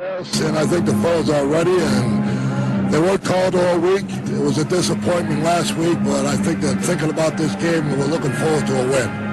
And I think the fellas are ready, and they worked hard all week. It was a disappointment last week, but I think that thinking about this game, we're looking forward to a win.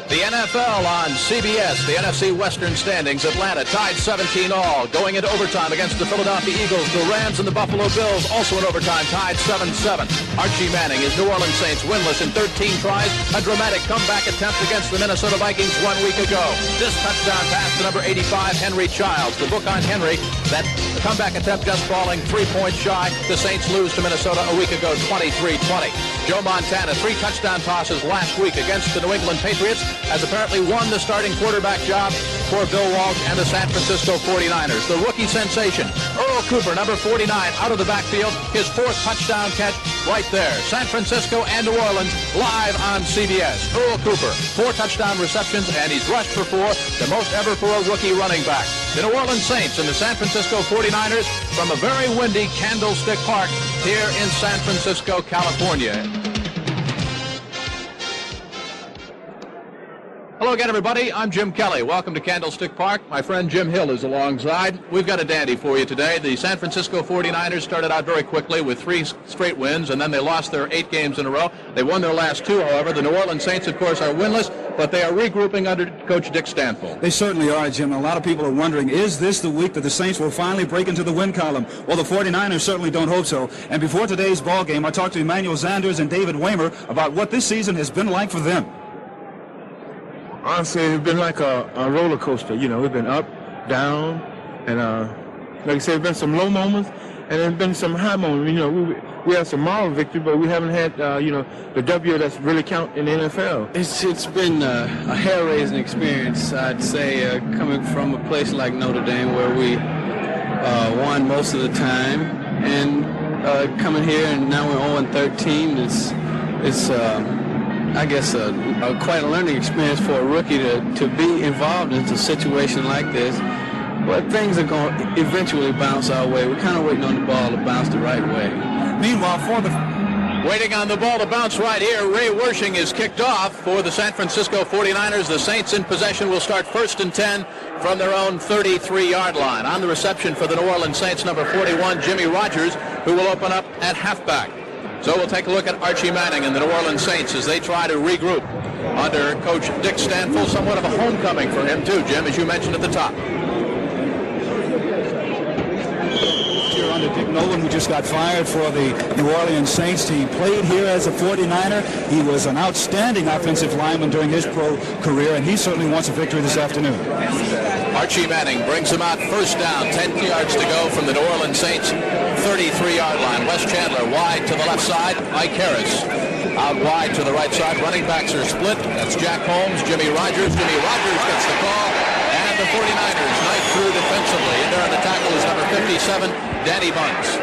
The NFL on CBS, the NFC Western standings. Atlanta tied 17-all, going into overtime against the Philadelphia Eagles. The Rams and the Buffalo Bills also in overtime, tied 7-7. Archie Manning, his New Orleans Saints, winless in 13 tries. A dramatic comeback attempt against the Minnesota Vikings 1 week ago. This touchdown pass to number 85, Henry Childs. The book on Henry, that comeback attempt just falling 3 points shy. The Saints lose to Minnesota a week ago, 23-20. Joe Montana, 3 touchdown tosses last week against the New England Patriots, has apparently won the starting quarterback job for Bill Walsh and the San Francisco 49ers. The rookie sensation, Earl Cooper, number 49, out of the backfield. His 4th touchdown catch right there. San Francisco and New Orleans live on CBS. Earl Cooper, 4 touchdown receptions, and he's rushed for 4, the most ever for a rookie running back. The New Orleans Saints and the San Francisco 49ers from a very windy Candlestick Park here in San Francisco, California. Hello again, everybody. I'm Jim Kelly. Welcome to Candlestick Park. My friend Jim Hill is alongside. We've got a dandy for you today. The San Francisco 49ers started out very quickly with 3 straight wins, and then they lost their 8 games in a row. They won their last 2, however. The New Orleans Saints, of course, are winless, but they are regrouping under Coach Dick Stanfel. They certainly are, Jim. A lot of people are wondering, is this the week that the Saints will finally break into the win column? Well, the 49ers certainly don't hope so. And before today's ball game, I talked to Emmanuel Zanders and David Waymer about what this season has been like for them. Honestly, it's been like a roller coaster. You know, it's been up, down, and like I said, there's been some low moments, and there's been some high moments. You know, we had some moral victory, but we haven't had, you know, the W that's really count in the NFL. It's been a hair-raising experience, I'd say, coming from a place like Notre Dame where we won most of the time, and coming here and now we're 0-13. It's I guess quite a learning experience for a rookie to be involved in a situation like this. But things are going to eventually bounce our way. We're kind of waiting on the ball to bounce the right way. Meanwhile, waiting on the ball to bounce right here, Ray Wersching is kicked off for the San Francisco 49ers. The Saints in possession will start 1st and 10 from their own 33-yard line. On the reception for the New Orleans Saints, number 41, Jimmy Rogers, who will open up at halfback. So we'll take a look at Archie Manning and the New Orleans Saints as they try to regroup under Coach Dick Stanfel. Somewhat of a homecoming for him, too, Jim, as you mentioned at the top. Here under Dick Nolan, who just got fired for the New Orleans Saints. He played here as a 49er. He was an outstanding offensive lineman during his pro career, and he certainly wants a victory this afternoon. Archie Manning brings him out 1st down, 10 yards to go from the New Orleans Saints 33-yard line. Wes Chandler wide to the left side. Mike Harris out wide to the right side. Running backs are split. That's Jack Holmes, Jimmy Rogers. Jimmy Rogers gets the call. And the 49ers knife through defensively. In there on the tackle is number 57, Danny Bunce.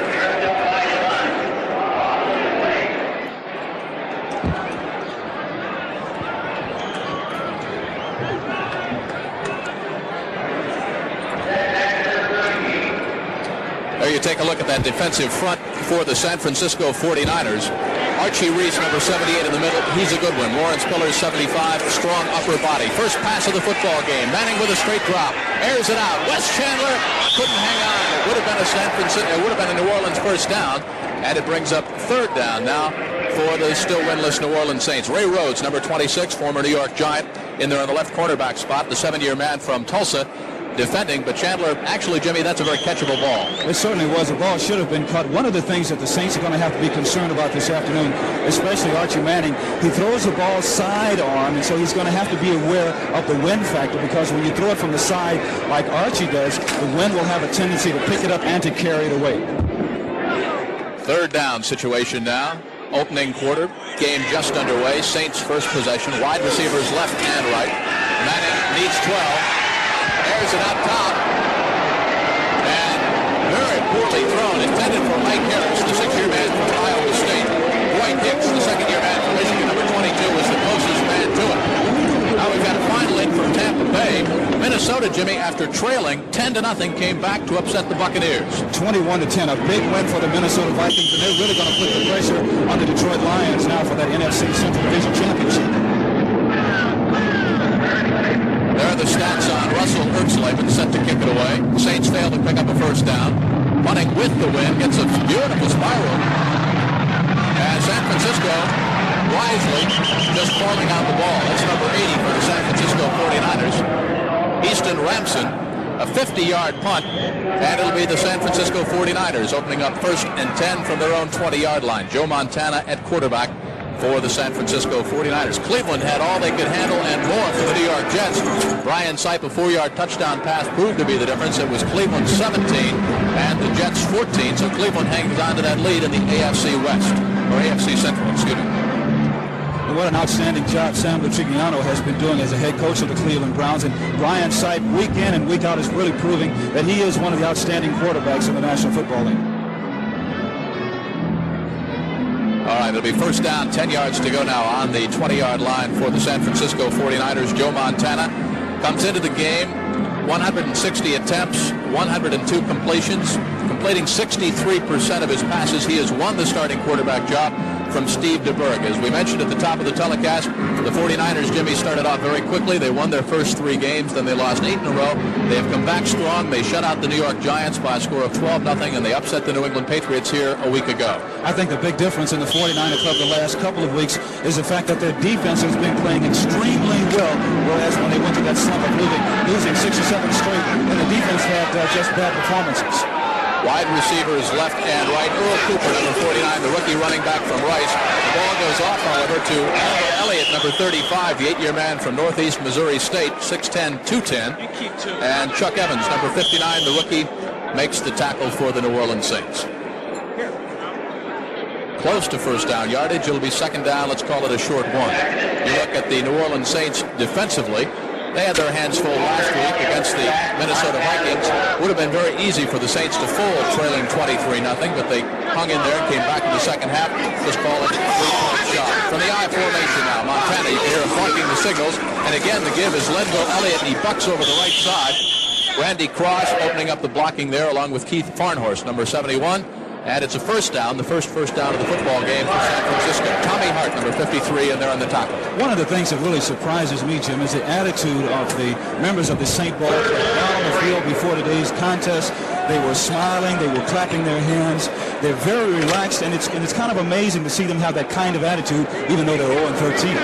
There you take a look at that defensive front for the San Francisco 49ers. Archie Reese, number 78 in the middle. He's a good one. Lawrence Pillars, 75. Strong upper body. First pass of the football game. Manning with a straight drop. Airs it out. Wes Chandler couldn't hang on. It would have been a It would have been a New Orleans 1st down. And it brings up 3rd down now for the still winless New Orleans Saints. Ray Rhodes, number 26, former New York Giant, in there on the left cornerback spot. The 7-year man from Tulsa defending, but Chandler, actually, Jimmy, that's a very catchable ball. It certainly was. The ball should have been cut. One of the things that the Saints are going to have to be concerned about this afternoon, especially Archie Manning, he throws the ball sidearm, and so he's going to have to be aware of the wind factor, because when you throw it from the side like Archie does, the wind will have a tendency to pick it up and to carry it away. 3rd down situation now. Opening quarter. Game just underway. Saints first possession. Wide receivers left and right. Manning needs 12. Airs it up top, and very poorly thrown, intended for Mike Harris, the 6-year man from Iowa State. Dwight Hicks, the 2nd-year man from Michigan, number 22, was the closest man to it. Now we've got a final in from Tampa Bay. Minnesota, Jimmy, after trailing 10-0, came back to upset the Buccaneers. 21-10, a big win for the Minnesota Vikings, and they're really going to put the pressure on the Detroit Lions now for that NFC Central Division Championship. There are the stats on Russell The Saints fail to pick up a first down. Punting with the wind, gets a beautiful spiral. And San Francisco, wisely, just falling out the ball. That's number 80 for the San Francisco 49ers. Easton Ramson, a 50-yard punt, and it'll be the San Francisco 49ers opening up 1st and 10 from their own 20-yard line. Joe Montana at quarterback for the San Francisco 49ers. Cleveland had all they could handle and more for the New York Jets. Brian Sipe, a 4-yard touchdown pass, proved to be the difference. It was Cleveland 17 and the Jets 14, so Cleveland hangs on to that lead in the AFC West, or AFC Central, excuse me. And what an outstanding job Sam Lucignano has been doing as a head coach of the Cleveland Browns. And Brian Sipe, week in and week out, is really proving that he is one of the outstanding quarterbacks in the National Football League. All right, it'll be first down, 10 yards to go now on the 20-yard line for the San Francisco 49ers. Joe Montana comes into the game, 160 attempts, 102 completions, completing 63% of his passes. He has won the starting quarterback job from Steve DeBerg. As we mentioned at the top of the telecast, the 49ers, Jimmy, started off very quickly. They won their first 3 games, then they lost 8 in a row. They have come back strong. They shut out the New York Giants by a score of 12-0, and they upset the New England Patriots here a week ago. I think the big difference in the 49er club the last couple of weeks is the fact that their defense has been playing extremely well, whereas when they went to that slump of losing 6 or 7 straight, and the defense had just bad performances. Wide receivers left and right. Earl Cooper, number 49, the rookie running back from Rice. The ball goes off, however, to Albert Elliott, number 35, the 8-year man from Northeast Missouri State, 6'10", 210. And Chuck Evans, number 59, the rookie, makes the tackle for the New Orleans Saints. Close to first down yardage. It'll be second down. Let's call it a short one. You look at the New Orleans Saints defensively. They had their hands full last week against the Minnesota Vikings. Would have been very easy for the Saints to fold, trailing 23-0, but they hung in there and came back in the second half. Let's call it a 3-point shot. From the I formation now, Montana, you can hear him barking the signals. And again, the give is Linville Elliott, and he bucks over the right side. Randy Cross opening up the blocking there, along with Keith Farnhorst, number 71. And it's a first down, the first down of the football game for San Francisco. Tommy Hart, number 53, and they're on the tackle. One of the things that really surprises me, Jim, is the attitude of the members of the St. Paul club down on the field before today's contest. They were smiling, they were clapping their hands. They're very relaxed, and it's kind of amazing to see them have that kind of attitude, even though they're 0-13.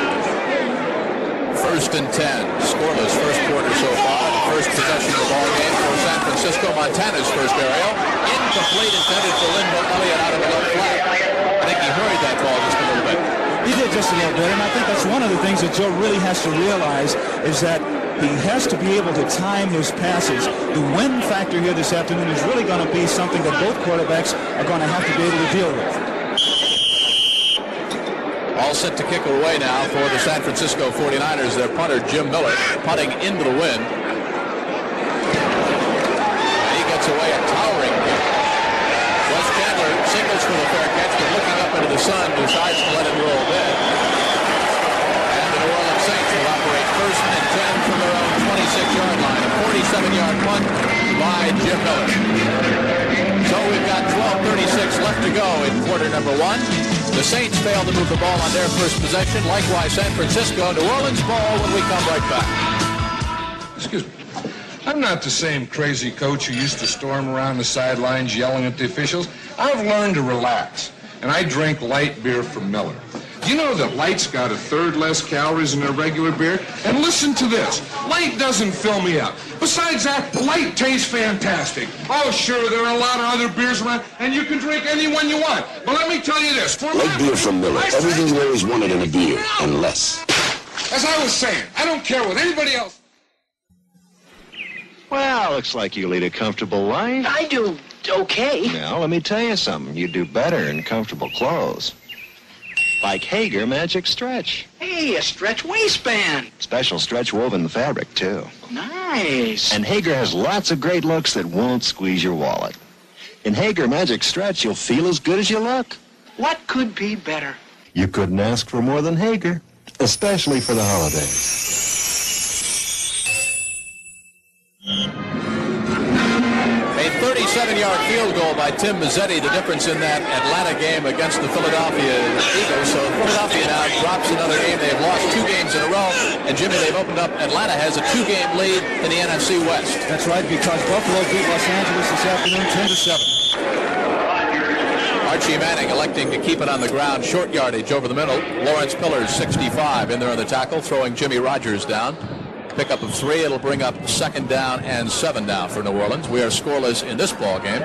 1st and 10, scoreless first quarter so far. The first possession of the ball game for San Francisco. Montana's first aerial. Incomplete, intended for Linville Elliott out of the left flat. I think he hurried that ball just a little bit. He did just a little bit, and I think that's one of the things that Joe really has to realize is that he has to be able to time his passes. The wind factor here this afternoon is really going to be something that both quarterbacks are going to have to be able to deal with. All set to kick away now for the San Francisco 49ers. Their punter, Jim Miller, punting into the wind. And he gets away a towering kick. Wes Chandler signals for the fair catch, but looking up into the sun, decides to let it roll dead. And the New Orleans Saints will operate 1st and 10 from their own 26-yard line. A 47-yard punt by Jim Miller. So we've got 12:36 left to go in quarter number 1. The Saints fail to move the ball on their first possession. Likewise, San Francisco. New Orleans ball when we come right back. Excuse me. I'm not the same crazy coach who used to storm around the sidelines yelling at the officials. I've learned to relax, and I drink light beer from Miller. You know that Light's got 1/3 less calories than a regular beer? And listen to this. Light doesn't fill me up. Besides that, Light tastes fantastic. Oh, sure, there are a lot of other beers around, and you can drink any one you want. But let me tell you this. Light beer from Miller. Everything you always wanted in a beer, and less. As I was saying, I don't care what anybody else... Well, looks like you lead a comfortable life. I do okay. Now, let me tell you something. You do better in comfortable clothes. Like Hager Magic Stretch. Hey, a stretch waistband. Special stretch woven fabric, too. Nice. And Hager has lots of great looks that won't squeeze your wallet. In Hager Magic Stretch, you'll feel as good as you look. What could be better? You couldn't ask for more than Hager, especially for the holidays. A 37-yard field goal by Tim Mazzetti, the difference in that Atlanta game against the Philadelphia Eagles. So Philadelphia now drops another game. They've lost 2 games in a row. And Jimmy, they've opened up. Atlanta has a 2-game lead in the NFC West. That's right, because Buffalo beat Los Angeles this afternoon 10-7. Archie Manning electing to keep it on the ground, short yardage over the middle. Lawrence Pillars, 65, in there on the tackle, throwing Jimmy Rogers down. Pickup of 3. It'll bring up 2nd down and 7 now for New Orleans. We are scoreless in this ball game.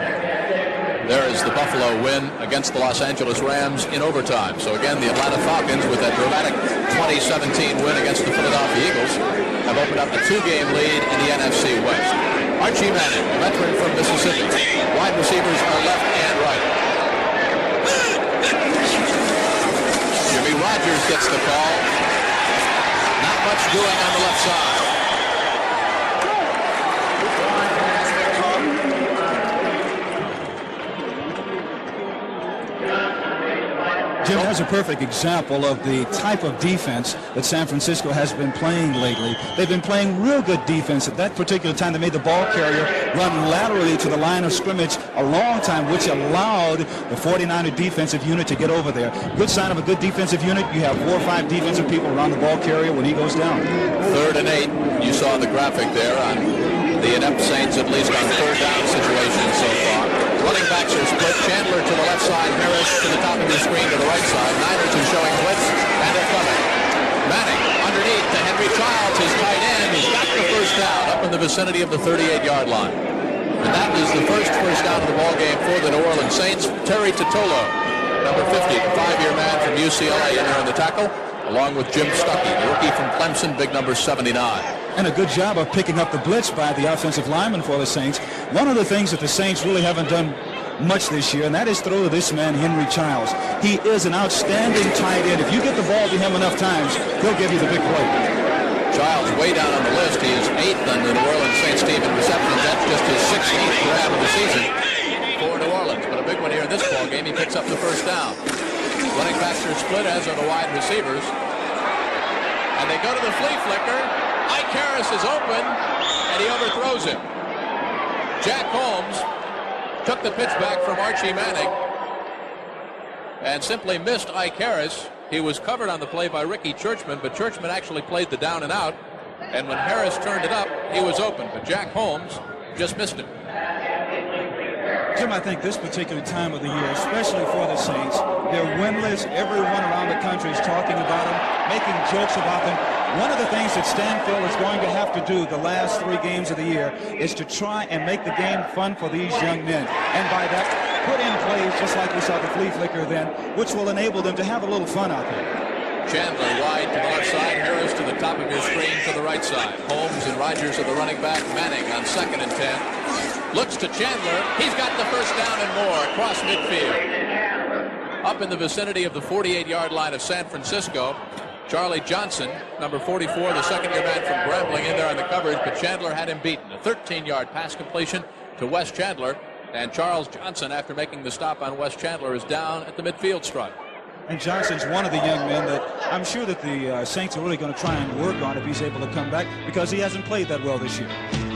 There is the Buffalo win against the Los Angeles Rams in overtime. So again, the Atlanta Falcons, with that dramatic 2017 win against the Philadelphia Eagles, have opened up a 2-game lead in the NFC West. Archie Manning, a veteran from Mississippi. Wide receivers are left and right. Jimmy Rogers gets the call. Not much doing on the left side. Jim, that's a perfect example of the type of defense that San Francisco has been playing lately. They've been playing real good defense. At that particular time, they made the ball carrier run laterally to the line of scrimmage a long time, which allowed the 49er defensive unit to get over there. Good sign of a good defensive unit. You have 4 or 5 defensive people around the ball carrier when he goes down. 3rd and 8. You saw the graphic there on the inept Saints, at least on 3rd down situations so far. Running backs are split. Chandler to the left side, Harris to the top of the screen to the right side. Niners are showing blitz, and they're coming. Manning underneath to Henry Childs, his tight end. He's got the first down up in the vicinity of the 38-yard line. And that is the first down of the ball game for the New Orleans Saints. Terry Totolo, number 50, the 5-year man from UCLA, in there on the tackle, along with Jim Stuckey, the rookie from Clemson, big number 79. And a good job of picking up the blitz by the offensive lineman for the Saints. One of the things that the Saints really haven't done much this year, and that is throw to this man, Henry Childs. He is an outstanding tight end. If you get the ball to him enough times, he'll give you the big play. Childs way down on the list. He is 8th on the New Orleans Saints team in receptions. That's just his 16th grab of the season for New Orleans. But a big one here in this ball game. He picks up the first down. Running backs are split, as are the wide receivers. And they go to the flea flicker. Ike Harris is open, and he overthrows him. Jack Holmes took the pitch back from Archie Manning and simply missed Ike Harris. He was covered on the play by Ricky Churchman, but Churchman actually played the down and out. And when Harris turned it up, he was open. But Jack Holmes just missed him. Jim, I think this particular time of the year, especially for the Saints, they're winless. Everyone around the country is talking about them, making jokes about them. One of the things that Stanfield is going to have to do the last 3 games of the year is to try and make the game fun for these young men. And by that, put in plays just like we saw the flea flicker then, which will enable them to have a little fun out there. Chandler wide to the left side, Harris to the top of your screen to the right side. Holmes and Rogers are the running back. Manning on 2nd and 10. Looks to Chandler. He's got the first down and more across midfield. Up in the vicinity of the 48-yard line of San Francisco. Charlie Johnson, number 44, the 2nd-year man from Grambling, in there on the coverage, but Chandler had him beaten. A 13-yard pass completion to Wes Chandler, and Charles Johnson, after making the stop on Wes Chandler, is down at the midfield stripe. And Johnson's one of the young men that I'm sure that the Saints are really going to try and work on if he's able to come back, because he hasn't played that well this year.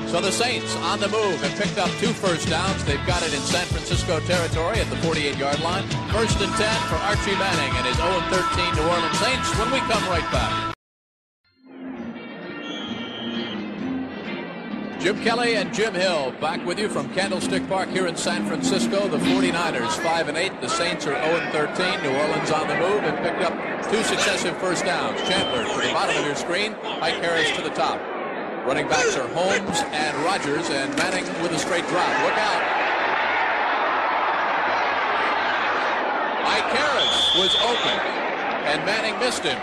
So the Saints on the move have picked up 2 first downs. They've got it in San Francisco territory at the 48-yard line. 1st and 10 for Archie Manning and his 0-13 New Orleans Saints when we come right back. Jim Kelly and Jim Hill back with you from Candlestick Park here in San Francisco. The 49ers 5-8. The Saints are 0-13. New Orleans on the move and picked up 2 successive first downs. Chandler to the bottom of your screen. Ike Harris to the top. Running backs are Holmes and Rogers, and Manning with a straight drop. Look out. Ike Harris was open, and Manning missed him.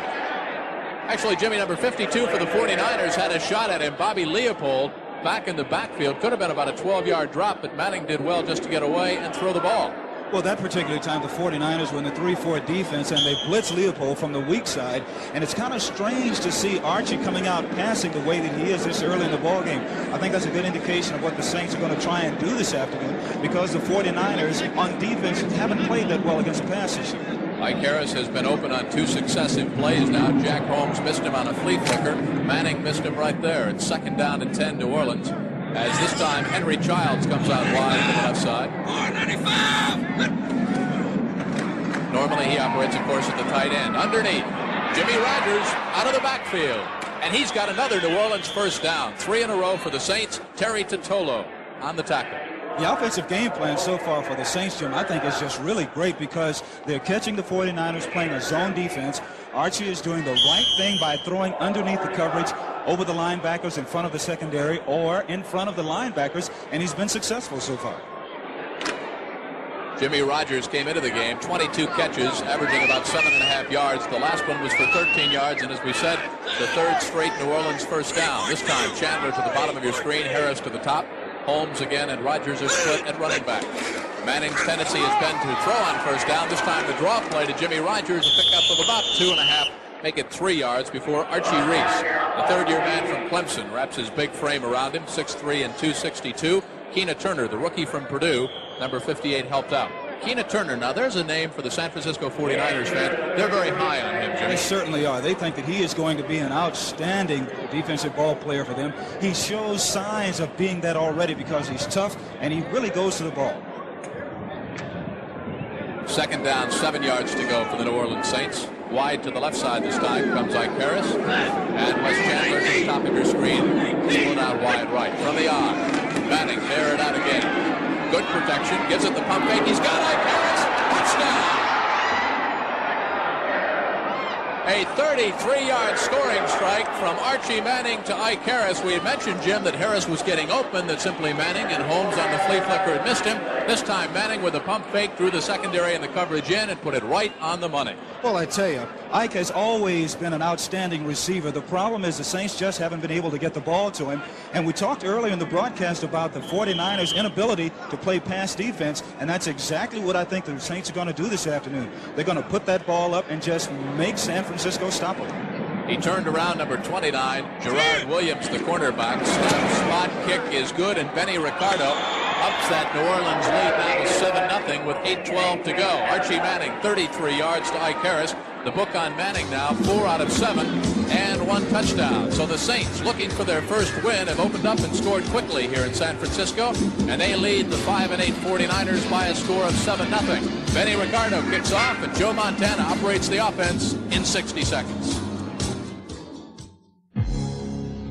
Actually, Jimmy, number 52 for the 49ers had a shot at him. Bobby Leopold back in the backfield. Could have been about a 12-yard drop, but Manning did well just to get away and throw the ball. Well, that particular time, the 49ers were in the 3-4 defense, and they blitz Leopold from the weak side. And it's kind of strange to see Archie coming out passing the way that he is this early in the ballgame. I think that's a good indication of what the Saints are going to try and do this afternoon, because the 49ers on defense haven't played that well against the pass this year. Ike Harris has been open on 2 successive plays now. Jack Holmes missed him on a flea flicker. Manning missed him right there. It's 2nd down and 10, New Orleans. as this time Henry Childs comes out wide to the left side. Normally he operates, of course, at the tight end. Underneath, Jimmy Rogers out of the backfield. And he's got another New Orleans first down. 3 in a row for the Saints. Terry Totolo on the tackle. The offensive game plan so far for the Saints, Jim, I think is just really great because they're catching the 49ers playing a zone defense. Archie is doing the right thing by throwing underneath the coverage over the linebackers in front of the secondary or in front of the linebackers, and he's been successful so far. Jimmy Rogers came into the game, 22 catches, averaging about 7.5 yards. The last one was for 13 yards, and as we said, the third straight New Orleans first down. This time, Chandler to the bottom of your screen, Harris to the top. Holmes again, and Rogers are split at running back. Manning's tendency has been to throw on first down. This time, the draw play to Jimmy Rogers, a pickup of about 2.5, make it 3 yards before Archie Reese, the third-year man from Clemson, wraps his big frame around him, 6'3" and 262. Keena Turner, the rookie from Purdue, number 58, helped out. Keena Turner, now there's a name for the San Francisco 49ers fan. They're very high on him, Jimmy. They certainly are. They think that he is going to be an outstanding defensive ball player for them. He shows signs of being that already because he's tough and he really goes to the ball. Second down, 7 yards to go for the New Orleans Saints. Wide to the left side this time comes Ike Harris. And Wes Chandler to the top of your screen. Split out wide right from the arc. Manning, there it out again. Good protection, gives it the pump fake. He's got Ike Harris. Touchdown! A 33-yard scoring strike from Archie Manning to Ike Harris. We had mentioned, Jim, that Harris was getting open, that simply Manning and Holmes on the flea flicker had missed him. This time Manning with a pump fake threw the secondary and the coverage in and put it right on the money. Well, I tell you, Ike has always been an outstanding receiver. The problem is the Saints just haven't been able to get the ball to him. And we talked earlier in the broadcast about the 49ers' inability to play pass defense, and that's exactly what I think the Saints are going to do this afternoon. They're going to put that ball up and just make San Francisco stop him. He turned around, number 29, Gerard Williams, the cornerback. Spot kick is good, and Benny Ricardo ups that New Orleans lead now to 7-0 with 8:12 to go. Archie Manning, 33 yards to Ike Harris. The book on Manning now, 4 out of 7 and 1 touchdown. So the Saints, looking for their first win, have opened up and scored quickly here in San Francisco, and they lead the 5-8 49ers by a score of 7-0. Benny Ricardo kicks off, and Joe Montana operates the offense in 60 seconds.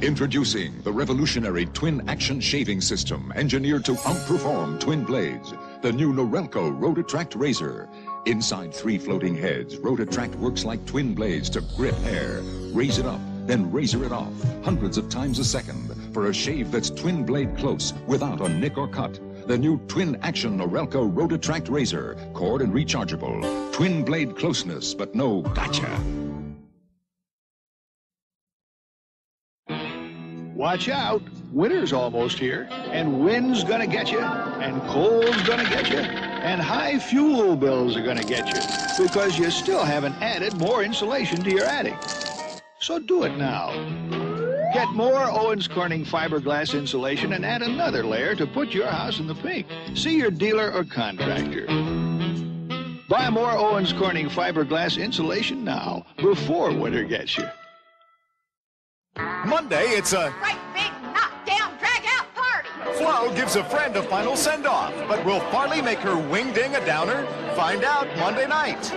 Introducing the revolutionary twin action shaving system engineered to outperform twin blades. The new Norelco Rotatract razor. Inside 3 floating heads, Rotatract works like twin blades to grip hair. Raise it up, then razor it off hundreds of times a second for a shave that's twin blade close without a nick or cut. The new twin action Norelco Rotatract razor. Cord and rechargeable. Twin blade closeness, but no gotcha. Watch out, winter's almost here, and wind's gonna get you, and cold's gonna get you, and high fuel bills are gonna get you, because you still haven't added more insulation to your attic. So do it now. Get more Owens Corning fiberglass insulation and add another layer to put your house in the pink. See your dealer or contractor. Buy more Owens Corning fiberglass insulation now, before winter gets you. Monday, it's a great big knockdown drag-out party. Flo gives a friend a final send-off, but will Farley make her wing-ding a downer? Find out Monday night.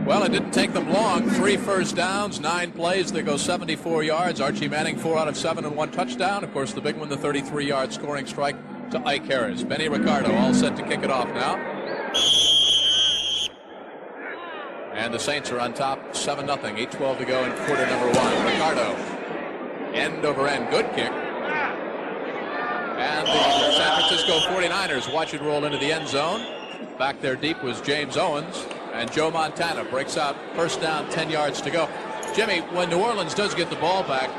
Well, it didn't take them long. 3 first downs, 9 plays. They go 74 yards. Archie Manning, 4 out of 7 and 1 touchdown. Of course, the big one, the 33-yard scoring strike to Ike Harris. Benny Ricardo all set to kick it off now. And the Saints are on top, 7-0, 8:12 to go in quarter number 1. Ricardo, end over end, good kick. And the San Francisco 49ers watch it roll into the end zone. Back there deep was James Owens, and Joe Montana breaks out, first down, 10 yards to go. Jimmy, when New Orleans does get the ball back,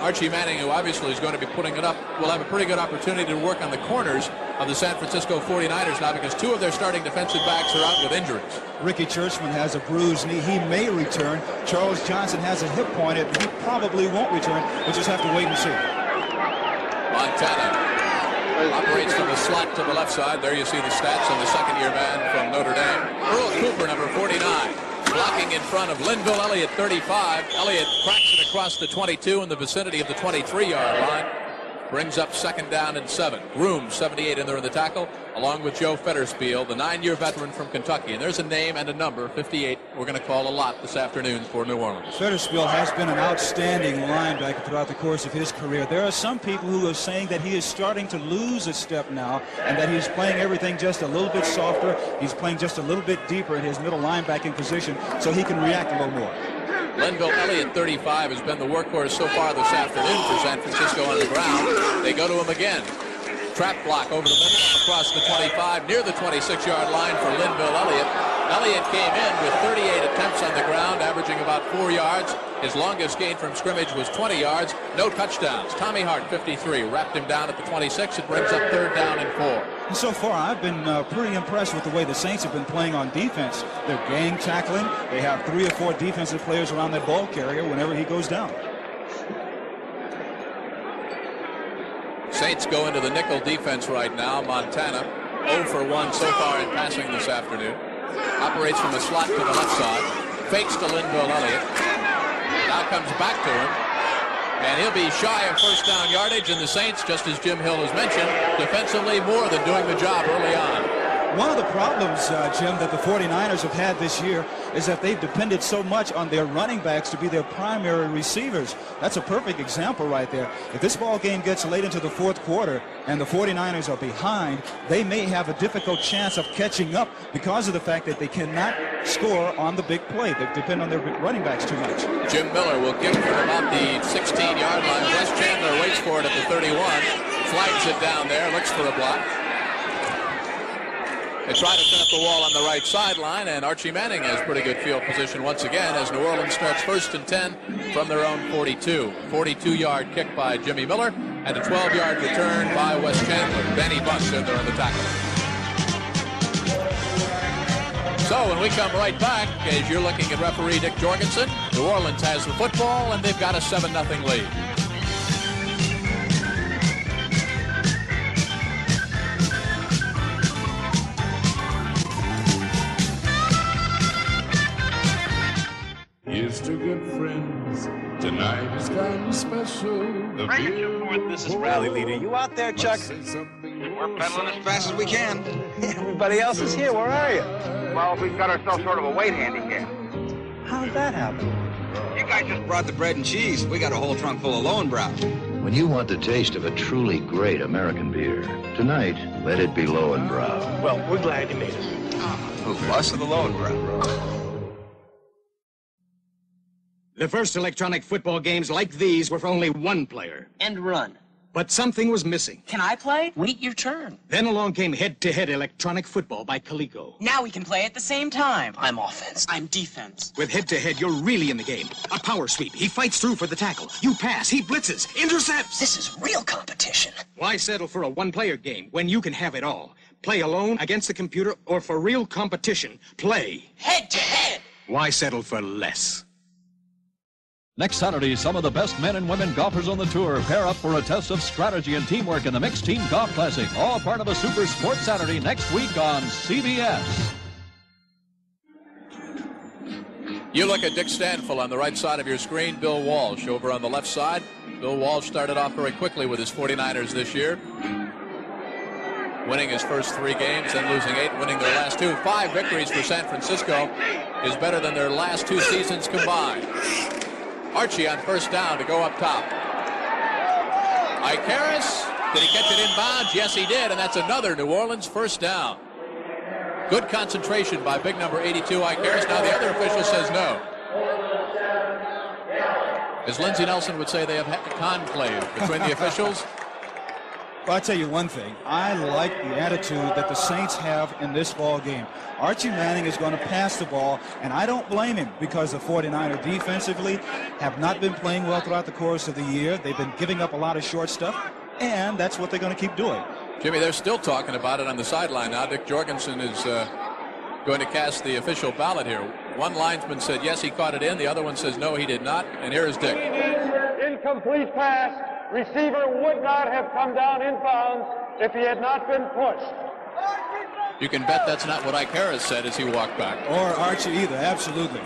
Archie Manning, who obviously is going to be putting it up, will have a pretty good opportunity to work on the corners of the San Francisco 49ers now, because 2 of their starting defensive backs are out with injuries. Ricky Churchman has a bruised knee. He may return. Charles Johnson has a hip point. He probably won't return. We'll just have to wait and see. Montana operates from the slot to the left side. There you see the stats on the second-year man from Notre Dame. Earl Cooper, number 49. Blocking in front of Linville Elliott, 35. Elliott cracks it across the 22 in the vicinity of the 23-yard line. Brings up 2nd down and 7. Groom, 78 in there in the tackle, along with Joe Fetterspiel, the 9-year veteran from Kentucky. And there's a name and a number, 58, we're going to call a lot this afternoon for New Orleans. Fetterspiel has been an outstanding linebacker throughout the course of his career. There are some people who are saying that he is starting to lose a step now and that he's playing everything just a little bit softer. He's playing just a little bit deeper in his middle linebacking position so he can react a little more. Linville Elliott, 35, has been the workhorse so far this afternoon for San Francisco on the ground. They go to him again. Trap block over the middle, across the 25, near the 26-yard line for Linville Elliott. Elliott came in with 38 attempts on the ground, averaging about 4 yards. His longest gain from scrimmage was 20 yards, no touchdowns. Tommy Hart, 53, wrapped him down at the 26. It brings up 3rd down and 4. And so far, I've been pretty impressed with the way the Saints have been playing on defense. They're gang tackling. They have 3 or 4 defensive players around that ball carrier whenever he goes down. Saints go into the nickel defense right now. Montana 0 for 1 so far in passing this afternoon. Operates from the slot to the left side. Fakes to Linville Elliott. Now comes back to him. And he'll be shy of 1st down yardage. And the Saints, just as Jim Hill has mentioned, defensively more than doing the job early on. One of the problems, Jim, that the 49ers have had this year is that they've depended so much on their running backs to be their primary receivers. That's a perfect example right there. If this ball game gets late into the 4th quarter and the 49ers are behind, they may have a difficult chance of catching up because of the fact that they cannot score on the big play. They depend on their running backs too much. Jim Miller will kick from about the 16-yard line. Wes Chandler waits for it at the 31. Flags it down there, looks for a block. They try to set up the wall on the right sideline, and Archie Manning has pretty good field position once again as New Orleans starts 1st and 10 from their own 42. 42-yard kick by Jimmy Miller and a 12-yard return by Wes Chandler. Danny Buss in there on the tackle. So when we come right back, as you're looking at referee Dick Jorgensen, New Orleans has the football, and they've got a 7-0 lead. Here's to good friends. Tonight is kind of special. Bring it to fourth. This is rally leader. You out there, Chuck? We're pedaling as fast as we can. Everybody else is here. Where are you? Well, we've got ourselves sort of a weight handy here. How'd that happen? You guys just brought the bread and cheese. We got a whole trunk full of Lowenbrau. When you want the taste of a truly great American beer, tonight, let it be Lowenbrau. Well, we're glad you made it. Who, us or the Lowenbrau? The first electronic football games like these were for only one player. End run. But something was missing. Can I play? Wait your turn. Then along came head-to-head electronic football by Coleco. Now we can play at the same time. I'm offense. I'm defense. With head-to-head, you're really in the game. A power sweep. He fights through for the tackle. You pass. He blitzes. Intercepts. This is real competition. Why settle for a one-player game when you can have it all? Play alone, against the computer, or for real competition. Play head-to-head. Why settle for less? Next Saturday, some of the best men and women golfers on the tour pair up for a test of strategy and teamwork in the Mixed Team Golf Classic. All part of a Super Sports Saturday next week on CBS. You look at Dick Stanfill on the right side of your screen, Bill Walsh over on the left side. Bill Walsh started off very quickly with his 49ers this year, winning his first 3 games, then losing 8, winning their last 2. 5 victories for San Francisco is better than their last 2 seasons combined. Archie on first down to go up top. Ike Harris, did he catch it inbounds? Yes, he did, and that's another New Orleans first down. Good concentration by big number 82, Ike Harris. Now the other official says no. As Lindsey Nelson would say, they have had a conclave between the officials. Well, I'll tell you one thing. I like the attitude that the Saints have in this ball game. Archie Manning is going to pass the ball, and I don't blame him because the 49ers defensively have not been playing well throughout the course of the year. They've been giving up a lot of short stuff, and that's what they're going to keep doing. Jimmy, they're still talking about it on the sideline now. Dick Jorgensen is going to cast the official ballot here. One linesman said yes, he caught it in. The other one says no, he did not. And here is Dick. Incomplete pass. Receiver would not have come down in bounds if he had not been pushed. You can bet that's not what Ike Harris said as he walked back. Or Archie either, absolutely.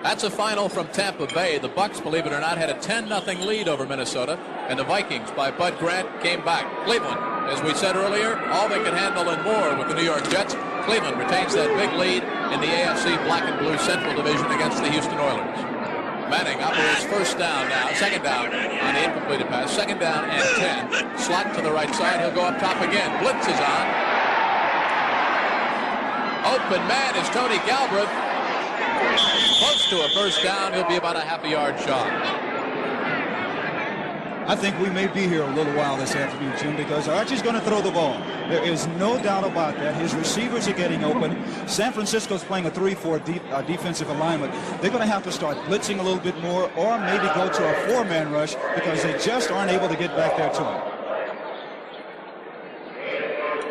That's a final from Tampa Bay. The Bucks, believe it or not, had a 10-0 lead over Minnesota, and the Vikings, by Bud Grant, came back. Cleveland, as we said earlier, all they could handle and more with the New York Jets. Cleveland retains that big lead in the AFC Black and Blue Central Division against the Houston Oilers. Manning operates first down now, second down on the incompleted pass, second down and 10. Slot to the right side, he'll go up top again. Blitz is on. Open man is Tony Galbraith. Close to a first down. He'll be about a half a yard short. I think we may be here a little while this afternoon, Jim, because Archie's going to throw the ball. There is no doubt about that. His receivers are getting open. San Francisco's playing a 3-4 defensive alignment. They're going to have to start blitzing a little bit more, or maybe go to a 4-man rush, because they just aren't able to get back there to him.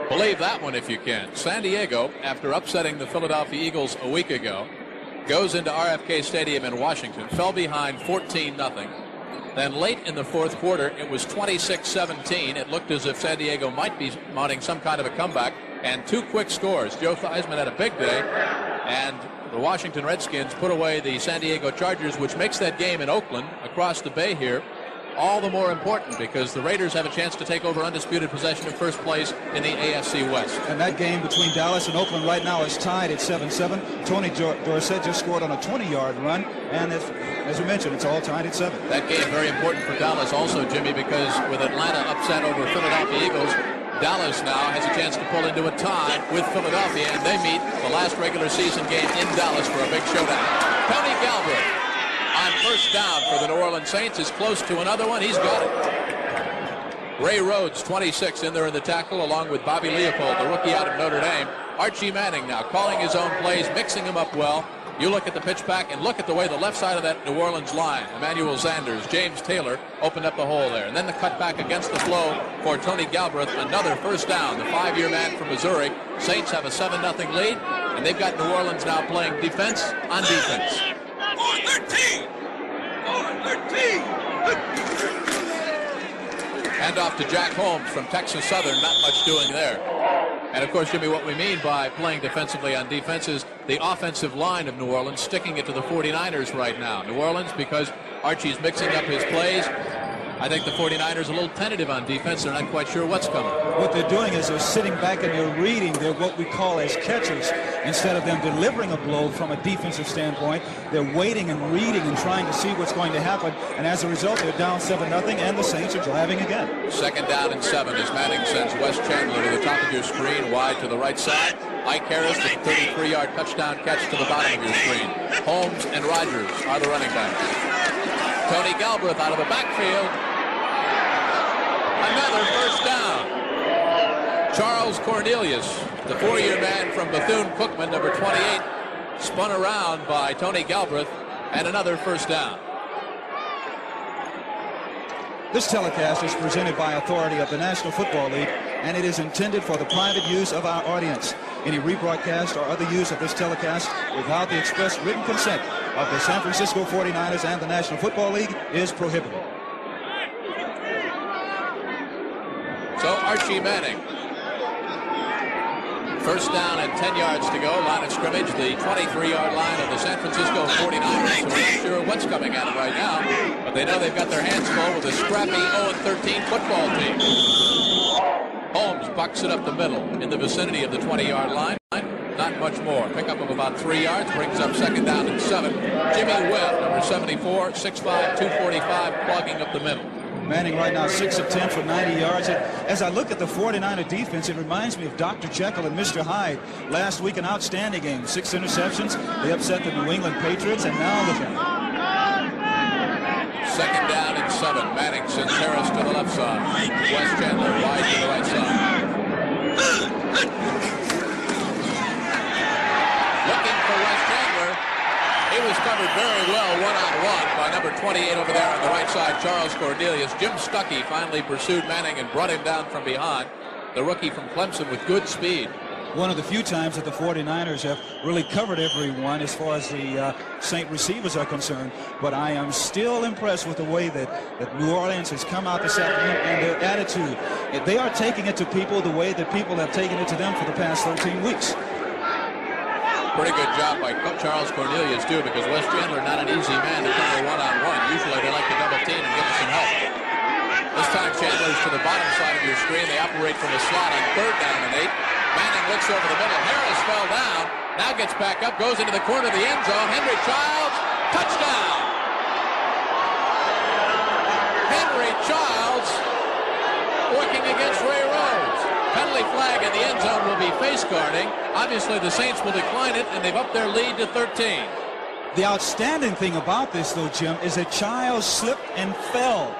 Believe that one if you can. San Diego, after upsetting the Philadelphia Eagles a week ago, goes into RFK Stadium in Washington, fell behind 14-0. Then late in the fourth quarter, it was 26-17. It looked as if San Diego might be mounting some kind of a comeback, and 2 quick scores. Joe Theismann had a big day, and the Washington Redskins put away the San Diego Chargers, which makes that game in Oakland, across the bay here, all the more important, because the Raiders have a chance to take over undisputed possession of first place in the AFC West. And that game between Dallas and Oakland right now is tied at 7-7. Tony Dorsett just scored on a 20-yard run, and as we mentioned, it's all tied at 7. That game very important for Dallas also, Jimmy, because with Atlanta upset over Philadelphia Eagles, Dallas now has a chance to pull into a tie with Philadelphia, and they meet the last regular season game in Dallas for a big showdown. Tony Galbraith on first down for the New Orleans Saints is close to another one. He's got it. Ray Rhodes, 26, in there in the tackle, along with Bobby Leopold, the rookie out of Notre Dame. Archie Manning now calling his own plays, mixing them up well. You look at the pitch back and look at the way the left side of that New Orleans line, Emmanuel Sanders, James Taylor, opened up the hole there. And then the cut back against the flow for Tony Galbraith, another first down. The 5-year man from Missouri. Saints have a 7-0 lead, and they've got New Orleans now playing defense on defense. 4-13! 4-13! Hand off to Jack Holmes from Texas Southern. Not much doing there. And, of course, Jimmy, what we mean by playing defensively on defense is the offensive line of New Orleans sticking it to the 49ers right now. New Orleans, because Archie's mixing up his plays, I think the 49ers are a little tentative on defense. They're not quite sure what's coming. What they're doing is they're sitting back and they're reading. They're what we call as catchers. Instead of them delivering a blow from a defensive standpoint, they're waiting and reading and trying to see what's going to happen. And as a result, they're down 7-0, and the Saints are driving again. Second down and 7 as Manning sends Wes Chandler to the top of your screen, wide to the right side. Ike Harris with a 33-yard touchdown catch to the bottom of your screen. Holmes and Rogers are the running backs. Tony Galbraith out of the backfield. Another first down. Charles Cornelius, the 4-year man from Bethune-Cookman, number 28, spun around by Tony Galbraith, and another first down. This telecast is presented by authority of the National Football League, and it is intended for the private use of our audience. Any rebroadcast or other use of this telecast without the express written consent of the San Francisco 49ers and the National Football League is prohibited. So Archie Manning. First down and 10 yards to go. Line of scrimmage, the 23-yard line of the San Francisco 49ers. So we're not sure what's coming at them right now, but they know they've got their hands full with a scrappy 0-13 football team. Holmes bucks it up the middle in the vicinity of the 20-yard line. Not much more. Pickup of about 3 yards brings up second down and 7. Jimmy Webb, number 74, 6'5", 245, clogging up the middle. Manning right now 6 of 10 for 90 yards. As I look at the 49er defense, it reminds me of Dr. Jekyll and Mr. Hyde. Last week, an outstanding game. 6 interceptions. They upset the New England Patriots, and now look at it. Second down and 7. Manning sends Harris to the left side. Wes Chandler wide to the right side. Looking for Wes Chandler. He was covered very well one-on-one by number 28 over there on the right side, Charles Cornelius. Jim Stuckey finally pursued Manning and brought him down from behind. The rookie from Clemson with good speed. One of the few times that the 49ers have really covered everyone as far as the Saint receivers are concerned. But I am still impressed with the way that New Orleans has come out this afternoon and their attitude. They are taking it to people the way that people have taken it to them for the past 13 weeks. Pretty good job by Charles Cornelius, too, because Wes Chandler not an easy man to cover one-on-one. Usually they like to double team and give us some help. This time Chandler's to the bottom side of your screen. They operate from the slot on 3rd down and 8. Manning looks over the middle. Harris fell down. Now gets back up, goes into the corner of the end zone. Henry Childs, touchdown! Henry Childs working against Ray Rhodes. Penalty flag in the end zone will be face guarding. Obviously, the Saints will decline it, and they've upped their lead to 13. The outstanding thing about this, though, Jim, is that Childs slipped and fell.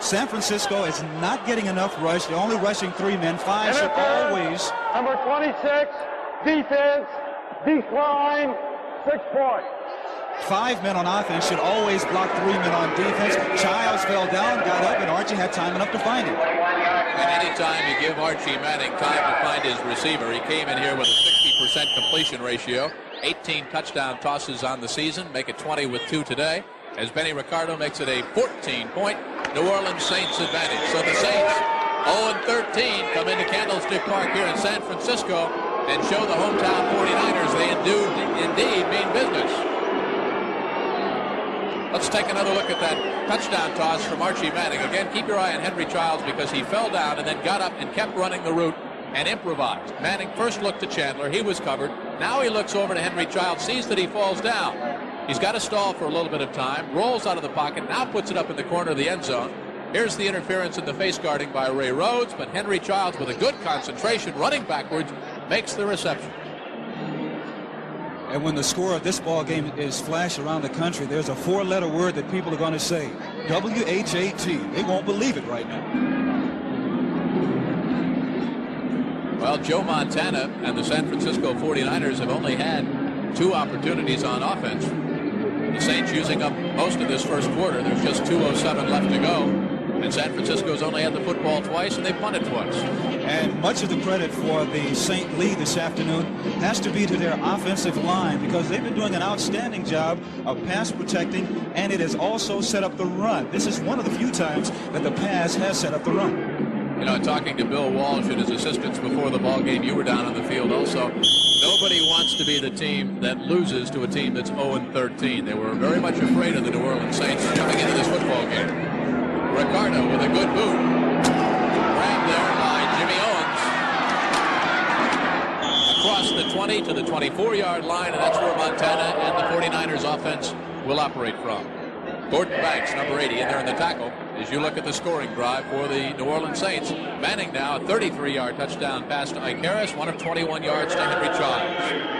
San Francisco is not getting enough rush. They're only rushing 3 men. 5 should always. Number 26, defense, decline, 6 points. 5 men on offense should always block 3 men on defense. Childs fell down, got up, and Archie had time enough to find him. And any time you give Archie Manning time to find his receiver, he came in here with a 60% completion ratio, 18 touchdown tosses on the season, make it 20 with 2 today, as Benny Ricardo makes it a 14-point New Orleans Saints advantage. So the Saints, 0-13, come into Candlestick Park here in San Francisco and show the hometown 49ers they indeed mean business. Let's take another look at that touchdown toss from Archie Manning. Again, keep your eye on Henry Childs because he fell down and then got up and kept running the route and improvised. Manning first looked to Chandler. He was covered. Now he looks over to Henry Childs, sees that he falls down. He's got to stall for a little bit of time, rolls out of the pocket, now puts it up in the corner of the end zone. Here's the interference in the face guarding by Ray Rhodes, but Henry Childs, with a good concentration, running backwards, makes the reception. And when the score of this ball game is flashed around the country, there's a 4-letter word that people are going to say, W-H-A-T. They won't believe it right now. Well, Joe Montana and the San Francisco 49ers have only had 2 opportunities on offense. The Saints using up most of this first quarter. There's just 2:07 left to go. And San Francisco's only had the football twice, and they punted twice. And much of the credit for the Saint lead this afternoon has to be to their offensive line because they've been doing an outstanding job of pass protecting, and it has also set up the run. This is one of the few times that the pass has set up the run. You know, talking to Bill Walsh and his assistants before the ball game, you were down on the field also. Nobody wants to be the team that loses to a team that's 0-13. They were very much afraid of the New Orleans Saints coming into this football game. Ricardo with a good boot. Grabbed there by Jimmy Owens. Across the 20 to the 24-yard line, and that's where Montana and the 49ers offense will operate from. Gordon Banks, number 80, in there in the tackle. As you look at the scoring drive for the New Orleans Saints, Manning now a 33-yard touchdown pass to Ike Harris, one of 21 yards to Henry Childs.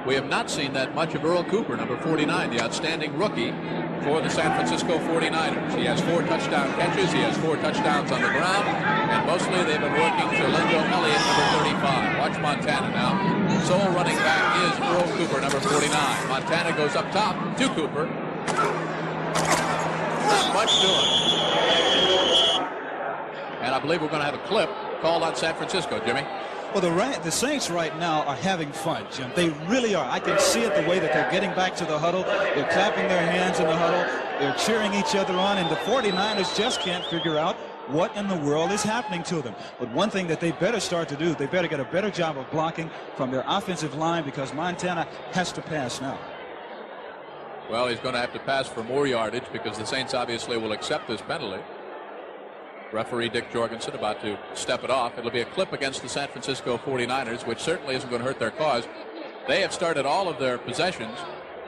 We have not seen that much of Earl Cooper, number 49, the outstanding rookie for the San Francisco 49ers. He has 4 touchdown catches. He has 4 touchdowns on the ground. And mostly they've been working to Lindo Elliott, number 35. Watch Montana now. Sole running back is Earl Cooper, number 49. Montana goes up top to Cooper. Not much doing. And I believe we're going to have a clip called on San Francisco, Jimmy. Well, the Saints right now are having fun, Jim. They really are. I can see it the way that they're getting back to the huddle. They're clapping their hands in the huddle. They're cheering each other on, and the 49ers just can't figure out what in the world is happening to them. But one thing that they better start to do, they better get a better job of blocking from their offensive line because Montana has to pass now. Well, he's going to have to pass for more yardage because the Saints obviously will accept this penalty. Referee Dick Jorgensen about to step it off. It'll be a clip against the San Francisco 49ers, which certainly isn't going to hurt their cause. They have started all of their possessions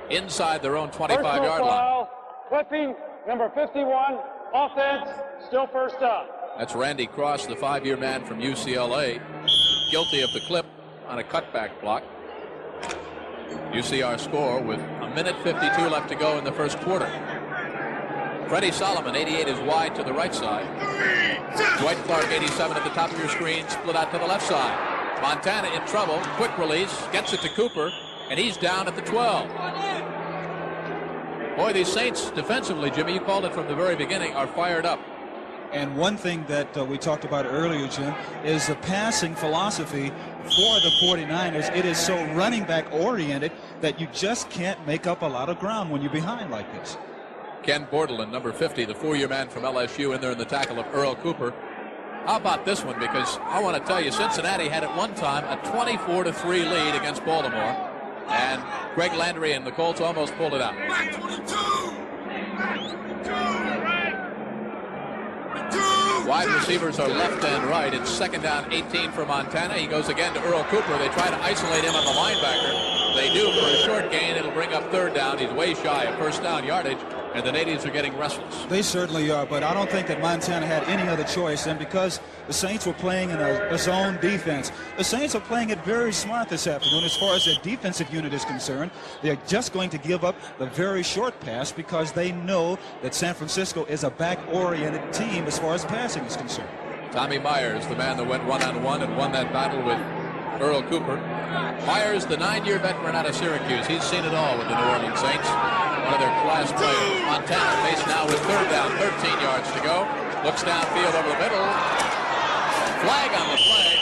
inside their own 25-yard line. Clipping, number 51, offense, still first up. That's Randy Cross, the 5-year man from UCLA, guilty of the clip on a cutback block. You see our score with 1:52 left to go in the first quarter. Freddie Solomon, 88, is wide to the right side. Dwight Clark, 87, at the top of your screen, split out to the left side. Montana in trouble, quick release, gets it to Cooper, and he's down at the 12. Boy, these Saints defensively, Jimmy, you called it from the very beginning, are fired up. And one thing that we talked about earlier, Jim, is the passing philosophy for the 49ers. It is so running back oriented that you just can't make up a lot of ground when you're behind like this. Ken Bordelin, number 50, the 4-year man from LSU, in there in the tackle of Earl Cooper. How about this one? Because I want to tell you, Cincinnati had at one time a 24-3 lead against Baltimore, and Greg Landry and the Colts almost pulled it out. Back 22! Wide receivers are left and right. It's 2nd down 18 for Montana. He goes again to Earl Cooper. They try to isolate him on the linebacker. They do for a short gain. It'll bring up 3rd down. He's way shy of 1st down yardage, and the natives are getting restless. They certainly are, but I don't think that Montana had any other choice. And because the Saints were playing in a zone defense, the Saints are playing it very smart this afternoon as far as their defensive unit is concerned. They're just going to give up the very short pass because they know that San Francisco is a back-oriented team as far as passing is concerned. Tommy Myers, the man that went one-on-one and won that battle with Earl Cooper. Myers, the 9-year veteran out of Syracuse. He's seen it all with the New Orleans Saints. One of their class players. Montana faced now with 3rd down, 13 yards to go. Looks downfield over the middle. Flag on the play.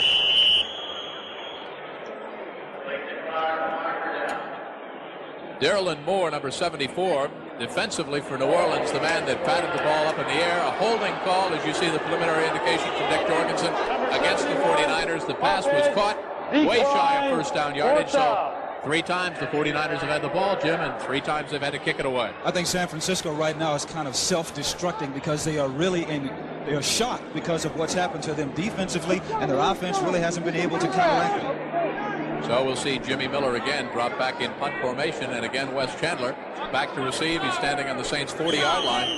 Darylyn Moore, number 74, defensively for New Orleans, the man that patted the ball up in the air. A holding call, as you see the preliminary indication from Dick Jorgensen against the 49ers. The pass was caught way shy of 1st down yardage. So 3 times the 49ers have had the ball, Jim, and 3 times they've had to kick it away. I think San Francisco right now is kind of self-destructing because they are really they are shocked because of what's happened to them defensively, and their offense really hasn't been able to counteract it. So we'll see Jimmy Miller again drop back in punt formation, and again Wes Chandler back to receive. He's standing on the Saints' 40-yard line.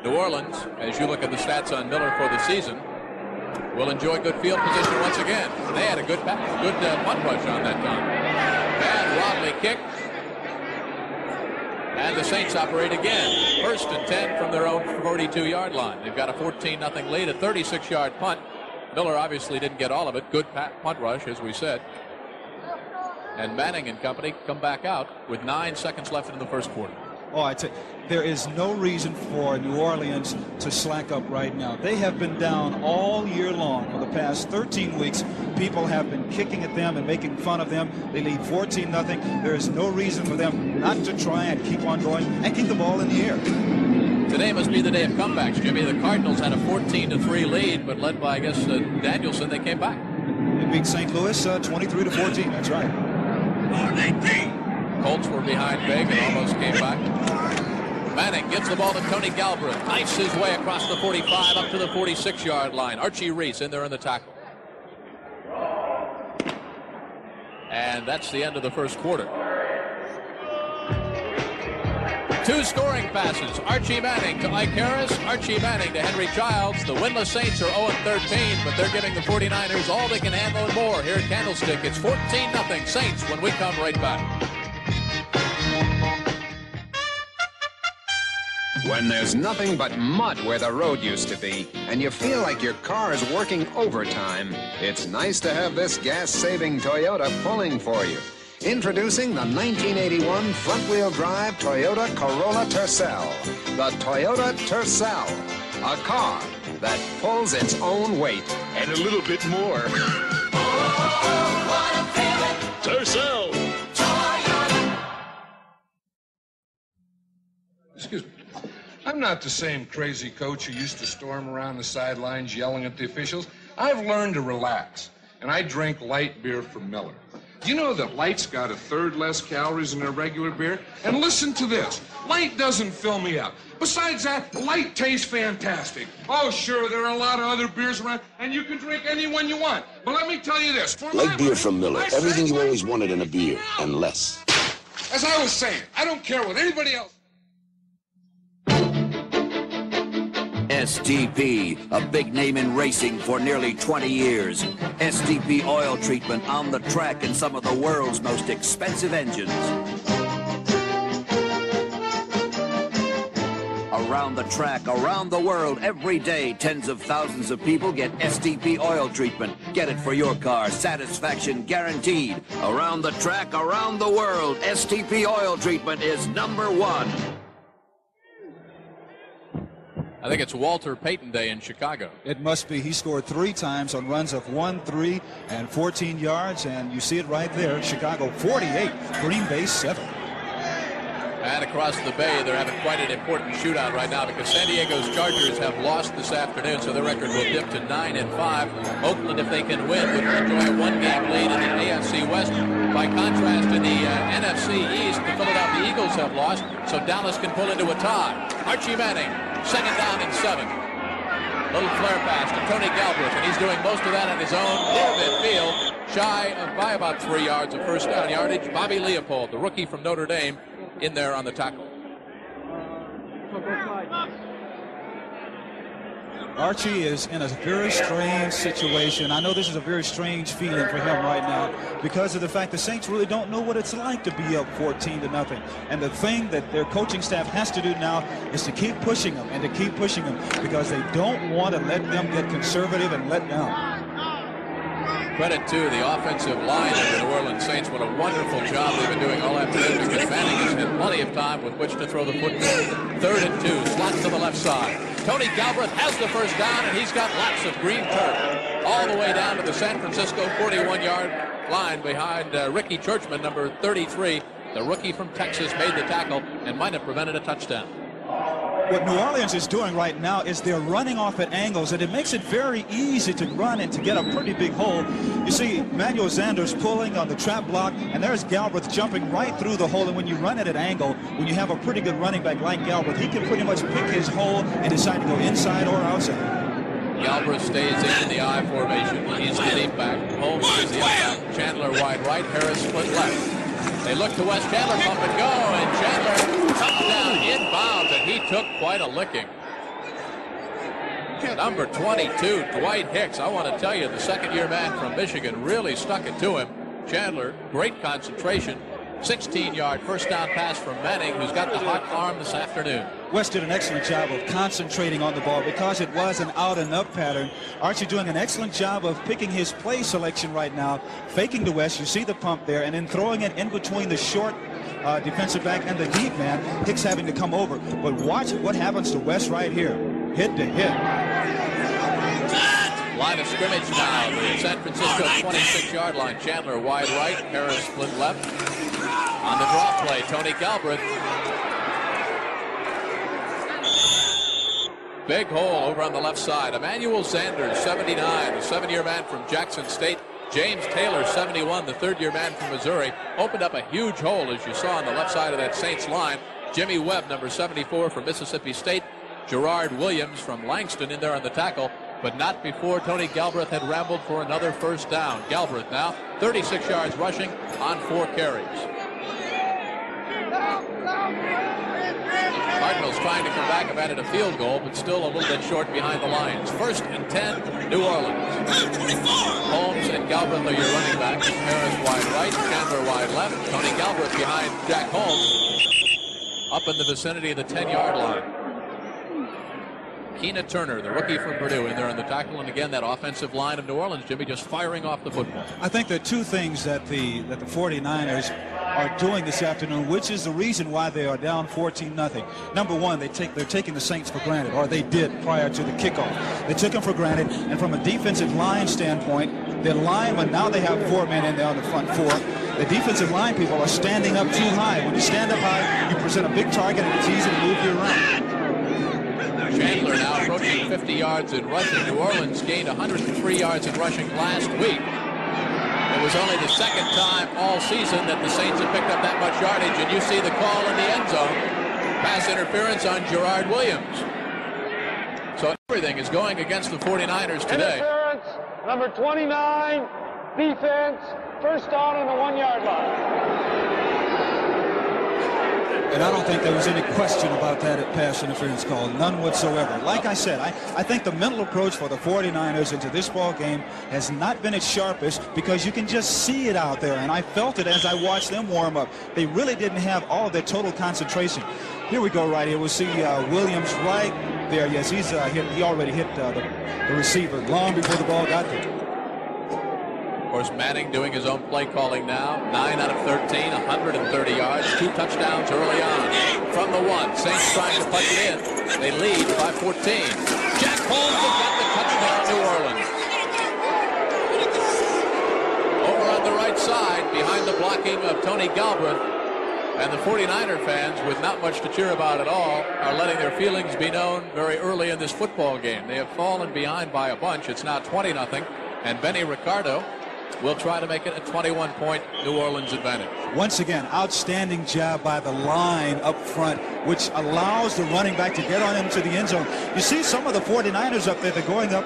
New Orleans, as you look at the stats on Miller for the season, will enjoy good field position once again. They had a good punt rush on that time. Bad wobbly kick. And the Saints operate again. 1st and 10 from their own 42-yard line. They've got a 14-0 lead, a 36-yard punt. Miller obviously didn't get all of it. Good punt rush, as we said. And Manning and company come back out with 9 seconds left in the 1st quarter. Oh, I tell you, there is no reason for New Orleans to slack up right now. They have been down all year long for the past 13 weeks. People have been kicking at them and making fun of them. They lead 14-0. There is no reason for them not to try and keep on going and keep the ball in the air. Today must be the day of comebacks, Jimmy. The Cardinals had a 14-3 lead, but led by, I guess, Danielson, they came back. They beat St. Louis 23-14. That's right. Colts were behind big and almost came back. Manning gives the ball to Tony Galbraith. Knifes his way across the 45 up to the 46-yard line. Archie Reese in there in the tackle. And that's the end of the 1st quarter. 2 scoring passes. Archie Manning to Ike Harris. Archie Manning to Henry Childs. The winless Saints are 0-13, but they're giving the 49ers all they can handle and more. Here at Candlestick, it's 14-0 Saints when we come right back. When there's nothing but mud where the road used to be, and you feel like your car is working overtime, it's nice to have this gas-saving Toyota pulling for you. Introducing the 1981 front-wheel drive Toyota Corolla Tercel. The Toyota Tercel, a car that pulls its own weight. And a little bit more. Oh, what a feeling. Tercel. Toyota. Excuse me. I'm not the same crazy coach who used to storm around the sidelines yelling at the officials. I've learned to relax, and I drink light beer from Miller. Do you know that Light's got 1/3 less calories than a regular beer? And listen to this. Light doesn't fill me up. Besides that, Light tastes fantastic. Oh, sure, there are a lot of other beers around, and you can drink any one you want. But let me tell you this. Light beer from Miller. Everything you always wanted in a beer, and less. As I was saying, I don't care what anybody else... STP, a big name in racing for nearly 20 years. STP oil treatment on the track in some of the world's most expensive engines. Around the track, around the world, every day, tens of thousands of people get STP oil treatment. Get it for your car, satisfaction guaranteed. Around the track, around the world, STP oil treatment is #1. I think it's Walter Payton Day in Chicago. It must be. He scored 3 times on runs of 1, 3, and 14 yards, and you see it right there. Chicago 48, Green Bay 7. And across the bay, they're having quite an important shootout right now because San Diego's Chargers have lost this afternoon, so their record will dip to 9-5. Oakland, if they can win, would enjoy a 1-game lead in the AFC West. By contrast, in the NFC East, the Philadelphia Eagles have lost, so Dallas can pull into a tie. Archie Manning, 2nd down and 7. Little flare pass to Tony Galbraith, and he's doing most of that on his own near midfield, shy of by about 3 yards of first down yardage. Bobby Leopold, the rookie from Notre Dame, in there on the tackle. Archie is in a very strange situation. I know this is a very strange feeling for him right now because of the fact the Saints really don't know what it's like to be up 14-0. And the thing that their coaching staff has to do now is to keep pushing them and to keep pushing them because they don't want to let them get conservative and let down. Credit to the offensive line of the New Orleans Saints. What a wonderful job they've been doing all afternoon because Manning has had plenty of time with which to throw the football. 3rd and 2, slot to the left side. Tony Galbraith has the first down, and he's got lots of green turf all the way down to the San Francisco 41-yard line behind Ricky Churchman, number 33. The rookie from Texas made the tackle and might have prevented a touchdown. What New Orleans is doing right now is they're running off at angles, and it makes it very easy to run and to get a pretty big hole. You see Emmanuel Sanders pulling on the trap block, and there's Galbraith jumping right through the hole. And when you run at an angle, when you have a pretty good running back like Galbraith, he can pretty much pick his hole and decide to go inside or outside. Galbraith stays in the I formation. He's the deep back. Holmes is the up. Chandler wide right. Harris split left. They look to Wes Chandler, pump and go, and Chandler comes down inbounds, and he took quite a licking. Number 22, Dwight Hicks. I want to tell you, the second-year man from Michigan really stuck it to him. Chandler, great concentration. 16-yard first down pass from Manning, who's got the hot arm this afternoon. West did an excellent job of concentrating on the ball because it was an out and up pattern. Archie doing an excellent job of picking his play selection right now, faking to West. You see the pump there, and then throwing it in between the short defensive back and the deep man. Hicks having to come over. But watch what happens to West right here. Hit to hit. Line of scrimmage now, the San Francisco 26-yard line. Chandler wide right, Harris split left. On the draw play, Tony Galbraith. Big hole over on the left side. Emmanuel Sanders, 79, the 7-year man from Jackson State. James Taylor, 71, the 3rd-year man from Missouri. Opened up a huge hole, as you saw on the left side of that Saints line. Jimmy Webb, number 74 from Mississippi State. Gerard Williams from Langston in there on the tackle, but not before Tony Galbraith had rambled for another first down. Galbraith now 36 yards rushing on 4 carries. Cardinals trying to come back, have added a field goal, but still a little bit short behind the Lions. 1st and 10, New Orleans. Holmes and Galbraith are your running backs. Harris wide right, Chandler wide left. Tony Galbraith behind Jack Holmes, up in the vicinity of the 10-yard line. Keena Turner, the rookie from Purdue, in there on the tackle, and again that offensive line of New Orleans, Jimmy, just firing off the football. I think there are 2 things that the 49ers are doing this afternoon, which is the reason why they are down 14-0. Number one, they're taking the Saints for granted, or they did prior to the kickoff. They took them for granted, and from a defensive line standpoint, their linemen, now they have 4 men in there on the front 4. The defensive line people are standing up too high. When you stand up high, you present a big target, and it's easy to move you around. Chandler now approaching 50 yards in rushing. New Orleans gained 103 yards in rushing last week. It was only the 2nd time all season that the Saints have picked up that much yardage, and you see the call in the end zone. Pass interference on Gerard Williams. So everything is going against the 49ers today. Interference, number 29, defense, first down on the 1-yard line. And I don't think there was any question about that pass interference call, none whatsoever. Like I said, I think the mental approach for the 49ers into this ball game has not been its sharpest because you can just see it out there, and I felt it as I watched them warm up. They really didn't have all of their total concentration. Here we go right here. We'll see Williams right there. Yes, he's he already hit the receiver long before the ball got there. Of course, Manning doing his own play calling now. 9 out of 13, 130 yards, 2 touchdowns early on. From the 1, Saints trying to punch it in. They lead by 14. Jack Holmes has got the touchdown, New Orleans. Over on the right side, behind the blocking of Tony Galbraith, and the 49er fans, with not much to cheer about at all, are letting their feelings be known very early in this football game. They have fallen behind by a bunch. It's now 20-0, and Benny Ricardo will try to make it a 21-point New Orleans advantage. Once again, outstanding job by the line up front, which allows the running back to get on into the end zone. You see some of the 49ers up there, they're going up.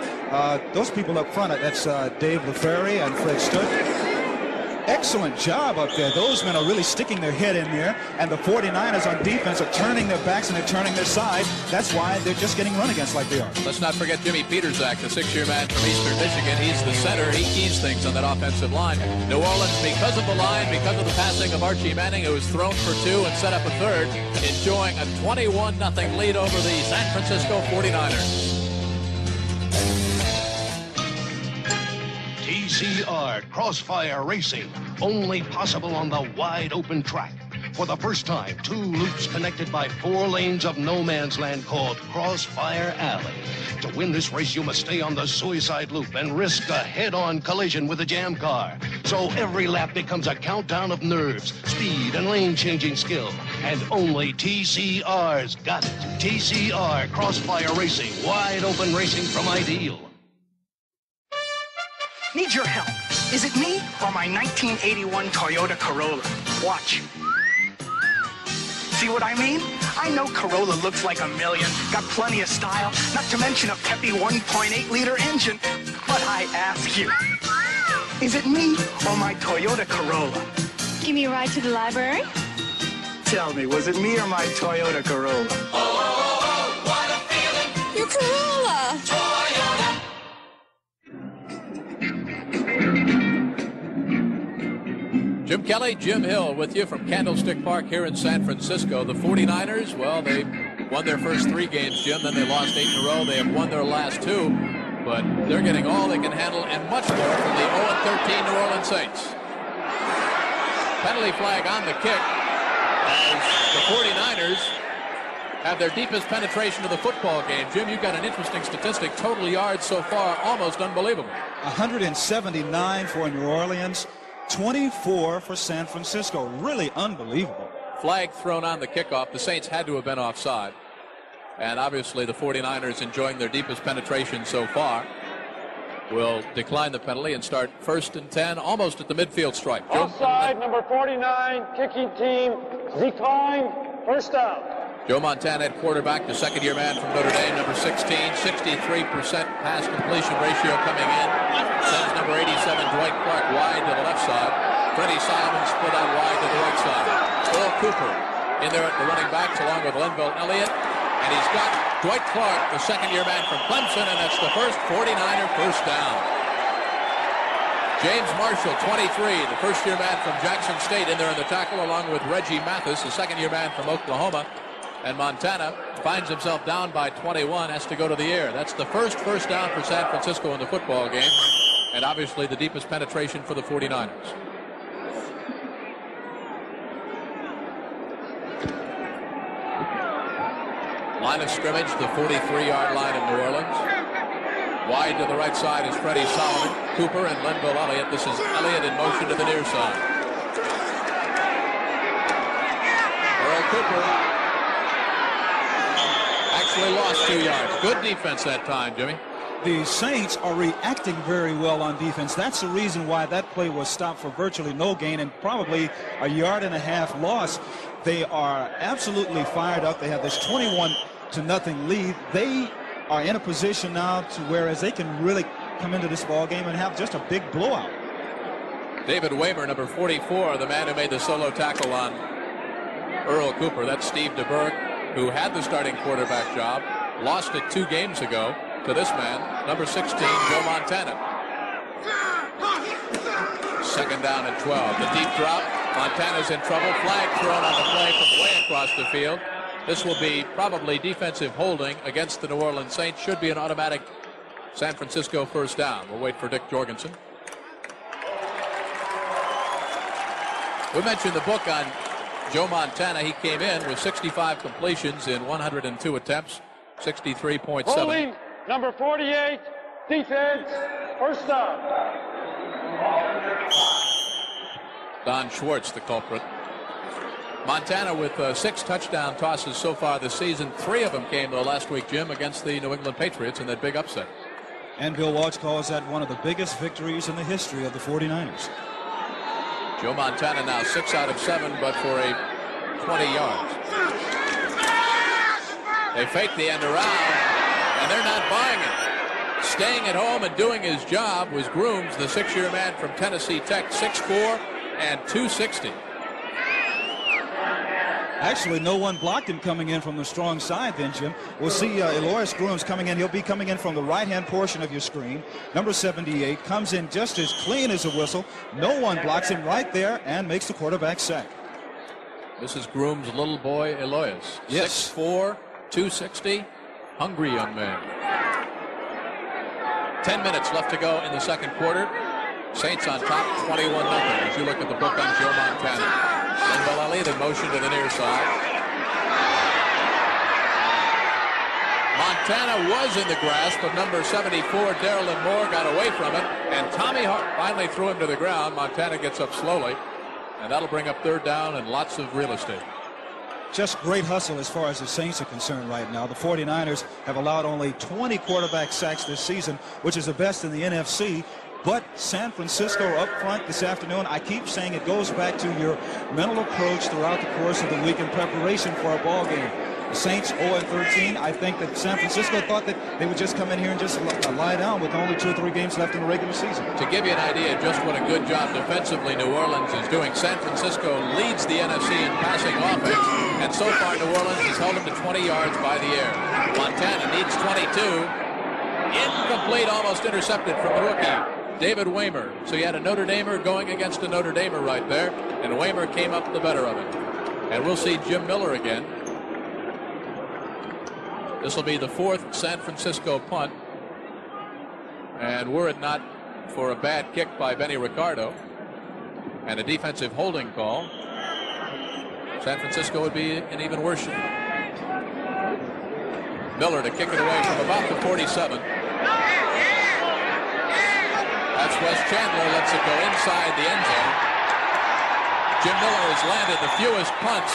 Those people up front, that's Dave LaFerry and Fred Stutt. Excellent job up there. Those men are really sticking their head in there, and the 49ers on defense are turning their backs and they're turning their side. That's why they're just getting run against like they are. Let's not forget Jimmy Peterzak, the 6-year man from Eastern Michigan. He's the center. He keys things on that offensive line. New Orleans, because of the line, because of the passing of Archie Manning, who was thrown for 2 and set up a third, enjoying a 21-0 lead over the San Francisco 49ers. TCR Crossfire Racing, only possible on the wide open track. For the first time, 2 loops connected by 4 lanes of no man's land called Crossfire Alley. To win this race, you must stay on the suicide loop and risk a head-on collision with a jam car. So every lap becomes a countdown of nerves, speed, and lane-changing skill. And only TCR's got it. TCR Crossfire Racing, wide open racing from Ideal. Need your help. Is it me or my 1981 Toyota Corolla? Watch. See what I mean? I know Corolla looks like a million, got plenty of style, not to mention a peppy 1.8-liter engine. But I ask you, is it me or my Toyota Corolla? Give me a ride to the library? Tell me, was it me or my Toyota Corolla? Oh, what a feeling. Your Corolla! Toyota. Jim Kelly, Jim Hill with you from Candlestick Park here in San Francisco. The 49ers, well, they won their first 3 games, Jim, then they lost 8 in a row. They have won their last 2, but they're getting all they can handle and much more from the 0-13 New Orleans Saints. Penalty flag on the kick as the 49ers have their deepest penetration of the football game. Jim, you've got an interesting statistic. Total yards so far, almost unbelievable. 179 for New Orleans. 24 for San Francisco. Really unbelievable. Flag thrown on the kickoff. The Saints had to have been offside. And obviously the 49ers, enjoying their deepest penetration so far, will decline the penalty and start 1st and 10, almost at the midfield stripe. Offside, number 49, kicking team, decline, first down. Joe Montana at quarterback, the 2nd-year man from Notre Dame, number 16, 63% pass completion ratio coming in. Sends number 87, Dwight Clark, wide to the left side. Freddie Simon split out wide to the right side. Earl Cooper in there at the running backs along with Linville Elliott. And he's got Dwight Clark, the 2nd-year man from Clemson, and that's the first 49er first down. James Marshall, 23, the 1st-year man from Jackson State, in there in the tackle along with Reggie Mathis, the 2nd-year man from Oklahoma. And Montana finds himself down by 21, has to go to the air. That's the first down for San Francisco in the football game, and obviously the deepest penetration for the 49ers. Line of scrimmage, the 43-yard line of New Orleans. Wide to the right side is Freddie Solomon, Cooper, and Linville Elliott. This is Elliott in motion to the near side. Earl Cooper actually lost 2 yards. Good defense that time, Jimmy. The Saints are reacting very well on defense. That's the reason why that play was stopped for virtually no gain and probably a 1.5 yard loss. They are absolutely fired up. They have this 21-0 lead. They are in a position now to whereas they can really come into this ball game and have just a big blowout. David Waymer, number 44, the man who made the solo tackle on Earl Cooper. That's Steve DeBerg, who had the starting quarterback job, lost it 2 games ago to this man, number 16, Joe Montana. 2nd down and 12. The deep drop. Montana's in trouble. Flag thrown on the play from way across the field. This will be probably defensive holding against the New Orleans Saints. Should be an automatic San Francisco first down. We'll wait for Dick Jorgensen. We mentioned the book on Joe Montana. He came in with 65 completions in 102 attempts, 63.7. Holding, number 48, defense, first down. Don Schwartz, the culprit. Montana with 6 touchdown tosses so far this season. 3 of them came, though, last week, Jim, against the New England Patriots in that big upset. And Bill Walsh calls that one of the biggest victories in the history of the 49ers. Joe Montana now 6 out of 7, but for a 20 yards. They fake the end around, and they're not buying it. Staying at home and doing his job was Grooms, the 6-year man from Tennessee Tech, 6'4" and 260. Actually, no one blocked him coming in from the strong side then, Jim. We'll see Elois Grooms coming in. He'll be coming in from the right-hand portion of your screen. Number 78 comes in just as clean as a whistle. No one blocks him right there and makes the quarterback sack. This is Grooms' little boy, Elois. Yes. 6'4", 260, hungry young man. 10 minutes left to go in the second quarter. Saints on top, 21-0, as you look at the book on Joe Montana. And Vallely, the motion to the near side. Montana was in the grasp, but number 74, Darylyn Moore, got away from it, and Tommy Hart finally threw him to the ground. Montana gets up slowly, and that'll bring up third down and lots of real estate. Just great hustle as far as the Saints are concerned right now. The 49ers have allowed only 20 quarterback sacks this season, which is the best in the NFC. But San Francisco up front this afternoon, I keep saying it goes back to your mental approach throughout the course of the week in preparation for a ball game. The Saints 0-13. I think that San Francisco thought that they would just come in here and just lie down with only 2 or 3 games left in the regular season. To give you an idea just what a good job defensively New Orleans is doing, San Francisco leads the NFC in passing offense, and so far New Orleans has held them to 20 yards by the air. Montana needs 22. Incomplete, almost intercepted from the rookie, David Waymer. So you had a Notre Damer going against a Notre Damer right there, and Waymer came up the better of it. And we'll see Jim Miller again. This will be the 4th San Francisco punt. And were it not for a bad kick by Benny Ricardo and a defensive holding call, San Francisco would be in even worse shape. Miller to kick it away from about the 47. That's Wes Chandler, lets it go inside the end zone. Jim Miller has landed the fewest punts,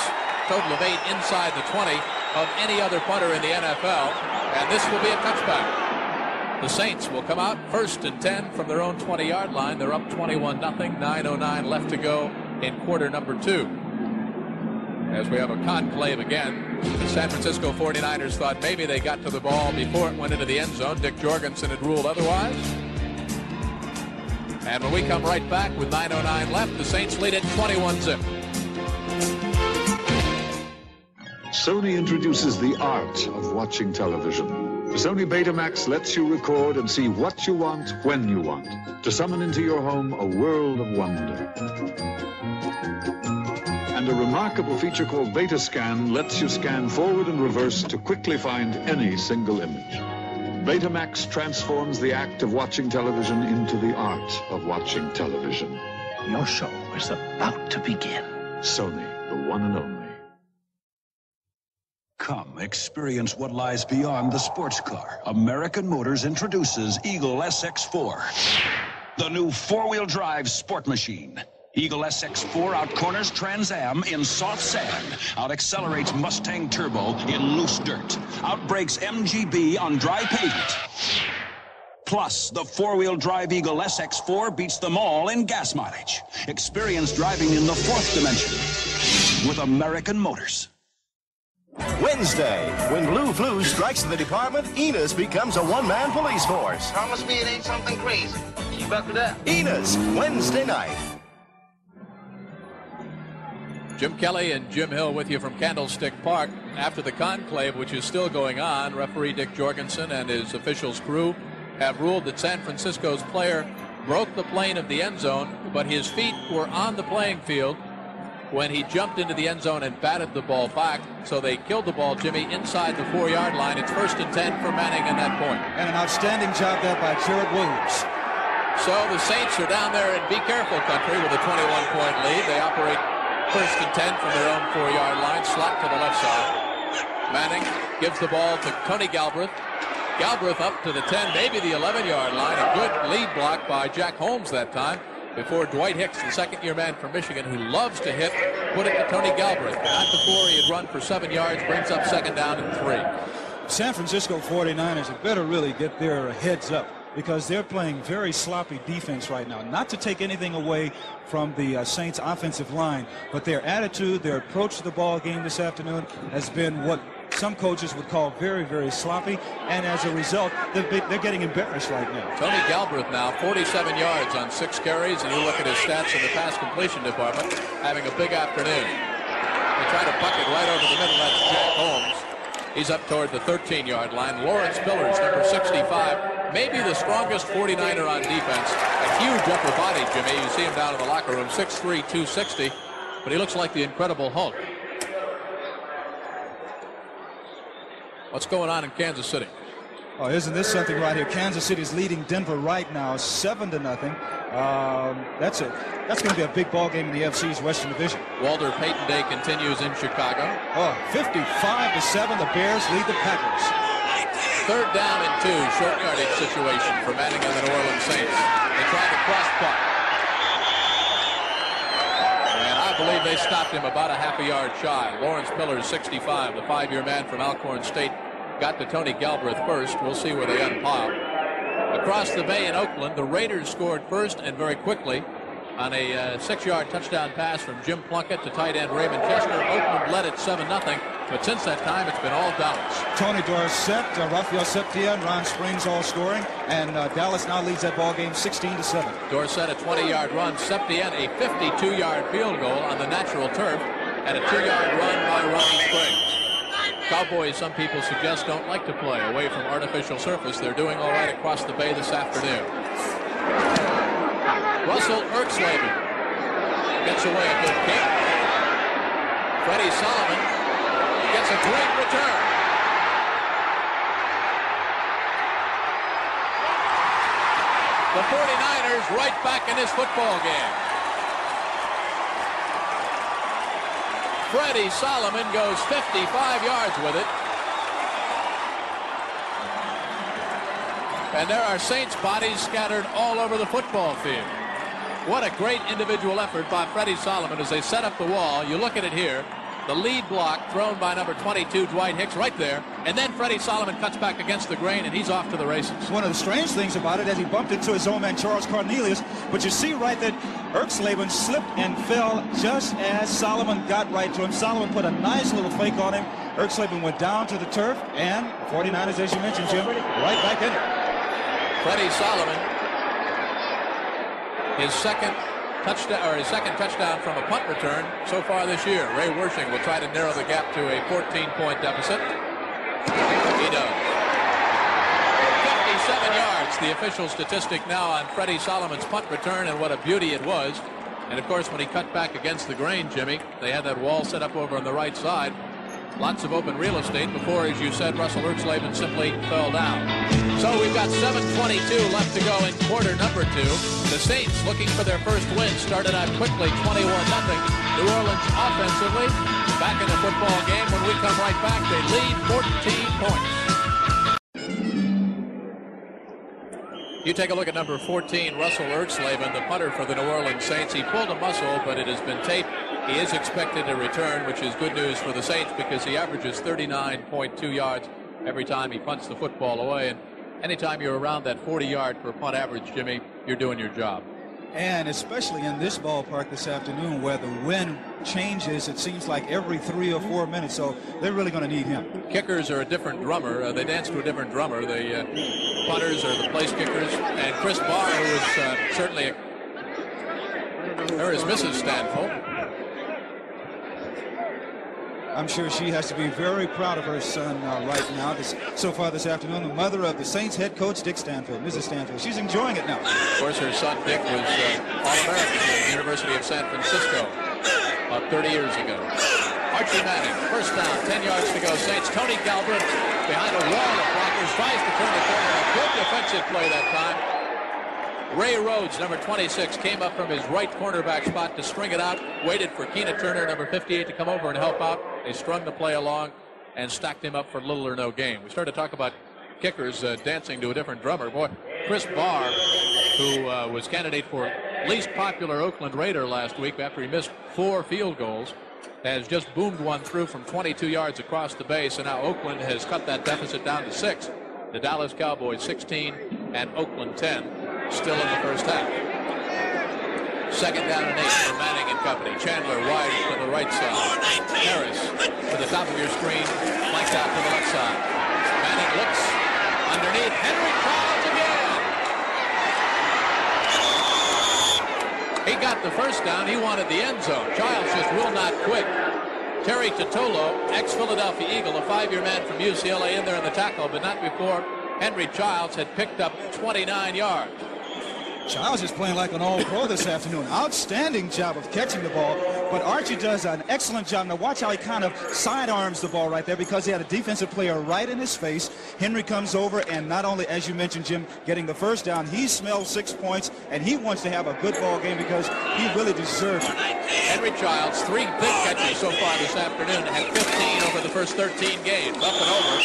total of 8 inside the 20, of any other punter in the NFL, and this will be a touchback. The Saints will come out 1st and 10 from their own 20-yard line. They're up 21-0, 9:09 left to go in quarter number 2. As we have a conclave again, the San Francisco 49ers thought maybe they got to the ball before it went into the end zone. Dick Jorgensen had ruled otherwise. And when we come right back with 9:09 left, the Saints lead it 21-0. Sony introduces the art of watching television. The Sony Betamax lets you record and see what you want when you want, to summon into your home a world of wonder. And a remarkable feature called Betascan lets you scan forward and reverse to quickly find any single image. Betamax transforms the act of watching television into the art of watching television. Your show is about to begin. Sony, the one and only. Come experience what lies beyond the sports car. American Motors introduces Eagle SX4, the new 4-wheel drive sport machine. Eagle SX4 outcorners Trans Am in soft sand, out-accelerates Mustang Turbo in loose dirt, outbrakes MGB on dry pavement. Plus, the 4-wheel drive Eagle SX4 beats them all in gas mileage. Experience driving in the 4th dimension with American Motors. Wednesday, when Blue Flu strikes the department, Enos becomes a one-man police force. Promise me it ain't something crazy. Keep up to that. Enos, Wednesday night. Jim Kelly and Jim Hill with you from Candlestick Park. After the conclave, which is still going on, referee Dick Jorgensen and his officials crew have ruled that San Francisco's player broke the plane of the end zone, but his feet were on the playing field when he jumped into the end zone and batted the ball back. So they killed the ball, Jimmy, inside the 4-yard line. It's 1st and 10 for Manning at that point. And an outstanding job there by Jared Williams. So the Saints are down there in be careful country with a 21-point lead. They operate 1st and 10 from their own 4-yard line, slot to the left side. Manning gives the ball to Tony Galbraith. Galbraith up to the 10, maybe the 11-yard line. A good lead block by Jack Holmes that time before Dwight Hicks, the second-year man from Michigan, who loves to hit, put it to Tony Galbraith. Not before he had run for 7 yards, brings up 2nd down and 3. San Francisco 49ers had better really get their heads up, because they're playing very sloppy defense right now. Not to take anything away from the Saints offensive line, but their attitude, their approach to the ball game this afternoon has been what some coaches would call very, very sloppy, and as a result, they're getting embarrassed right now. Tony Galbraith now 47 yards on 6 carries, and you look at his stats in the pass completion department, having a big afternoon. They try to puck it right over the middle. That's Jack Holmes. He's up toward the 13-yard line. Lawrence Pillars, number 65, maybe the strongest 49er on defense. A huge upper body, Jimmy. You see him down in the locker room, 6'3", 260, but he looks like the Incredible Hulk. What's going on in Kansas City? Oh, isn't this something right here? Kansas City's leading Denver right now, 7-0. That's going to be a big ball game in the AFC's Western Division. Walter Payton Day continues in Chicago. Oh, 55-7, the Bears lead the Packers. 3rd down and 2, short yardage situation for Manning and the New Orleans Saints. They tried the cross punt. And I believe they stopped him about a half a yard shy. Lawrence Pillars, 65, the 5-year man from Alcorn State, got to Tony Galbraith first. We'll see where they unpile. Across the bay in Oakland, the Raiders scored first and very quickly on a 6-yard touchdown pass from Jim Plunkett to tight end Raymond Chester. Oakland led it 7-0, but since that time it's been all Dallas. Tony Dorsett, Rafael Septien, Ron Springs all scoring, and Dallas now leads that ball game 16-7. Dorsett a 20-yard run, Septien a 52-yard field goal on the natural turf, and a 2-yard run by Ron Springs. Cowboys, some people suggest, don't like to play away from artificial surface. They're doing all right across the bay this afternoon. Russell Erxleben gets away a good kick. Freddie Solomon gets a great return. The 49ers right back in this football game. Freddie Solomon goes 55 yards with it. And there are Saints bodies scattered all over the football field. What a great individual effort by Freddie Solomon as they set up the wall. You look at it here. The lead block thrown by number 22, Dwight Hicks, right there. And then Freddie Solomon cuts back against the grain, and he's off to the races. One of the strange things about it, as he bumped into his own man, Charles Cornelius, but you see right that Erxleben slipped and fell just as Solomon got right to him. Solomon put a nice little fake on him. Erxleben went down to the turf, and 49ers, as you mentioned, Jim, right back in it. Freddie Solomon, his second touchdown from a punt return so far this year. Ray Wersching will try to narrow the gap to a 14-point deficit. He does. 57 yards, the official statistic now on Freddie Solomon's punt return, and what a beauty it was. And of course, when he cut back against the grain, Jimmy, they had that wall set up over on the right side. Lots of open real estate before, as you said, Russell Erxleben simply fell down. So we've got 7:22 left to go in quarter number 2. The Saints, looking for their first win, started out quickly, 21-0. New Orleans offensively back in the football game. When we come right back, they lead 14 points. You take a look at number 14, Russell Erxleben, the punter for the New Orleans Saints. He pulled a muscle, but it has been taped. He is expected to return, which is good news for the Saints because he averages 39.2 yards every time he punts the football away. And anytime you're around that 40-yard per punt average, Jimmy, you're doing your job. And especially in this ballpark this afternoon where the wind changes, it seems like every 3 or 4 minutes, so they're really going to need him. Kickers are a different drummer. They dance to a different drummer. The punters are the place kickers. And Chris Barr, who is certainly there is Mrs. Stanfield. I'm sure she has to be very proud of her son right now. So far this afternoon, the mother of the Saints head coach, Dick Stanfield, Mrs. Stanfield. She's enjoying it now. Of course, her son, Dick, was All-American at the University of San Francisco about 30 years ago. Archie Manning, first down, 10 yards to go. Saints, Tony Galbraith behind a wall of blockers, tries to turn the corner. A good defensive play that time. Ray Rhodes, number 26, came up from his right cornerback spot to string it out, waited for Keena Turner, number 58, to come over and help out. They strung the play along and stacked him up for little or no gain. We started to talk about kickers dancing to a different drummer. Boy, Chris Barr, who was candidate for least popular Oakland Raider last week after he missed 4 field goals, has just boomed one through from 22 yards across the base, and now Oakland has cut that deficit down to 6. The Dallas Cowboys 16 and Oakland 10. Still in the first half. 2nd down and 8 for Manning and company. Chandler wide to the right side. Harris to the top of your screen, flanked out to the left side. Manning looks underneath. Henry Childs again. He got the first down. He wanted the end zone. Childs just will not quit. Terry Totolo, ex-Philadelphia Eagle, a 5-year man from UCLA, in there in the tackle, but not before Henry Childs had picked up 29 yards. Childs is playing like an all-pro this afternoon. Outstanding job of catching the ball, but Archie does an excellent job. Now watch how he kind of sidearms the ball right there because he had a defensive player right in his face. Henry comes over, and not only, as you mentioned, Jim, getting the first down, he smells 6 points, and he wants to have a good ball game because he really deserves it. Henry Childs, 3 big catches so far this afternoon, had 15 over the first 13 games, up and over.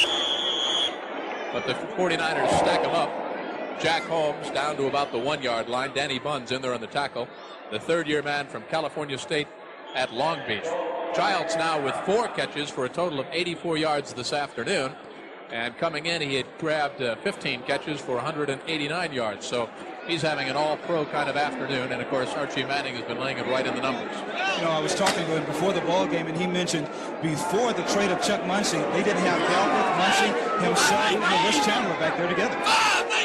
But the 49ers stack him up. Jack Holmes down to about the 1-yard line. Danny Buns in there on the tackle. The 3rd-year man from California State at Long Beach. Childs now with 4 catches for a total of 84 yards this afternoon. And coming in, he had grabbed 15 catches for 189 yards. So he's having an all-pro kind of afternoon. And, of course, Archie Manning has been laying it right in the numbers. You know, I was talking to him before the ball game, and he mentioned before the trade of Chuck Muncie, they didn't have Galbraith, Muncie, himself, and Wes Chandler back there together.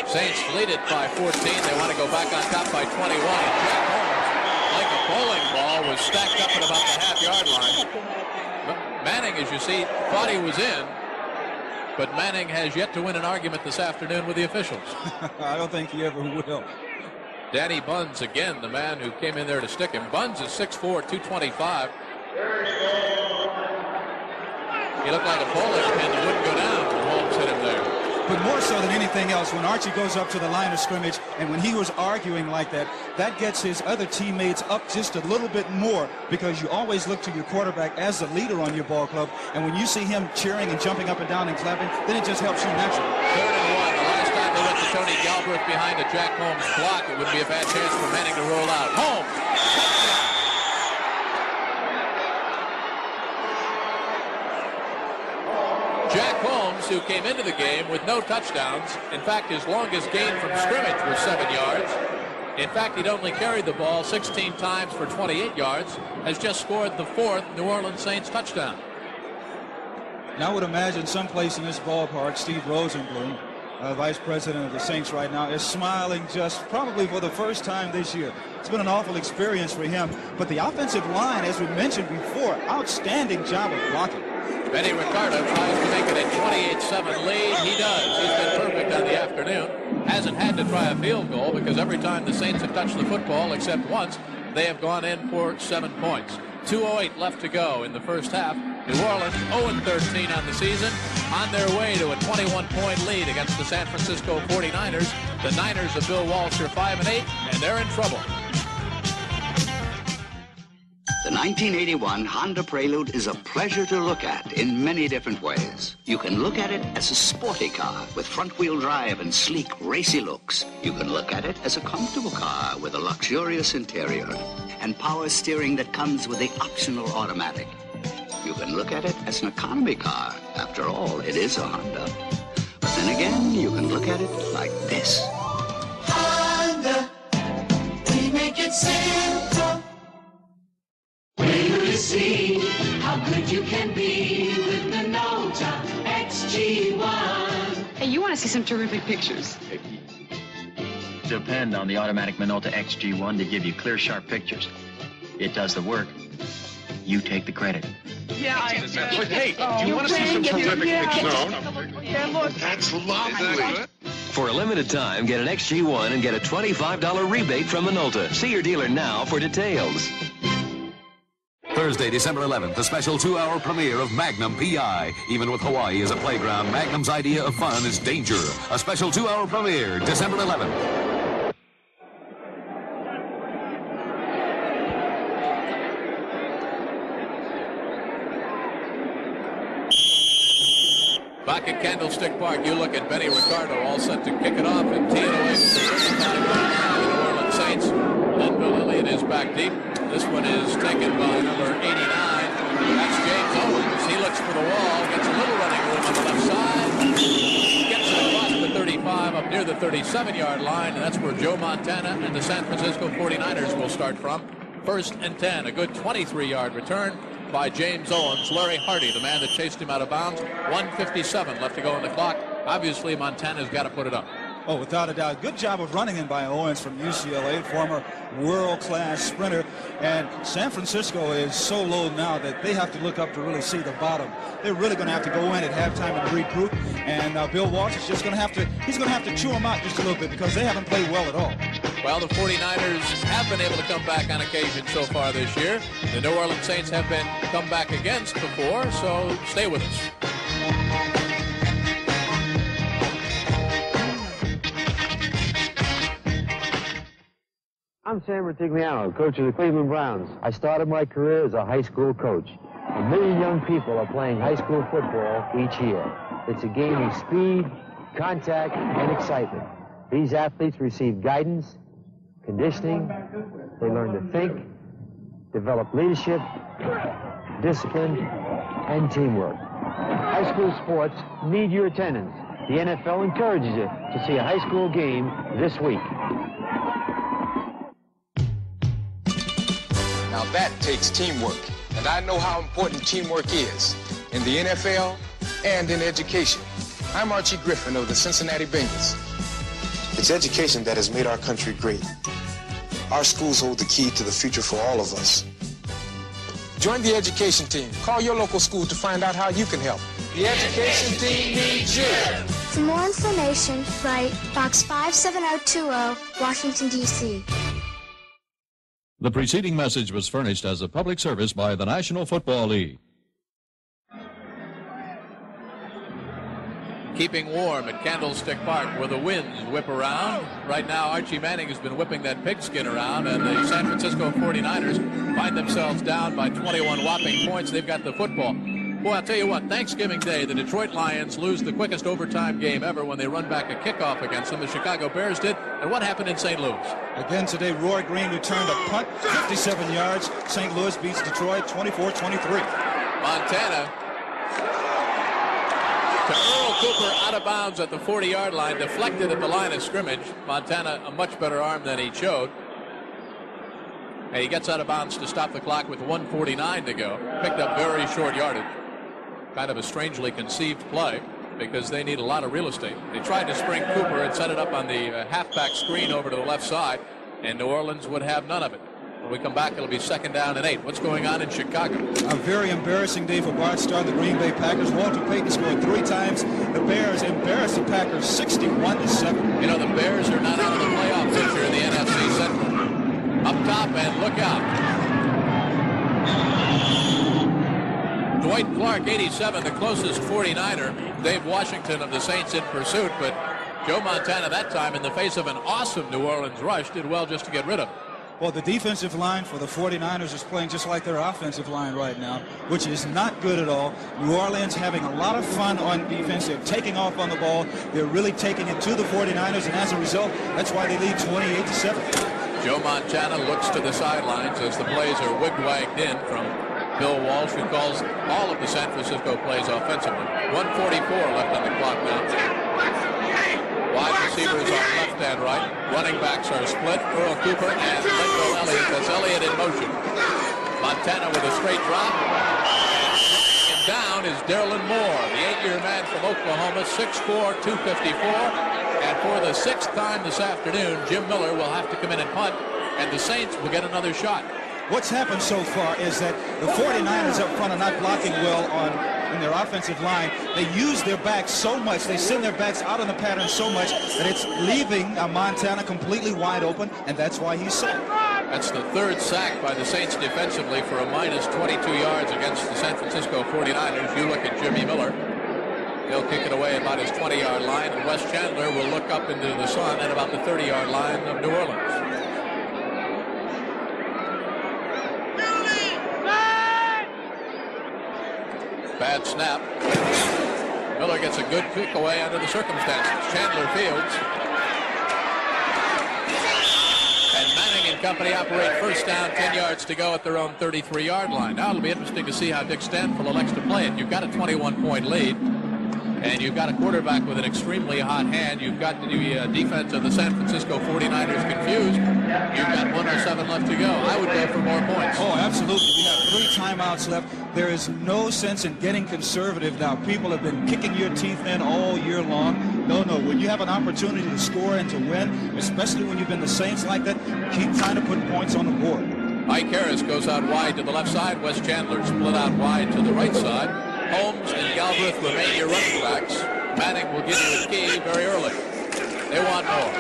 Saints lead it by 14. They want to go back on top by 21. And Jack Holmes, like a bowling ball, was stacked up at about the half-yard line. Manning, as you see, thought he was in. But Manning has yet to win an argument this afternoon with the officials. I don't think he ever will. Danny Buns, again, the man who came in there to stick him. Buns is 6'4", 225. He looked like a bowling pin that wouldn't go down when Holmes hit him there. But more so than anything else, when Archie goes up to the line of scrimmage and when he was arguing like that, that gets his other teammates up just a little bit more because you always look to your quarterback as the leader on your ball club. And when you see him cheering and jumping up and down and clapping, then it just helps you naturally. 3rd and 1. The last time they went to Tony Galbraith behind a Jack Holmes block, it would be a bad chance for Manning to roll out. Holmes! Jack Holmes, who came into the game with no touchdowns. In fact, his longest gain from scrimmage was 7 yards. In fact, he'd only carried the ball 16 times for 28 yards, has just scored the 4th New Orleans Saints touchdown. Now I would imagine someplace in this ballpark, Steve Rosenbloom, vice president of the Saints right now, is smiling just probably for the first time this year. It's been an awful experience for him. But the offensive line, as we mentioned before, outstanding job of blocking. Benny Ricardo tries to make it a 28-7 lead. He does. He's been perfect on the afternoon. Hasn't had to try a field goal because every time the Saints have touched the football, except once, they have gone in for 7 points. 2:08 left to go in the first half. New Orleans 0-13 on the season, on their way to a 21-point lead against the San Francisco 49ers. The Niners of Bill Walsh are 5-8, and they're in trouble. The 1981 Honda Prelude is a pleasure to look at in many different ways. You can look at it as a sporty car with front-wheel drive and sleek, racy looks. You can look at it as a comfortable car with a luxurious interior and power steering that comes with the optional automatic. You can look at it as an economy car. After all, it is a Honda. But then again, you can look at it like this. Honda, we make it simple. When you see how good you can be with the Minolta XG1. Hey, you want to see some terrific pictures? Depend on the automatic Minolta XG1 to give you clear, sharp pictures. It does the work. You take the credit. Yeah, Hey, do you want to see some terrific pictures? No. Yeah, look. That's lovely. For a limited time, get an XG1 and get a $25 rebate from Minolta. See your dealer now for details. Thursday, December 11th, the special 2-hour premiere of Magnum P.I. Even with Hawaii as a playground, Magnum's idea of fun is danger. A special 2-hour premiere, December 11th. Back at Candlestick Park, you look at Benny Ricardo, all set to kick it off and tee it away from the New Orleans Saints. Then Bill Elliott is back deep. This one is taken by number 89. That's James Owens. He looks for the wall, gets a little running room on the left side. Gets it across the 35 up near the 37-yard line, and that's where Joe Montana and the San Francisco 49ers will start from. 1st and 10, a good 23-yard return by James Owens. Larry Hardy, the man that chased him out of bounds. 1:57 left to go on the clock. Obviously, Montana's got to put it up. Oh, without a doubt. Good job of running in by Owens from UCLA, former world-class sprinter. And San Francisco is so low now that they have to look up to really see the bottom. They're really going to have to go in at halftime and regroup. And Bill Walsh is just going to have to, he's going to have to chew them out just a little bit because they haven't played well at all. Well, the 49ers have been able to come back on occasion so far this year. The New Orleans Saints have been come back against before, so stay with us. I'm Sam Rutigliano, coach of the Cleveland Browns. I started my career as a high school coach. 1 million young people are playing high school football each year. It's a game of speed, contact, and excitement. These athletes receive guidance, conditioning, they learn to think, develop leadership, discipline, and teamwork. High school sports need your attendance. The NFL encourages you to see a high school game this week. Now that takes teamwork, and I know how important teamwork is in the NFL and in education. I'm Archie Griffin of the Cincinnati Bengals. It's education that has made our country great. Our schools hold the key to the future for all of us. Join the education team. Call your local school to find out how you can help. The education team needs you. For more information, write Box 57020, Washington, D.C. The preceding message was furnished as a public service by the National Football League. Keeping warm at Candlestick Park where the winds whip around. Right now, Archie Manning has been whipping that pigskin around, and the San Francisco 49ers find themselves down by 21 whopping points. They've got the football. Boy, I'll tell you what, Thanksgiving Day, the Detroit Lions lose the quickest overtime game ever when they run back a kickoff against them. The Chicago Bears did. And what happened in St. Louis? Again today, Roy Green returned a punt, 57 yards. St. Louis beats Detroit 24-23. Montana to Earl Cooper out of bounds at the 40-yard line, deflected at the line of scrimmage. Montana, a much better arm than he showed. And he gets out of bounds to stop the clock with 1:49 to go. Picked up very short yardage. Kind of a strangely conceived play because they need a lot of real estate. They tried to spring Cooper and set it up on the halfback screen over to the left side, and New Orleans would have none of it. When we come back, it'll be 2nd down and 8. What's going on in Chicago? A very embarrassing day for Bart Starr, the Green Bay Packers. Walter Payton scored 3 times. The Bears embarrassed the Packers 61-7. You know, the Bears are not out of the playoff picture in the NFC Central. Up top, and look out. Dwight Clark, 87, the closest 49er. Dave Washington of the Saints in pursuit, but Joe Montana that time, in the face of an awesome New Orleans rush, did well just to get rid of it. Well, the defensive line for the 49ers is playing just like their offensive line right now, which is not good at all. New Orleans having a lot of fun on defense. They're taking off on the ball. They're really taking it to the 49ers, and as a result, that's why they lead 28-7. Joe Montana looks to the sidelines as the plays are wig-wagged in from Bill Walsh, who calls all of the San Francisco plays offensively. 1:44 left on the clock now. Wide receivers are left and right. Running backs are split. Earl Cooper and Linville Elliott. That's Elliott in motion. Montana with a straight drop. And down is Darylin Moore, the 8-year man from Oklahoma, 6'4", 254. And for the 6th time this afternoon, Jim Miller will have to come in and punt, and the Saints will get another shot. What's happened so far is that the 49ers up front are not blocking well in their offensive line. They use their backs so much, they send their backs out on the pattern so much that it's leaving Montana completely wide open, and that's why he's sacked. That's the 3rd sack by the Saints defensively for a minus 22 yards against the San Francisco 49ers. You look at Jimmy Miller. He'll kick it away about his 20-yard line, and Wes Chandler will look up into the sun at about the 30-yard line of New Orleans. Bad snap. Miller gets a good kick away under the circumstances. Chandler fields. And Manning and company operate first down, 10 yards to go at their own 33-yard line. Now it'll be interesting to see how Dick Stanfield elects to play it. You've got a 21-point lead, and you've got a quarterback with an extremely hot hand. You've got the defense of the San Francisco 49ers confused. You've got 1:07 left to go. I would go for more points. Oh, absolutely. We have 3 timeouts left. There is no sense in getting conservative now. People have been kicking your teeth in all year long. No. When you have an opportunity to score and to win, especially when you've been the Saints like that, keep trying to put points on the board. Ike Harris goes out wide to the left side. Wes Chandler split out wide to the right side. Holmes and Galbraith remain your running backs. Manning will give you a key very early. They want more.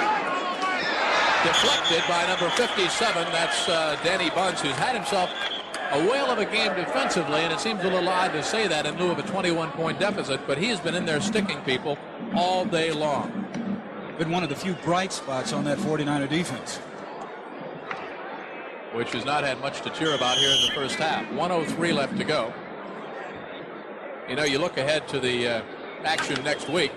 Deflected by number 57. That's Danny Bunce, who's had himself a whale of a game defensively, and it seems a little odd to say that in lieu of a 21-point deficit, but he has been in there sticking people all day long. Been one of the few bright spots on that 49er defense, which has not had much to cheer about here in the first half. 1:03 left to go. You know, you look ahead to the action next week.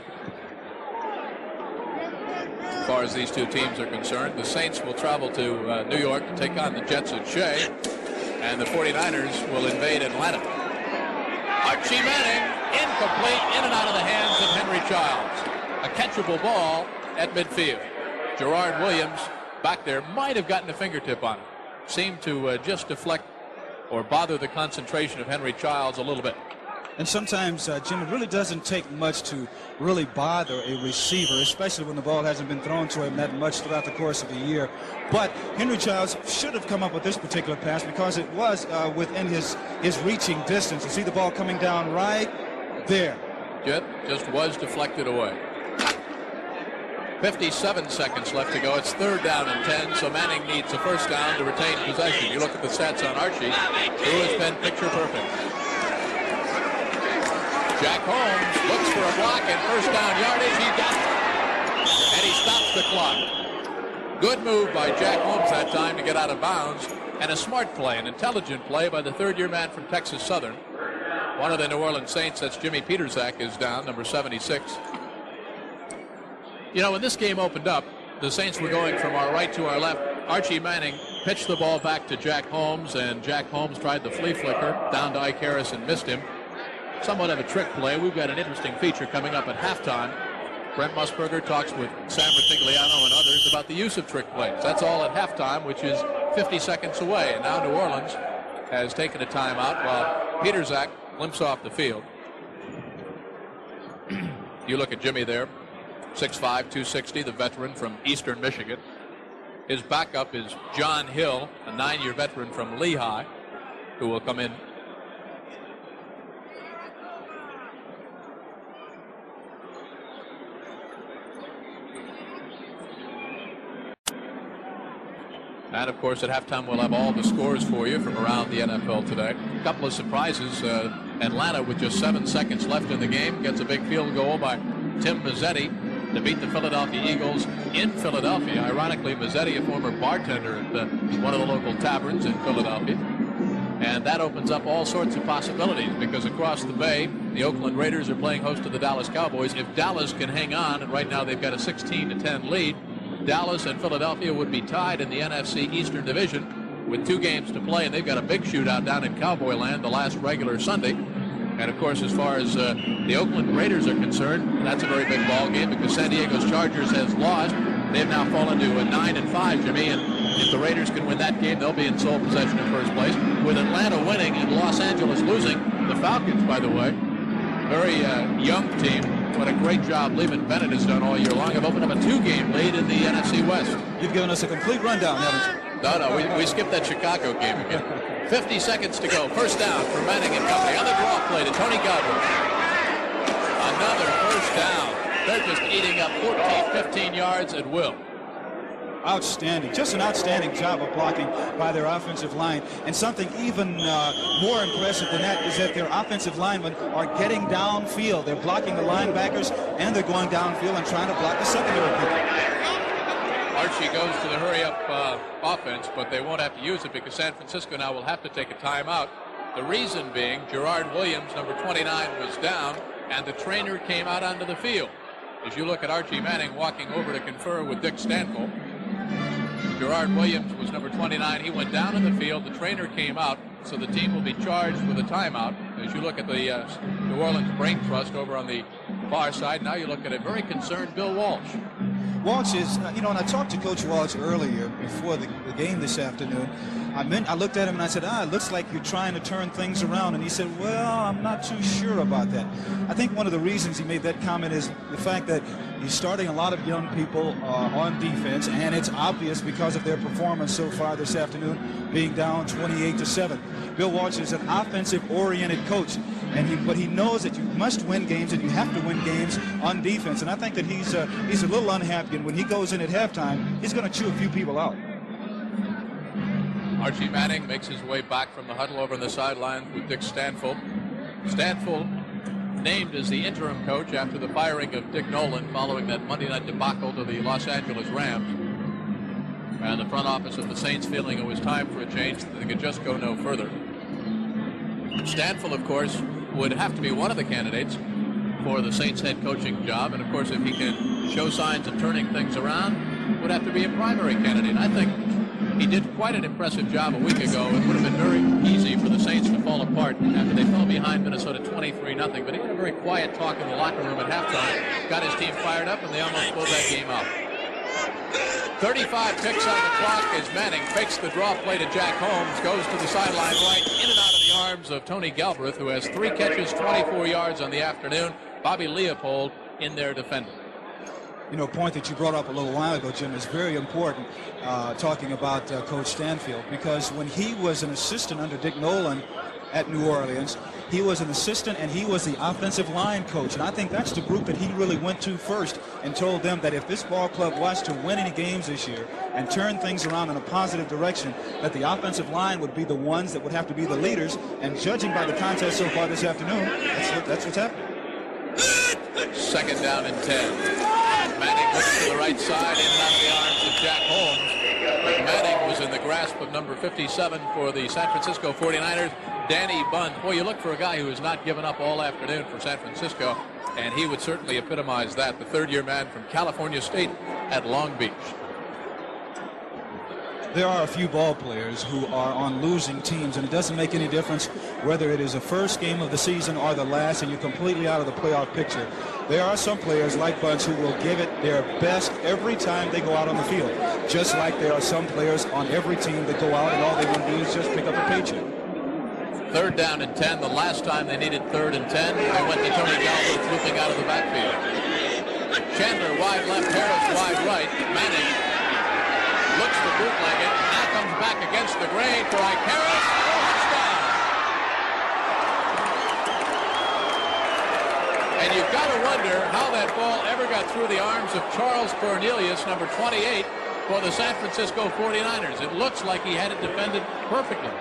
As far as these two teams are concerned, the Saints will travel to New York to take on the Jets at Shea, and the 49ers will invade Atlanta. Archie Manning, incomplete, in and out of the hands of Henry Childs. A catchable ball at midfield. Gerard Williams back there might have gotten a fingertip on it. Seemed to just deflect or bother the concentration of Henry Childs a little bit. And sometimes, Jim, it really doesn't take much to really bother a receiver, especially when the ball hasn't been thrown to him that much throughout the course of the year. But Henry Childs should have come up with this particular pass because it was within his reaching distance. You see the ball coming down right there. Just was deflected away. 57 seconds left to go. It's 3rd down and 10, so Manning needs a first down to retain possession. You look at the stats on Archie, who has been picture perfect. Jack Holmes looks for a block and first down yardage. He got it. And he stops the clock. Good move by Jack Holmes that time to get out of bounds. And a smart play, an intelligent play by the third-year man from Texas Southern. One of the New Orleans Saints, that's Jimmy Peterzak, is down, number 76. You know, when this game opened up, the Saints were going from our right to our left. Archie Manning pitched the ball back to Jack Holmes, and Jack Holmes tried the flea flicker down to Ike Harris and missed him. Somewhat of a trick play. We've got an interesting feature coming up at halftime. Brent Musburger talks with Sam Ratigliano and others about the use of trick plays. That's all at halftime, which is 50 seconds away. And now New Orleans has taken a timeout while Peterzak limps off the field. You look at Jimmy there, 6'5", 260, the veteran from Eastern Michigan. His backup is John Hill, a 9-year veteran from Lehigh, who will come in. And, of course, at halftime, we'll have all the scores for you from around the NFL today. A couple of surprises. Atlanta, with just 7 seconds left in the game, gets a big field goal by Tim Mazzetti to beat the Philadelphia Eagles in Philadelphia. Ironically, Mazzetti, a former bartender at one of the local taverns in Philadelphia. And that opens up all sorts of possibilities because across the bay, the Oakland Raiders are playing host to the Dallas Cowboys. If Dallas can hang on, and right now they've got a 16-10 lead, Dallas and Philadelphia would be tied in the NFC Eastern Division with 2 games to play, and they've got a big shootout down in Cowboy Land the last regular Sunday. And, of course, as far as the Oakland Raiders are concerned, that's a very big ball game because San Diego's Chargers has lost. They've now fallen to a 9-5, Jimmy, and if the Raiders can win that game, they'll be in sole possession of first place. With Atlanta winning and Los Angeles losing, the Falcons, by the way, very young team. What a great job Lehman Bennett has done all year long. Have opened up a 2-game lead in the NFC West. You've given us a complete rundown, haven't you? No, we skipped that Chicago game again. 50 seconds to go. First down for Manning and company. On the draw play to Tony Galbraith. Another first down. They're just eating up 14, 15 yards at will. Outstanding. Just an outstanding job of blocking by their offensive line. And something even more impressive than that is that their offensive linemen are getting downfield. They're blocking the linebackers, and they're going downfield and trying to block the secondary people. Archie goes to the hurry-up offense, but they won't have to use it because San Francisco now will have to take a timeout. The reason being Gerard Williams, number 29, was down, and the trainer came out onto the field. As you look at Archie Manning walking over to confer with Dick Stanfel, Gerard Williams was number 29. He went down in the field. The trainer came out, so the team will be charged with a timeout. As you look at the New Orleans Brain Trust over on the far side, now you look at a very concerned Bill Walsh. Walsh is, and I talked to Coach Walsh earlier before the game this afternoon. I looked at him and I said, it looks like you're trying to turn things around. And he said, well, I'm not too sure about that. I think one of the reasons he made that comment is the fact that he's starting a lot of young people on defense, and it's obvious because of their performance so far this afternoon, being down 28-7. Bill Walsh is an offensive-oriented coach, but he knows that you must win games and you have to win games on defense. And I think that he's a little unhappy, and when he goes in at halftime, he's going to chew a few people out. Archie Manning makes his way back from the huddle over on the sideline with Dick Stanfel. Stanfel named as the interim coach after the firing of Dick Nolan following that Monday night debacle to the Los Angeles Rams. And the front office of the Saints feeling it was time for a change, that they could just go no further. Stanfel, of course, would have to be one of the candidates for the Saints head coaching job. And, of course, if he can show signs of turning things around, would have to be a primary candidate. I think he did quite an impressive job a week ago. It would have been very easy for the Saints to fall apart after they fell behind Minnesota 23-0. But he had a very quiet talk in the locker room at halftime, got his team fired up, and they almost pulled that game out. 35 ticks on the clock as Manning fakes the draw play to Jack Holmes, goes to the sideline right, in and out of the arms of Tony Galbraith, who has 3 catches, 24 yards on the afternoon. Bobby Leopold in there defending. A point that you brought up a little while ago, Jim, is very important, talking about Coach Stanfield, because when he was an assistant under Dick Nolan at New Orleans, he was an assistant and he was the offensive line coach. And I think that's the group that he really went to first and told them that if this ball club was to win any games this year and turn things around in a positive direction, that the offensive line would be the ones that would have to be the leaders. And judging by the contest so far this afternoon, that's what's happening. 2nd down and 10. Manning looks to the right side, in and out of the arms of Jack Holmes. But Manning was in the grasp of number 57 for the San Francisco 49ers, Danny Bunn. Boy, you look for a guy who has not given up all afternoon for San Francisco, and he would certainly epitomize that, the third-year man from California State at Long Beach. There are a few ball players who are on losing teams, and it doesn't make any difference whether it is the first game of the season or the last, and you're completely out of the playoff picture. There are some players like Bunch who will give it their best every time they go out on the field, just like there are some players on every team that go out and all they want to do is just pick up a paycheck. 3rd down and 10. The last time they needed 3rd and 10, they went to Tony Galbraith looping out of the backfield. Chandler wide left, Harris wide right. Manning looks to bootleg it. Now comes back against the grain for Ike Harris. Touchdown! And you've got to wonder how that ball ever got through the arms of Charles Cornelius, number 28, for the San Francisco 49ers. It looks like he had it defended perfectly.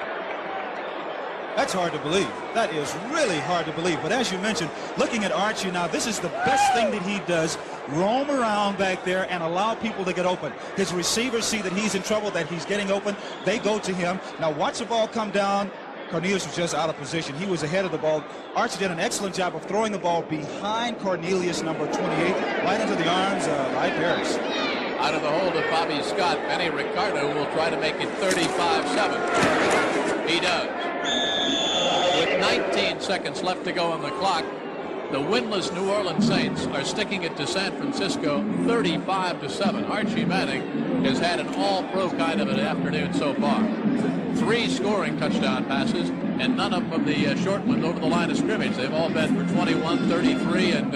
That's hard to believe. That is really hard to believe. But as you mentioned, looking at Archie now, this is the best thing that he does, roam around back there and allow people to get open. His receivers see that he's in trouble, that he's getting open. They go to him. Now watch the ball come down. Cornelius was just out of position. He was ahead of the ball. Archie did an excellent job of throwing the ball behind Cornelius, number 28, right into the arms of Ike Harris. Out of the hold of Bobby Scott, Benny Ricardo will try to make it 35-7. He does. With 19 seconds left to go on the clock, the winless New Orleans Saints are sticking it to San Francisco 35-7. Archie Manning has had an all-pro kind of an afternoon so far. 3 scoring touchdown passes, and none of them of the short ones over the line of scrimmage. They've all been for 21, 33, and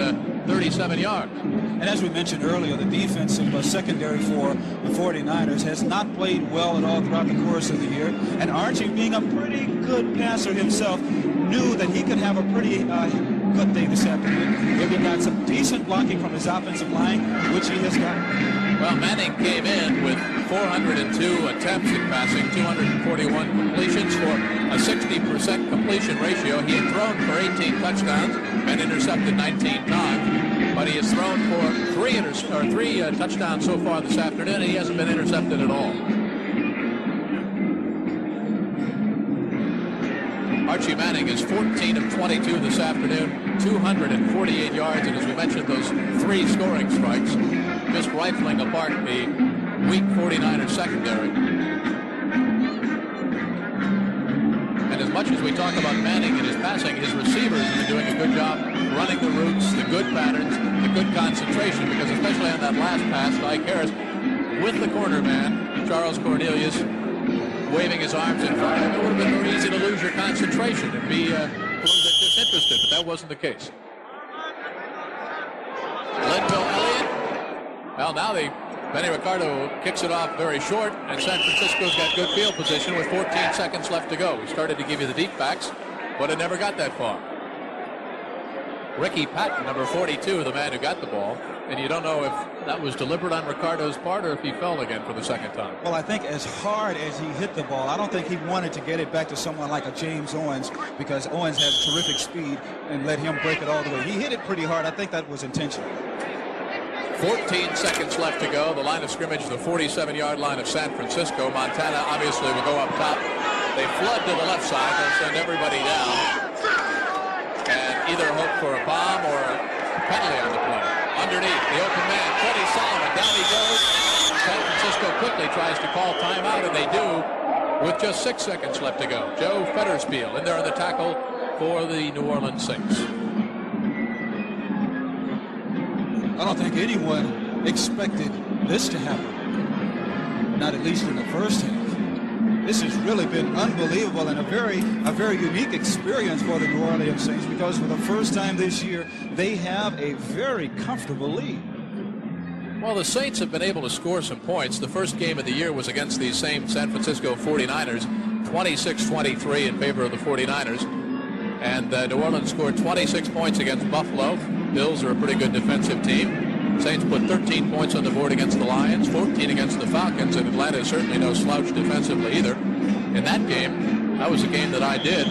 37 yards. And as we mentioned earlier, the defensive secondary for the 49ers has not played well at all throughout the course of the year. And Archie, being a pretty good passer himself, knew that he could have a pretty good day this afternoon if he got some decent blocking from his offensive line, which he has gotten. Well, Manning came in with 402 attempts at passing, 241 completions for a 60% completion ratio. He had thrown for 18 touchdowns and intercepted 19 times. But he has thrown for 3 touchdowns so far this afternoon, and he hasn't been intercepted at all. Archie Manning is 14 of 22 this afternoon, 248 yards, and as we mentioned, those 3 scoring strikes, just rifling apart the weak 49ers secondary. And as much as we talk about Manning and his passing, his receivers have been doing a good job running the routes, the good patterns, the good concentration, because especially on that last pass, Ike Harris, with the corner man, Charles Cornelius, waving his arms in front of him, it would have been very easy to lose your concentration and be a little bit disinterested, but that wasn't the case. Linville Elliott. Well, now Benny Ricardo kicks it off very short, and San Francisco's got good field position with 14 seconds left to go. We started to give you the deep backs, but it never got that far. Ricky Patton, number 42, the man who got the ball, and you don't know if that was deliberate on Ricardo's part or if he fell again for the second time. Well, I think as hard as he hit the ball, I don't think he wanted to get it back to someone like a James Owens, because Owens has terrific speed, and let him break it all the way. He hit it pretty hard. I think that was intentional. 14 seconds left to go. The line of scrimmage, the 47-yard line of San Francisco. Montana obviously will go up top. They flood to the left side. They'll send everybody down and either hope for a bomb or a penalty on the play. Underneath, the open man, Freddie Solomon. Down he goes. San Francisco quickly tries to call timeout, and they do with just 6 seconds left to go. Joe Fetterspiel in there on the tackle for the New Orleans Saints. I don't think anyone expected this to happen, not at least in the first half. This has really been unbelievable and a very unique experience for the New Orleans Saints, because for the first time this year, they have a very comfortable lead. Well, the Saints have been able to score some points. The first game of the year was against these same San Francisco 49ers, 26-23 in favor of the 49ers. And New Orleans scored 26 points against Buffalo. Bills are a pretty good defensive team. Saints put 13 points on the board against the Lions, 14 against the Falcons, and Atlanta is certainly no slouch defensively either. In that game, that was a game that I did.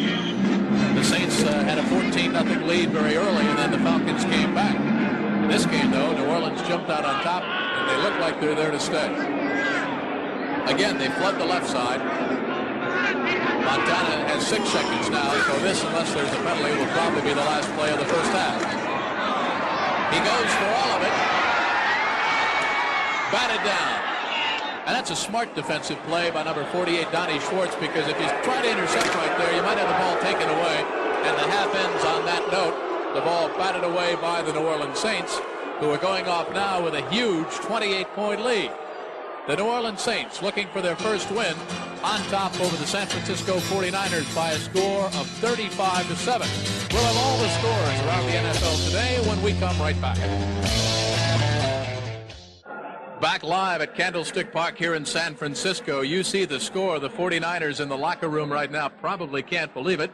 The Saints had a 14-0 lead very early, and then the Falcons came back. In this game, though, New Orleans jumped out on top, and they look like they're there to stay. Again, they flood the left side. Montana has 6 seconds now, so this, unless there's a penalty, will probably be the last play of the first half. He goes for all of it. Batted down. And that's a smart defensive play by number 48, Donnie Schwartz, because if you try to intercept right there, you might have the ball taken away. And the half ends on that note. The ball batted away by the New Orleans Saints, who are going off now with a huge 28-point lead. The New Orleans Saints looking for their first win on top over the San Francisco 49ers by a score of 35-7. We'll have all the scores around the NFL today when we come right back. Back live at Candlestick Park here in San Francisco. You see the score. The 49ers in the locker room right now probably can't believe it.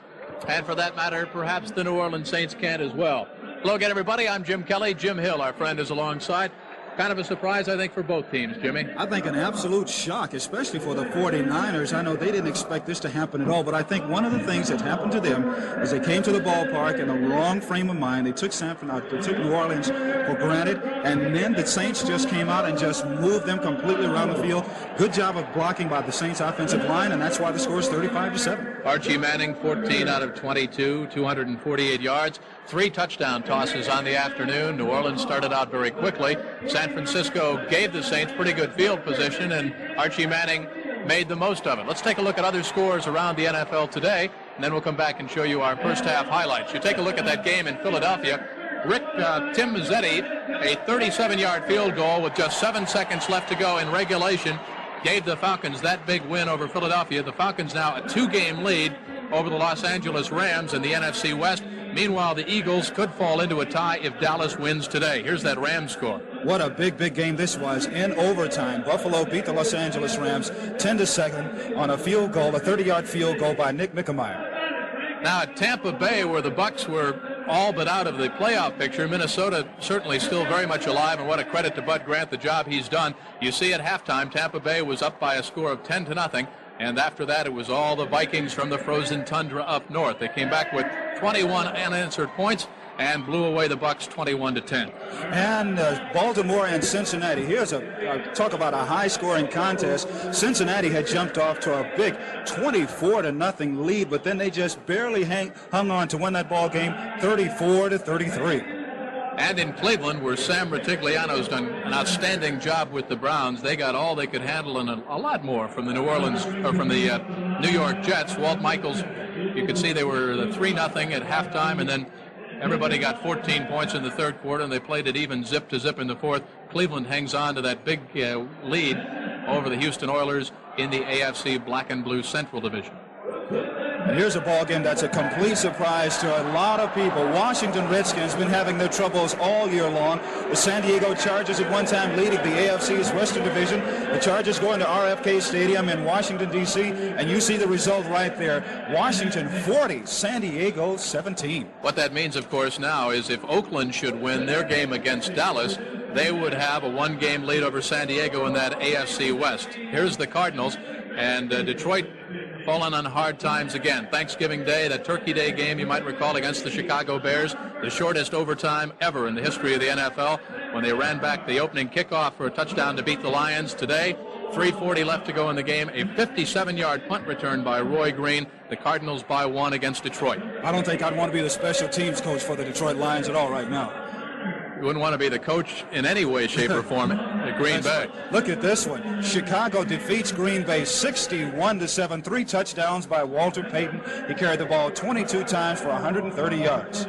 And for that matter, perhaps the New Orleans Saints can't as well. Hello again, everybody. I'm Jim Kelly. Jim Hill, our friend, is alongside. Kind of a surprise, I think, for both teams, Jimmy. I think an absolute shock, especially for the 49ers. I know they didn't expect this to happen at all, but I think one of the things that happened to them is they came to the ballpark in the wrong frame of mind. They took New Orleans for granted, and then the Saints just came out and just moved them completely around the field. Good job of blocking by the Saints offensive line, and that's why the score is 35-7. Archie Manning, 14 out of 22, 248 yards. 3 touchdown tosses on the afternoon. New Orleans started out very quickly. San Francisco gave the Saints pretty good field position, and Archie Manning made the most of it. Let's take a look at other scores around the NFL today, and then we'll come back and show you our first half highlights. You take a look at that game in Philadelphia. Tim Mazzetti, a 37-yard field goal with just 7 seconds left to go in regulation, gave the Falcons that big win over Philadelphia. The Falcons now a 2-game lead over the Los Angeles Rams in the NFC West. Meanwhile, the Eagles could fall into a tie if Dallas wins today. Here's that Rams score. What a big game this was in overtime. Buffalo beat the Los Angeles Rams 10-7 on a field goal, a 30-yard field goal by Nick Mickemeyer. Now at Tampa Bay, where the Bucs were all but out of the playoff picture, Minnesota certainly still very much alive, and what a credit to Bud Grant, the job he's done. You see at halftime, Tampa Bay was up by a score of 10-0. And after that, it was all the Vikings from the frozen tundra up north. They came back with 21 unanswered points, and blew away the Bucks 21-10. And Baltimore and Cincinnati. Here's talk about a high-scoring contest. Cincinnati had jumped off to a big 24-0 lead, but then they just barely hung on to win that ball game 34-33. And in Cleveland, where Sam Rutigliano's done an outstanding job with the Browns, they got all they could handle and a lot more from the New York Jets. Walt Michaels, you could see they were 3-0 at halftime, and then everybody got 14 points in the third quarter, and they played it even zip to zip in the fourth. Cleveland hangs on to that big lead over the Houston Oilers in the AFC Black and Blue Central Division. And here's a ball game that's a complete surprise to a lot of people. Washington Redskins been having their troubles all year long. The San Diego Chargers at one time leading the AFC's Western Division. The Chargers going to RFK Stadium in Washington, D.C., and you see the result right there. Washington 40, San Diego 17. What that means, of course, now is if Oakland should win their game against Dallas, they would have a one-game lead over San Diego in that AFC West. Here's the Cardinals, and Detroit fallen on hard times again. Thanksgiving Day, that Turkey Day game you might recall against the Chicago Bears, the shortest overtime ever in the history of the NFL when they ran back the opening kickoff for a touchdown to beat the Lions. Today, 3:40 left to go in the game, a 57-yard punt return by Roy Green. The Cardinals by 1 against Detroit. I don't think I'd want to be the special teams coach for the Detroit Lions at all right now. You wouldn't want to be the coach in any way, shape, or form at Green Bay. Right. Look at this one. Chicago defeats Green Bay 61-7. 3 touchdowns by Walter Payton. He carried the ball 22 times for 130 yards.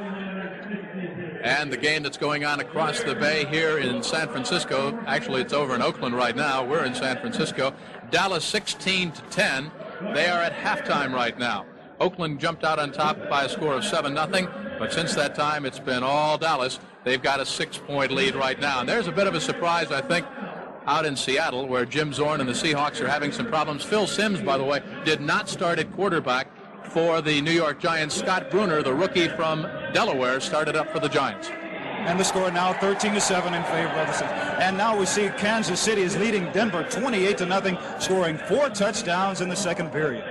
And the game that's going on across the bay here in San Francisco, actually it's over in Oakland right now. We're in San Francisco. Dallas 16-10. They are at halftime right now. Oakland jumped out on top by a score of 7-0, but since that time it's been all Dallas. They've got a 6-point lead right now. And there's a bit of a surprise, I think, out in Seattle, where Jim Zorn and the Seahawks are having some problems. Phil Simms, by the way, did not start at quarterback for the New York Giants. Scott Bruner, the rookie from Delaware, started up for the Giants. And the score now 13-7 in favor of the Saints. And now we see Kansas City is leading Denver 28-0, scoring 4 touchdowns in the second period.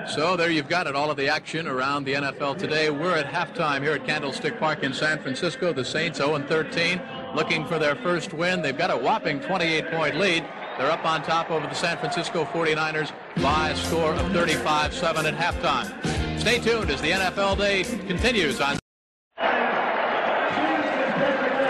So there you've got it, all of the action around the NFL today. We're at halftime here at Candlestick Park in San Francisco. The Saints 0-13, looking for their first win. They've got a whopping 28-point lead. They're up on top over the San Francisco 49ers by a score of 35-7 at halftime. Stay tuned as the NFL Day continues on.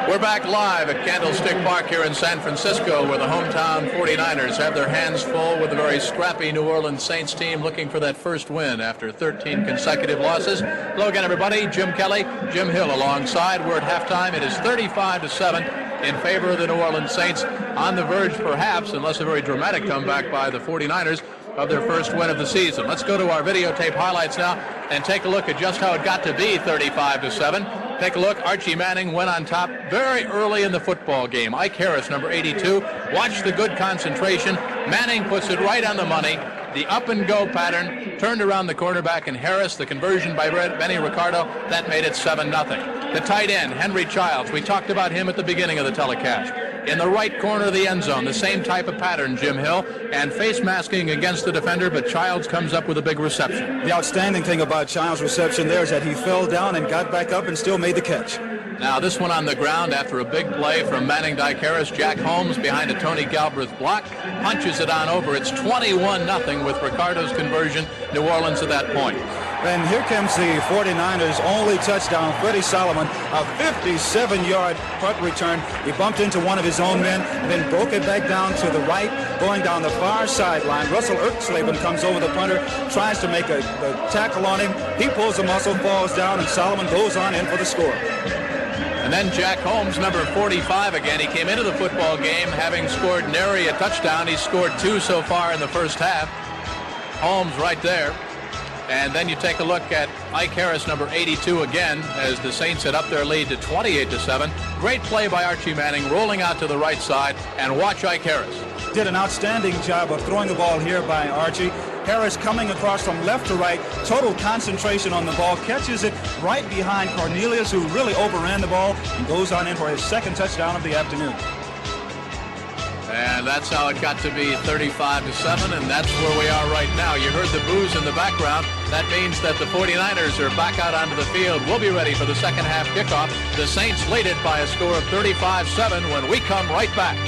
We're back live at Candlestick Park here in San Francisco, where the hometown 49ers have their hands full with a very scrappy New Orleans Saints team looking for that first win after 13 consecutive losses. Hello again, everybody. Jim Kelly, Jim Hill alongside. We're at halftime. It is 35-7 in favor of the New Orleans Saints, on the verge, perhaps, unless a very dramatic comeback by the 49ers, of their first win of the season. Let's go to our videotape highlights now and take a look at just how it got to be 35-7. Take a look. Archie Manning went on top very early in the football game. Ike Harris, number 82, watched the good concentration. Manning puts it right on the money. The up-and-go pattern turned around the quarterback, and Harris, the conversion by Benny Ricardo, that made it 7-0. The tight end, Henry Childs, we talked about him at the beginning of the telecast. In the right corner of the end zone, the same type of pattern, Jim Hill, and face masking against the defender, but Childs comes up with a big reception. The outstanding thing about Childs' reception there is that he fell down and got back up and still made the catch. Now this one on the ground after a big play from Manning to Ike Harris. Jack Holmes behind a Tony Galbraith block, punches it on over. It's 21-0 with Ricardo's conversion. New Orleans at that point. And here comes the 49ers' only touchdown. Freddie Solomon, a 57-yard punt return. He bumped into one of his own men, then broke it back down to the right, going down the far sideline. Russell Erxleben comes over the punter, tries to make a tackle on him. He pulls the muscle, falls down, and Solomon goes on in for the score. And then Jack Holmes, number 45 again. He came into the football game having scored nary a touchdown. He's scored 2 so far in the first half. Holmes right there. And then you take a look at Ike Harris, number 82 again, as the Saints had up their lead to 28-7. Great play by Archie Manning, rolling out to the right side, and watch Ike Harris. Did an outstanding job of throwing the ball here by Archie. Harris coming across from left to right, total concentration on the ball, catches it right behind Cornelius, who really overran the ball, and goes on in for his second touchdown of the afternoon. And that's how it got to be 35-7, and that's where we are right now. You heard the boos in the background. That means that the 49ers are back out onto the field. We'll be ready for the second half kickoff. The Saints lead it by a score of 35-7 when we come right back.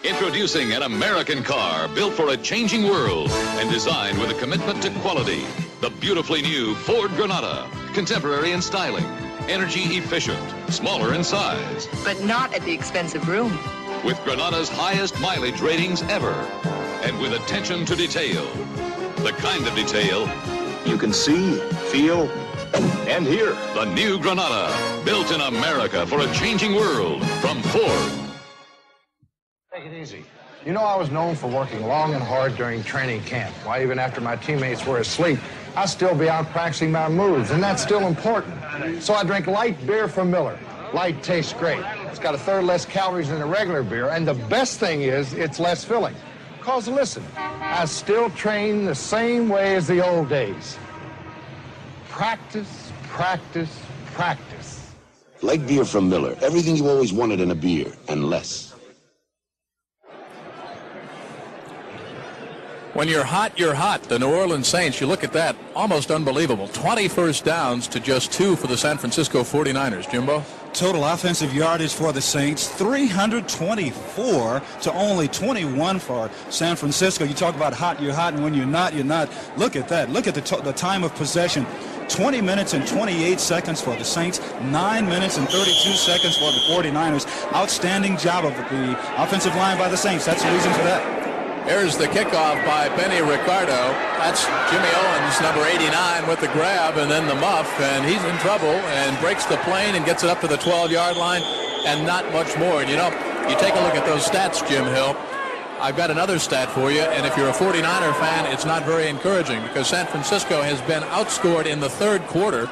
Introducing an American car built for a changing world and designed with a commitment to quality. The beautifully new Ford Granada. Contemporary in styling, energy efficient, smaller in size. But not at the expense of room. With Granada's highest mileage ratings ever. And with attention to detail. The kind of detail you can see, feel, and hear. The new Granada. Built in America for a changing world. From Ford. Take it easy. You know, I was known for working long and hard during training camp. Why, even after my teammates were asleep, I'd still be out practicing my moves, and that's still important. So I drink light beer from Miller. Light tastes great. It's got a third less calories than a regular beer, and the best thing is it's less filling. Because listen, I still train the same way as the old days. Practice, practice, practice. Light beer from Miller. Everything you always wanted in a beer, and less. When you're hot, you're hot. The New Orleans Saints, you look at that, almost unbelievable. 20 first downs to just 2 for the San Francisco 49ers. Jimbo? Total offensive yardage for the Saints, 324 to only 21 for San Francisco. You talk about hot, you're hot, and when you're not, you're not. Look at that. Look at the time of possession. 20 minutes and 28 seconds for the Saints, 9 minutes and 32 seconds for the 49ers. Outstanding job of the offensive line by the Saints. That's the reason for that. Here's the kickoff by Benny Ricardo. That's Jimmy Owens, number 89, with the grab and then the muff, and he's in trouble and breaks the plane and gets it up to the 12-yard line, and not much more. And you know, you take a look at those stats, Jim Hill. I've got another stat for you, and if you're a 49er fan, it's not very encouraging because San Francisco has been outscored in the third quarter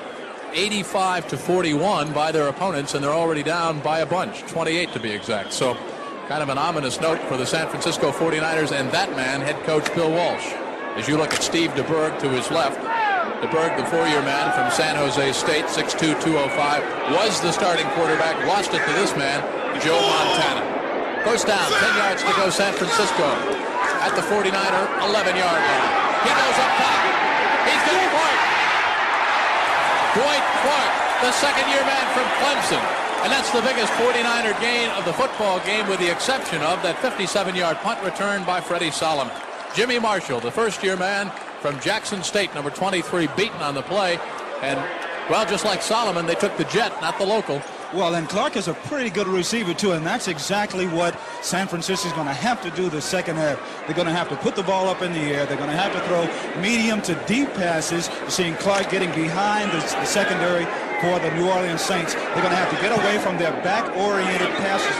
85-41 by their opponents, and they're already down by a bunch, 28 to be exact. So kind of an ominous note for the San Francisco 49ers and that man, head coach Bill Walsh. As you look at Steve DeBerg to his left, DeBerg, the four-year man from San Jose State, 6'2", 205, was the starting quarterback, lost it to this man, Joe Montana. First down, 10 yards to go San Francisco at the 49er, 11-yard line. He goes up top. He's got Clark. Dwight Clark, the second-year man from Clemson. And that's the biggest 49er gain of the football game, with the exception of that 57-yard punt return by Freddie Solomon. Jimmy Marshall, the first-year man from Jackson State, number 23, beaten on the play. And, well, just like Solomon, they took the jet, not the local. Well, and Clark is a pretty good receiver, too, and that's exactly what San Francisco is going to have to do the second half. They're going to have to put the ball up in the air. They're going to have to throw medium to deep passes. You're seeing Clark getting behind the secondary for the New Orleans Saints. They're going to have to get away from their back-oriented passes.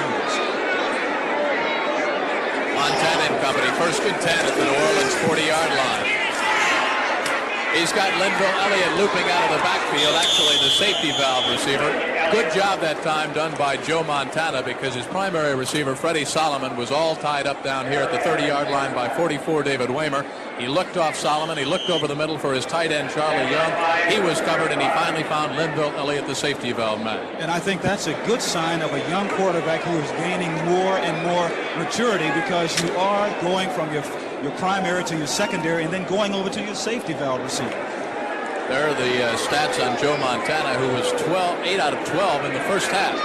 Montana and company, first and 10 at the New Orleans 40-yard line. He's got Linville Elliott looping out of the backfield, actually the safety valve receiver. Good job that time done by Joe Montana, because his primary receiver, Freddie Solomon, was all tied up down here at the 30-yard line by 44, David Waymer. He looked off Solomon. He looked over the middle for his tight end, Charlie Young. He was covered, and he finally found Linville Elliott, the safety valve man. And I think that's a good sign of a young quarterback who is gaining more and more maturity, because you are going from your primary to your secondary and then going over to your safety valve receiver. There are the stats on Joe Montana, who was 8 out of 12 in the first half.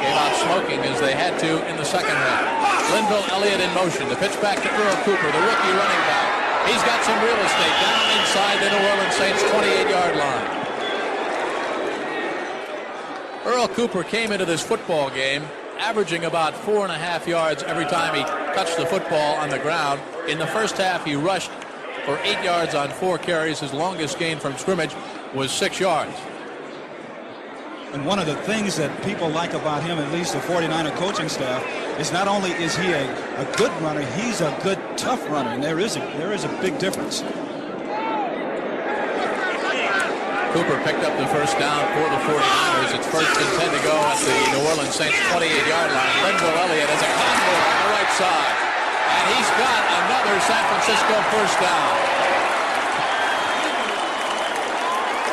Came out smoking as they had to in the second half. Linville Elliott in motion. The pitch back to Earl Cooper, the rookie running back. He's got some real estate down inside the New Orleans Saints 28-yard line. Earl Cooper came into this football game averaging about 4.5 yards every time he touched the football on the ground. In the first half, he rushed for 8 yards on 4 carries. His longest gain from scrimmage was 6 yards. And one of the things that people like about him, at least the 49er coaching staff, is not only is he a good runner, he's a good, tough runner, and there is a big difference. Cooper picked up the first down for the 49ers. It's first and 10 to go at the New Orleans Saints 28-yard line. Linville Elliott has a convoy on the right side. And he's got another San Francisco first down.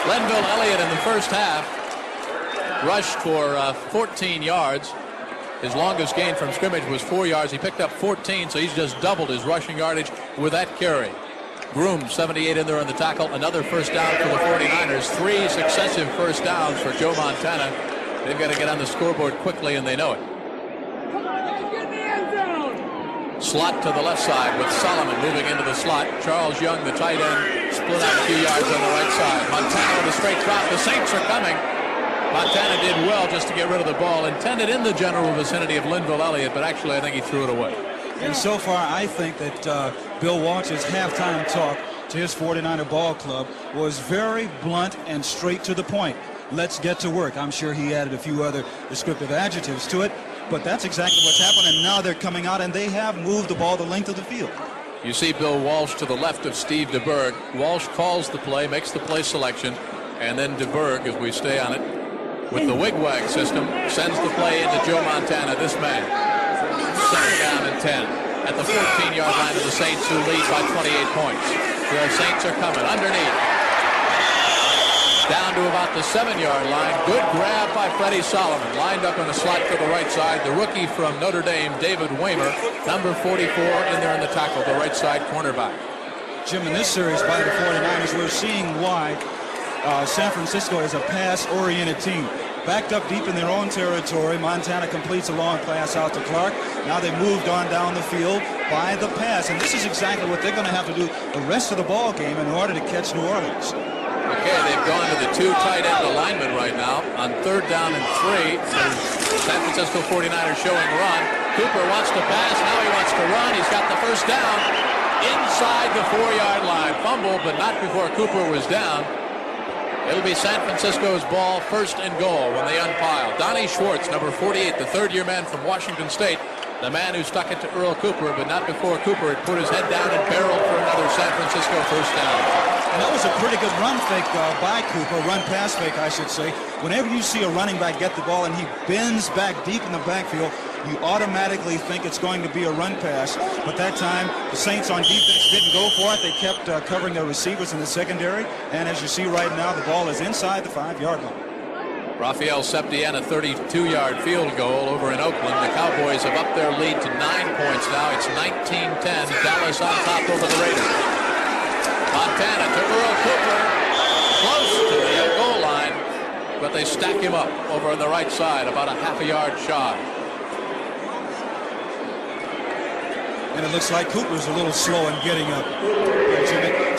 Linville Elliott in the first half rushed for 14 yards. His longest gain from scrimmage was 4 yards. He picked up 14, so he's just doubled his rushing yardage with that carry. Groom, 78 in there on the tackle. Another first down for the 49ers. 3 successive first downs for Joe Montana. They've got to get on the scoreboard quickly, and they know it. Slot to the left side with Solomon moving into the slot. Charles Young, the tight end, split out a few yards on the right side. Montana with a straight drop. The Saints are coming. Montana did well just to get rid of the ball. Intended in the general vicinity of Linville Elliott, but actually I think he threw it away. And so far, I think that Bill Walsh's halftime talk to his 49er ball club was very blunt and straight to the point. Let's get to work. I'm sure he added a few other descriptive adjectives to it, but that's exactly what's happened, and now they're coming out, and they have moved the ball the length of the field. You see Bill Walsh to the left of Steve DeBerg. Walsh calls the play, makes the play selection, and then DeBerg, as we stay on it, with the wig-wag system, sends the play into Joe Montana, this man. Second down and 10 at the 14-yard line of the Saints, who lead by 28 points. The Saints are coming underneath. Down to about the 7-yard line. Good grab by Freddie Solomon. Lined up in the slot to the right side. The rookie from Notre Dame, David Waymer, number 44, in there in the tackle, the right side cornerback. Jim, in this series by the 49ers, we're seeing why San Francisco is a pass-oriented team. Backed up deep in their own territory, Montana completes a long pass out to Clark. Now they moved on down the field by the pass, and this is exactly what they're going to have to do the rest of the ball game in order to catch New Orleans. Okay, they've gone to the 2 tight end alignment right now on 3rd down and 3. San Francisco 49ers showing run. Cooper wants to pass, now he wants to run. He's got the first down inside the 4-yard line. Fumble, but not before Cooper was down. It'll be San Francisco's ball, 1st and goal when they unpile. Donnie Schwartz, number 48, the 3rd-year man from Washington State, the man who stuck it to Earl Cooper, but not before Cooper had put his head down and barreled for another San Francisco first down. And that was a pretty good run fake by Cooper, run-pass fake, I should say. Whenever you see a running back get the ball and he bends back deep in the backfield, you automatically think it's going to be a run pass. But that time, the Saints on defense didn't go for it. They kept covering their receivers in the secondary. And as you see right now, the ball is inside the 5-yard line. Rafael Septien, a 32-yard field goal over in Oakland. The Cowboys have upped their lead to 9 points now. It's 19-10. Dallas on top over the Raiders. Montana to Earl Cooper, close to the goal line, but they stack him up over on the right side, about a half a yard shy. And it looks like Cooper's a little slow in getting up.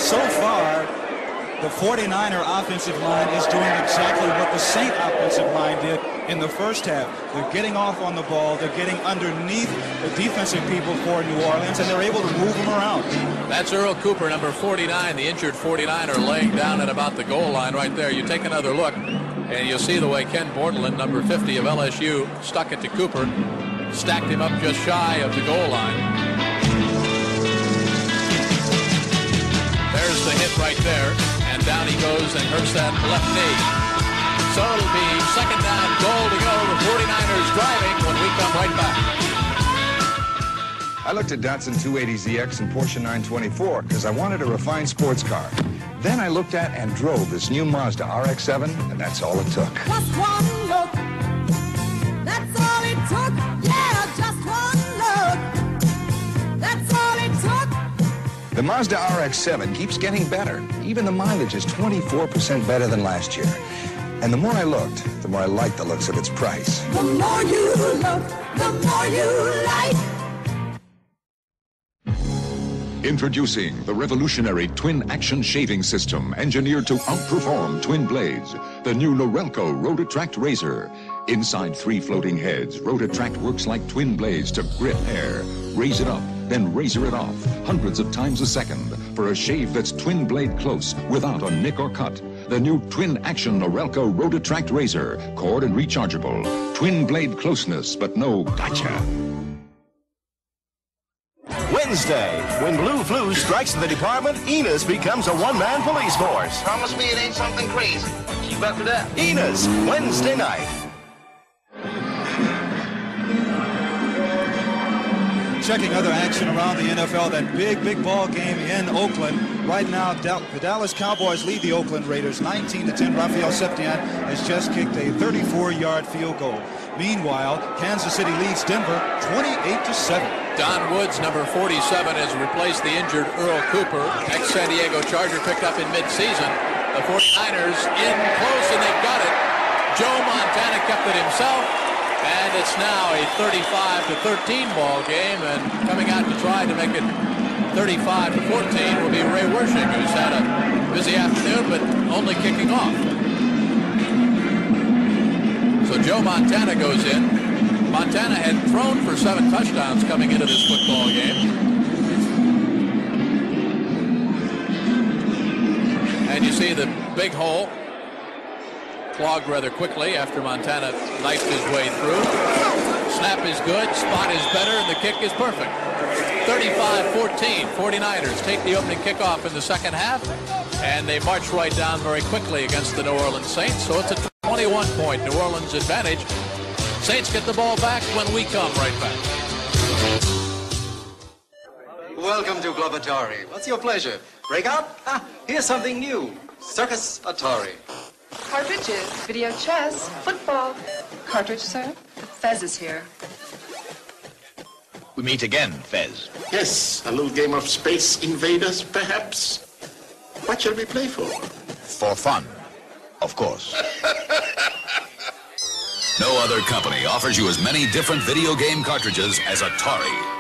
So far, the 49er offensive line is doing exactly what the Saint offensive line did in the first half. They're getting off on the ball. They're getting underneath the defensive people for New Orleans, and they're able to move them around. That's Earl Cooper, number 49, the injured 49er, laying down at about the goal line right there. You take another look, and you'll see the way Ken Bordelon, number 50 of LSU, stuck it to Cooper, stacked him up just shy of the goal line. There's the hit right there. And down he goes and hurts that left knee. So it'll be 2nd down and goal to go. The 49ers driving when we come right back. I looked at Datsun 280ZX and Porsche 924 because I wanted a refined sports car. Then I looked at and drove this new Mazda RX-7, and that's all it took. Just one look. That's all it took. Yeah, just one look. That's all it took. The Mazda RX-7 keeps getting better. Even the mileage is 24% better than last year. And the more I looked, the more I liked the looks of its price. The more you look, the more you like. Introducing the revolutionary twin action shaving system engineered to outperform twin blades. The new Norelco Rotatract Razor. Inside 3 floating heads, Rotatract works like twin blades to grip hair. Raise it up, then razor it off, hundreds of times a second, for a shave that's twin blade close without a nick or cut. The new twin action Norelco Rotatract Razor, cord and rechargeable. Twin blade closeness, but no gotcha. Wednesday, when Blue Flu strikes the department, Enos becomes a one-man police force. Promise me it ain't something crazy. Keep up to that. Enos, Wednesday night. Checking other action around the NFL, that big ball game in Oakland. Right now, the Dallas Cowboys lead the Oakland Raiders 19-10. Rafael Septien has just kicked a 34-yard field goal. Meanwhile, Kansas City leads Denver 28-7. Don Woods, number 47, has replaced the injured Earl Cooper, ex-San Diego Charger, picked up in mid-season. The 49ers in close, and they got it. Joe Montana kept it himself, and it's now a 35-13 ball game, and coming out to try to make it 35-14 will be Ray Wersching, who's had a busy afternoon, but only kicking off. So Joe Montana goes in. Montana had thrown for 7 touchdowns coming into this football game. And you see the big hole clogged rather quickly after Montana knifed his way through. Snap is good, spot is better, and the kick is perfect. 35-14, 49ers take the opening kickoff in the second half, and they march right down very quickly against the New Orleans Saints, so it's a 21-point New Orleans advantage. Saints get the ball back when we come right back. Welcome to Club Atari. What's your pleasure? Break out? Ah, here's something new. Circus Atari. Cartridges, video chess, football. Cartridge, sir? Fez is here. We meet again, Fez. Yes, a little game of Space Invaders, perhaps. What shall we play for? For fun, of course. No other company offers you as many different video game cartridges as Atari.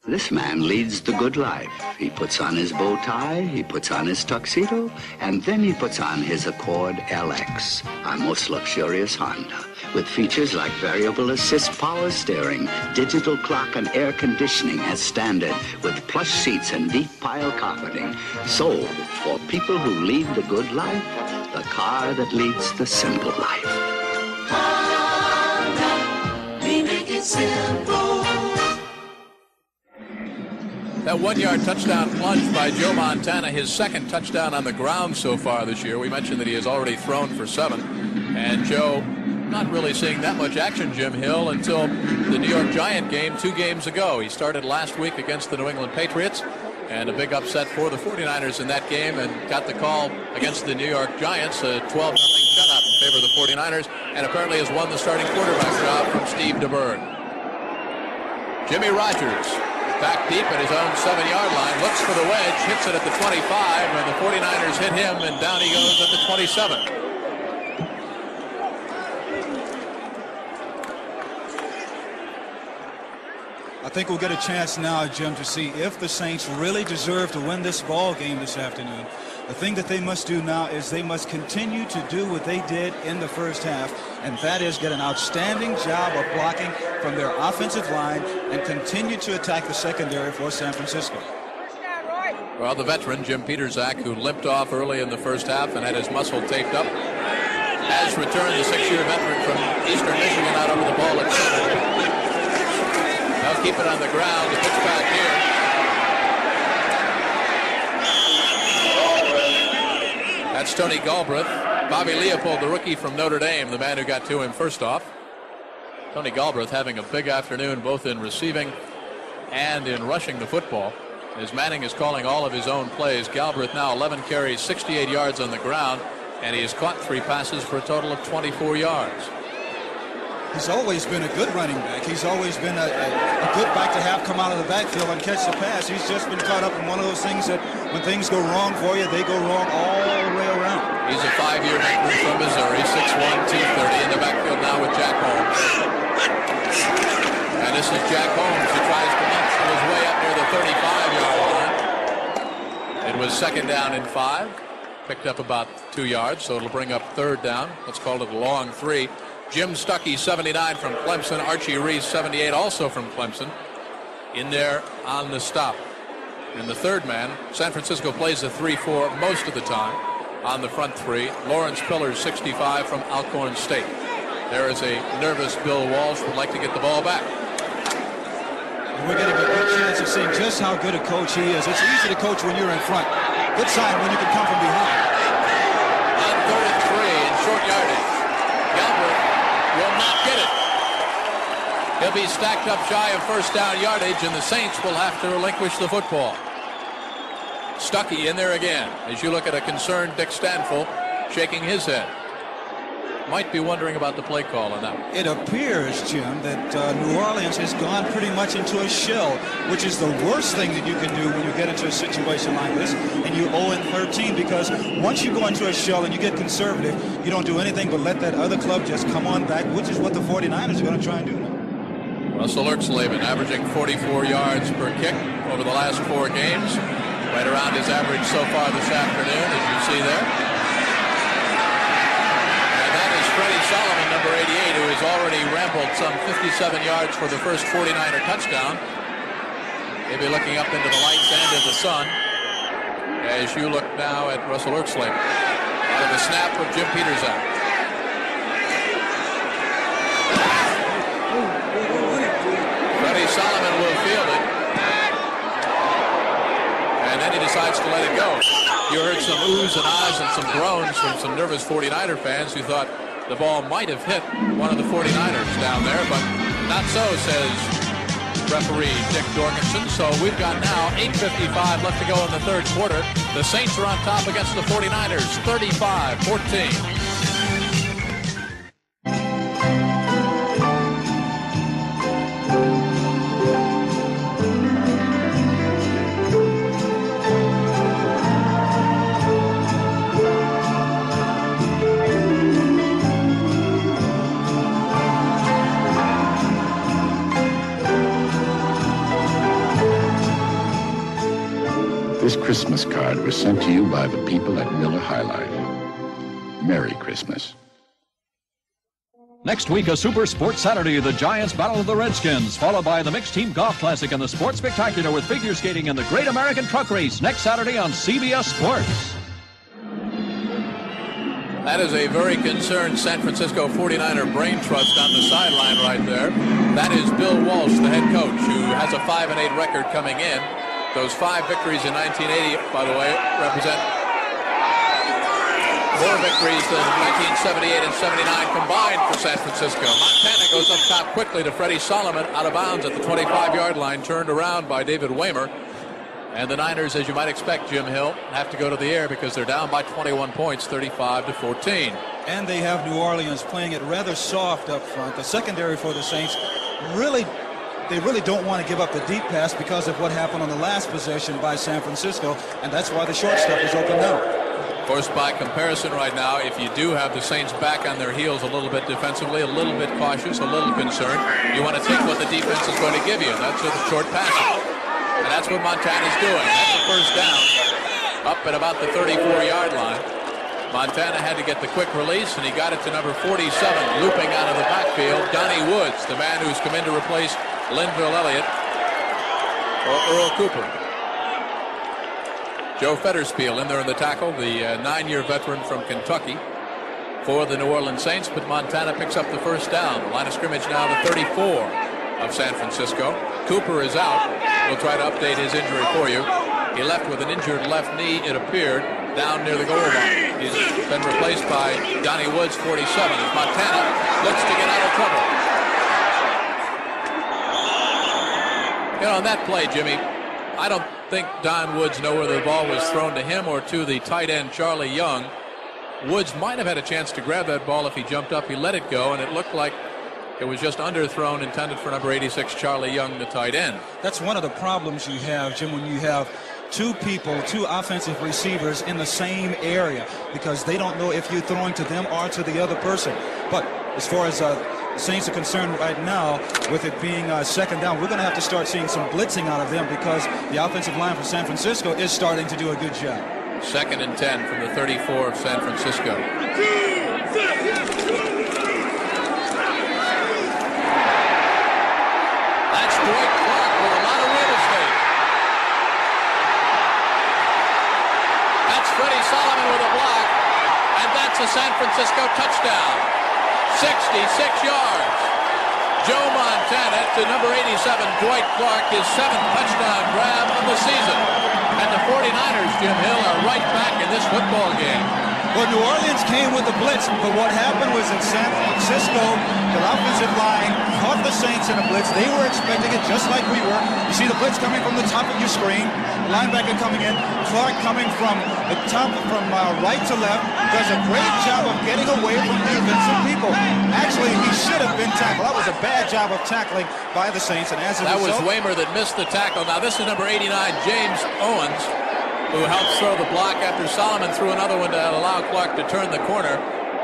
This man leads the good life. He puts on his bow tie, he puts on his tuxedo, and then he puts on his Accord LX, our most luxurious Honda, with features like variable assist power steering, digital clock, and air conditioning as standard, with plush seats and deep pile carpeting. So, for people who lead the good life, the car that leads the simple life. Honda, we make it simple. That 1-yard touchdown plunge by Joe Montana, his second touchdown on the ground so far this year. We mentioned that he has already thrown for 7. And Joe, not really seeing that much action, Jim Hill, until the New York Giant game 2 games ago. He started last week against the New England Patriots, and a big upset for the 49ers in that game, and got the call against the New York Giants, a 12-0 shutout in favor of the 49ers, and apparently has won the starting quarterback job from Steve DeBerg. Jimmy Rogers, back deep at his own 7-yard line, looks for the wedge, hits it at the 25, and the 49ers hit him, and down he goes at the 27. I think we'll get a chance now, Jim, to see if the Saints really deserve to win this ball game this afternoon. The thing that they must do now is they must continue to do what they did in the first half, and that is get an outstanding job of blocking from their offensive line and continue to attack the secondary for San Francisco. Well, the veteran, Jim Peterzak, who limped off early in the first half and had his muscle taped up, has returned the 6-year veteran from Eastern Michigan out over the ball at center. They'll keep it on the ground. The pitch back here. That's Tony Galbraith. Bobby Leopold, the rookie from Notre Dame, the man who got to him first off. Tony Galbraith having a big afternoon both in receiving and in rushing the football. As Manning is calling all of his own plays, Galbraith now 11 carries, 68 yards on the ground, and he has caught 3 passes for a total of 24 yards. He's always been a good running back. He's always been a good back to have come out of the backfield and catch the pass. He's just been caught up in one of those things that when things go wrong for you, they go wrong all the way around. He's a 5-year veteran from Missouri, 6'1", 230, in the backfield now with Jack Holmes. And this is Jack Holmes who tries to munch his way up near the 35-yard line. It was 2nd down and 5. Picked up about 2 yards, so it'll bring up 3rd down. Let's call it a long 3. Jim Stuckey, 79 from Clemson. Archie Reese, 78, also from Clemson, in there on the stop. And the 3rd man, San Francisco plays a 3-4 most of the time on the front 3. Lawrence Pillars, 65 from Alcorn State. There is a nervous Bill Walsh who would like to get the ball back. We're getting a good chance of seeing just how good a coach he is. It's easy to coach when you're in front. Good sign when you can come from behind. On 3rd and 3 in short yardage. Galbraith will not get it. He'll be stacked up shy of first down yardage, and the Saints will have to relinquish the football. Stuckey in there again, as you look at a concerned Dick Stanfill shaking his head. Might be wondering about the play call on that one. It appears, Jim, that New Orleans has gone pretty much into a shell, which is the worst thing that you can do when you get into a situation like this, and you 0-13, because once you go into a shell and you get conservative, you don't do anything but let that other club just come on back, which is what the 49ers are going to try and do now. Russell Erxleben averaging 44 yards per kick over the last 4 games, right around his average so far this afternoon, as you see there. Freddie Solomon, number 88, who has already rambled some 57 yards for the first 49er touchdown. He'll be looking up into the lights and in the sun as you look now at Russell Erxleben. And the snap of Jim Peters out. Freddie Solomon will field it. And then he decides to let it go. You heard some oohs and ahs and some groans from some nervous 49er fans who thought the ball might have hit one of the 49ers down there, but not so, says referee Dick Jorgensen. So we've got now 8:55 left to go in the third quarter. The Saints are on top against the 49ers, 35-14. This Christmas card was sent to you by the people at Miller High Life. Merry Christmas. Next week, a Super Sports Saturday, the Giants battle the Redskins, followed by the Mixed Team Golf Classic and the Sports Spectacular with figure skating and the Great American Truck Race next Saturday on CBS Sports. That is a very concerned San Francisco 49er brain trust on the sideline right there. That is Bill Walsh, the head coach, who has a 5-8 record coming in. Those 5 victories in 1980, by the way, represent more victories than 1978 and 79 combined for San Francisco. Montana goes up top quickly to Freddie Solomon, out of bounds at the 25-yard line, turned around by David Waymer. And the Niners, as you might expect, Jim Hill, have to go to the air because they're down by 21 points, 35-14. And they have New Orleans playing it rather soft up front. The secondary for the Saints they really don't want to give up the deep pass because of what happened on the last possession by San Francisco, and that's why the short stuff is opened up. Of course, by comparison right now, if you do have the Saints back on their heels a little bit defensively, a little bit cautious, a little concerned, you want to take what the defense is going to give you, and that's the short passes. And that's what Montana's doing. That's a first down up at about the 34-yard line. Montana had to get the quick release, and he got it to number 47, looping out of the backfield, Donnie Woods, the man who's come in to replace Linville Elliott or Earl Cooper. Joe Fetterspiel in there in the tackle, the 9-year veteran from Kentucky for the New Orleans Saints, but Montana picks up the first down. The line of scrimmage now the 34 of San Francisco. Cooper is out. We'll try to update his injury for you. He left with an injured left knee, it appeared, down near the goal line. He's been replaced by Donnie Woods, 47, as Montana looks to get out of trouble. You know, on that play, Jimmy, I don't think Don Woods knew whether the ball was thrown to him or to the tight end, Charlie Young. Woods might have had a chance to grab that ball if he jumped up. He let it go, and it looked like it was just underthrown, intended for number 86, Charlie Young, the tight end. That's one of the problems you have, Jim, when you have two offensive receivers in the same area, because they don't know if you're throwing to them or to the other person. But as far as the Saints are concerned right now, with it being second down, we're going to have to start seeing some blitzing out of them because the offensive line for San Francisco is starting to do a good job. 2nd and 10 from the 34 of San Francisco. That's Dwight Clark with a lot of real estate. That's Freddie Solomon with a block, and that's a San Francisco touchdown. 66 yards. Joe Montana to number 87, Dwight Clark, his 7th touchdown grab of the season. And the 49ers, Jim Hill, are right back in this football game. Well, New Orleans came with the blitz, but what happened was in San Francisco, the offensive line caught the Saints in a blitz. They were expecting it just like we were. You see the blitz coming from the top of your screen, the linebacker coming in, Clark coming from the top, from right to left, does a great job of getting away from defensive people. Actually, he should have been tackled. That was a bad job of tackling by the Saints, and as a that result, was Waymer that missed the tackle. Now this is number 89, James Owens, who helps throw the block after Solomon threw another one to allow Clark to turn the corner.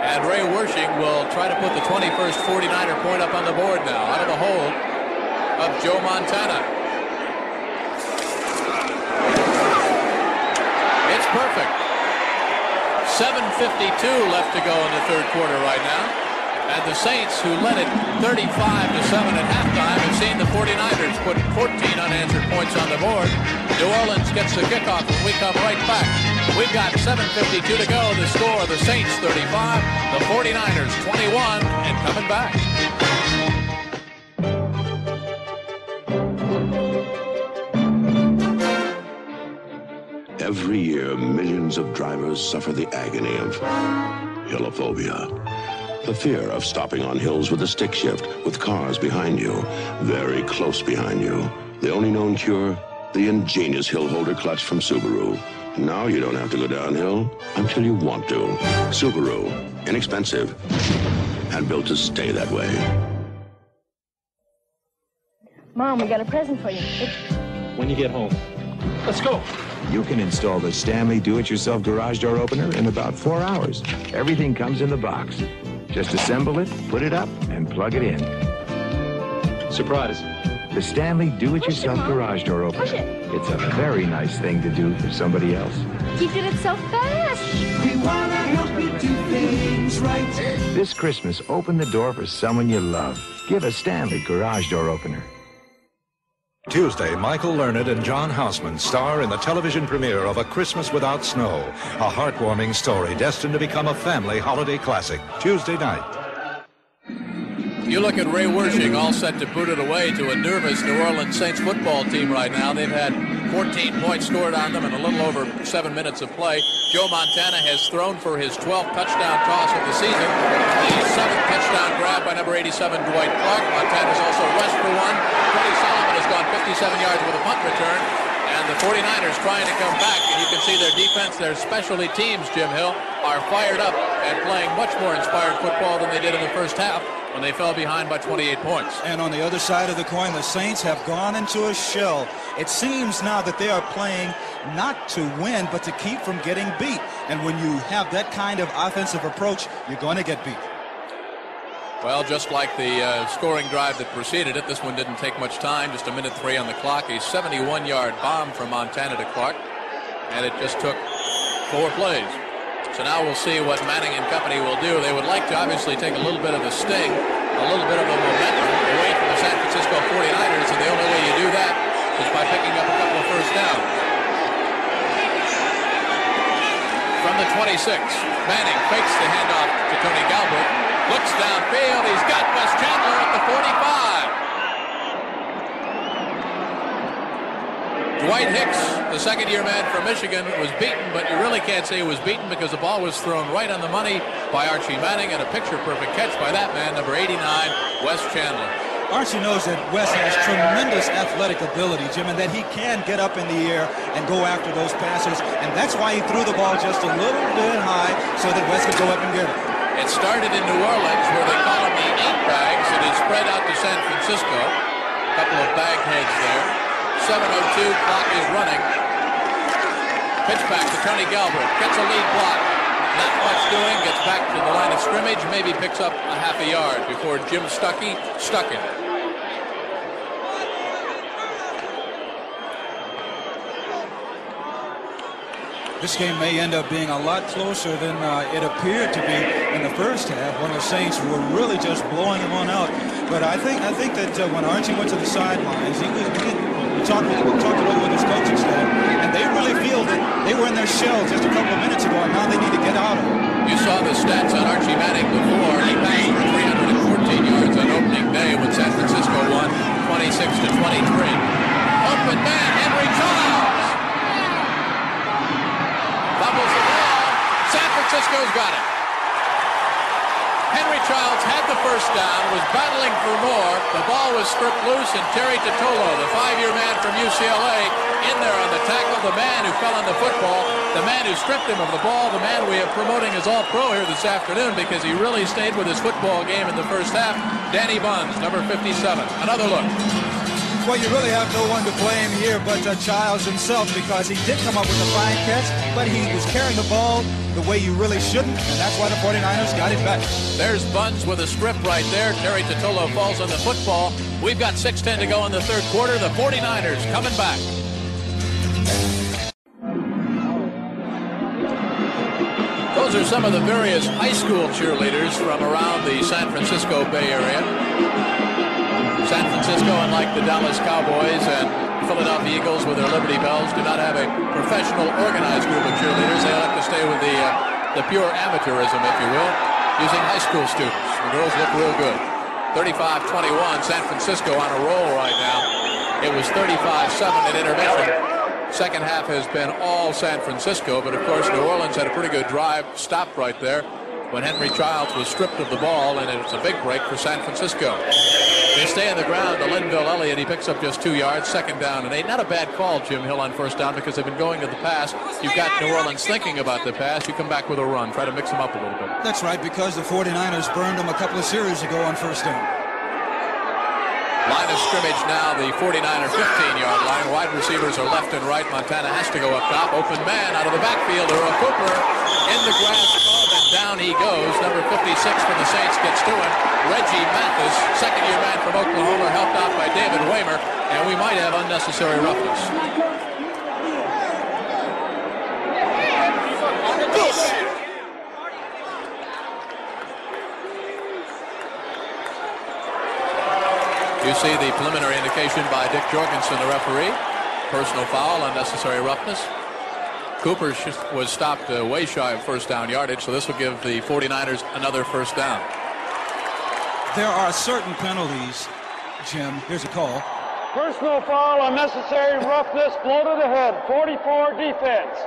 And Ray Wersching will try to put the 21st 49er point up on the board now, out of the hold of Joe Montana. It's perfect. 7:52 left to go in the third quarter right now. And the Saints, who led it 35-7 at halftime, have seen the 49ers put 14 unanswered points on the board. New Orleans gets the kickoff when we come right back. We've got 7:52 to go. The score, the Saints 35, the 49ers 21, and coming back. Every year, millions of drivers suffer the agony of hillophobia. The fear of stopping on hills with a stick shift, with cars behind you, very close behind you. The only known cure, the ingenious hill holder clutch from Subaru. Now you don't have to go downhill until you want to. Subaru, inexpensive, and built to stay that way. Mom, we got a present for you. When you get home. Let's go. You can install the Stanley Do-It-Yourself garage door opener in about 4 hours. Everything comes in the box. Just assemble it, put it up, and plug it in. Surprise. The Stanley Do-It-Yourself garage door opener. It's a very nice thing to do for somebody else. You did it so fast. We want to help you do things right. This Christmas, open the door for someone you love. Give a Stanley garage door opener. Tuesday, Michael Learned and John Houseman star in the television premiere of A Christmas Without Snow, a heartwarming story destined to become a family holiday classic. Tuesday night. You look at Ray Wersching, all set to put it away to a nervous New Orleans Saints football team right now. They've had 14 points scored on them in a little over 7 minutes of play. Joe Montana has thrown for his 12th touchdown toss of the season. The 7th touchdown grab by number 87, Dwight Clark. Montana's also rushed for one. Freddie Solomon has gone 57 yards with a punt return. And the 49ers trying to come back. And you can see their defense, their specialty teams, Jim Hill, are fired up and playing much more inspired football than they did in the first half, when they fell behind by 28 points. And on the other side of the coin, the Saints have gone into a shell. It seems now that they are playing not to win, but to keep from getting beat. And when you have that kind of offensive approach, you're going to get beat. Well, just like the scoring drive that preceded it, this one didn't take much time, just 1:03 on the clock. A 71-yard bomb from Montana to Clark, and it just took 4 plays. So now we'll see what Manning and company will do. They would like to obviously take a little bit of the sting, a little bit of the momentum away from the San Francisco 49ers, and the only way you do that is by picking up a couple of first downs. From the 26, Manning fakes the handoff to Tony Galbraith, looks downfield, he's got Wes Chandler at the 45. Dwight Hicks, the second-year man from Michigan, was beaten, but you really can't say he was beaten because the ball was thrown right on the money by Archie Manning, and a picture-perfect catch by that man, number 89, Wes Chandler. Archie knows that Wes has tremendous athletic ability, Jim, and that he can get up in the air and go after those passes, and that's why he threw the ball just a little bit high so that Wes could go up and get it. It started in New Orleans, where they call them the 8 bags, and it spread out to San Francisco. A couple of bag heads there. 7:02, clock is running. Pitch back to Tony Galbraith. Gets a lead block. Not much doing. Gets back to the line of scrimmage. Maybe picks up a half a yard before Jim Stuckey stuck him. This game may end up being a lot closer than it appeared to be in the first half, when the Saints were really just blowing them on out. But I think that when Archie went to the sidelines, we talked it over with his coaching staff, and they really feel that they were in their shell just a couple of minutes ago, and now they need to get out of it. You saw the stats on Archie Manning before. He passed for 314 yards on opening day when San Francisco won 26-23. Open man, Henry Charles. Fumbles the ball. San Francisco's got it. Henry Childs had the first down, was battling for more. The ball was stripped loose, and Terry Totolo, the 5-year man from UCLA, in there on the tackle, the man who fell on the football, the man who stripped him of the ball, the man we are promoting as All-Pro here this afternoon because he really stayed with his football game in the first half. Danny Buns, number 57. Another look. Well, you really have no one to blame here but Childs himself, because he did come up with a fine catch, but he was carrying the ball the way you really shouldn't, and that's why the 49ers got it back. There's Buns with a strip right there. Terry Totolo falls on the football. We've got 6:10 to go in the third quarter. The 49ers coming back. Those are some of the various high school cheerleaders from around the San Francisco Bay Area. San Francisco, unlike the Dallas Cowboys and Philadelphia Eagles with their Liberty Bells, do not have a professional organized group of cheerleaders. They like to stay with the pure amateurism, if you will, using high school students. The girls look real good. 35-21, San Francisco on a roll right now. It was 35-7 at intermission. Second half has been all San Francisco, but of course New Orleans had a pretty good drive, stopped right there when Henry Childs was stripped of the ball, and it's a big break for San Francisco. They stay on the ground to Linville Elliott. He picks up just 2 yards, 2nd down and 8. Not a bad call, Jim Hill, on first down, because they've been going to the pass. You've got New Orleans thinking about the pass. You come back with a run. Try to mix them up a little bit. That's right, because the 49ers burned them a couple of series ago on first down. Line of scrimmage now, the 49er 15-yard line. Wide receivers are left and right. Montana has to go up top. Open man out of the backfield. Earl Cooper in the grass, and down he goes. Number 56 for the Saints gets to him. Reggie Mathis, second-year man from Oklahoma, helped out by David Waymer, and we might have unnecessary roughness. You see the preliminary indication by Dick Jorgensen, the referee. Personal foul, unnecessary roughness. Cooper was stopped way shy of first down yardage, so this will give the 49ers another first down. There are certain penalties, Jim. Here's a call. Personal foul, unnecessary roughness, blow to the head, 44 defense.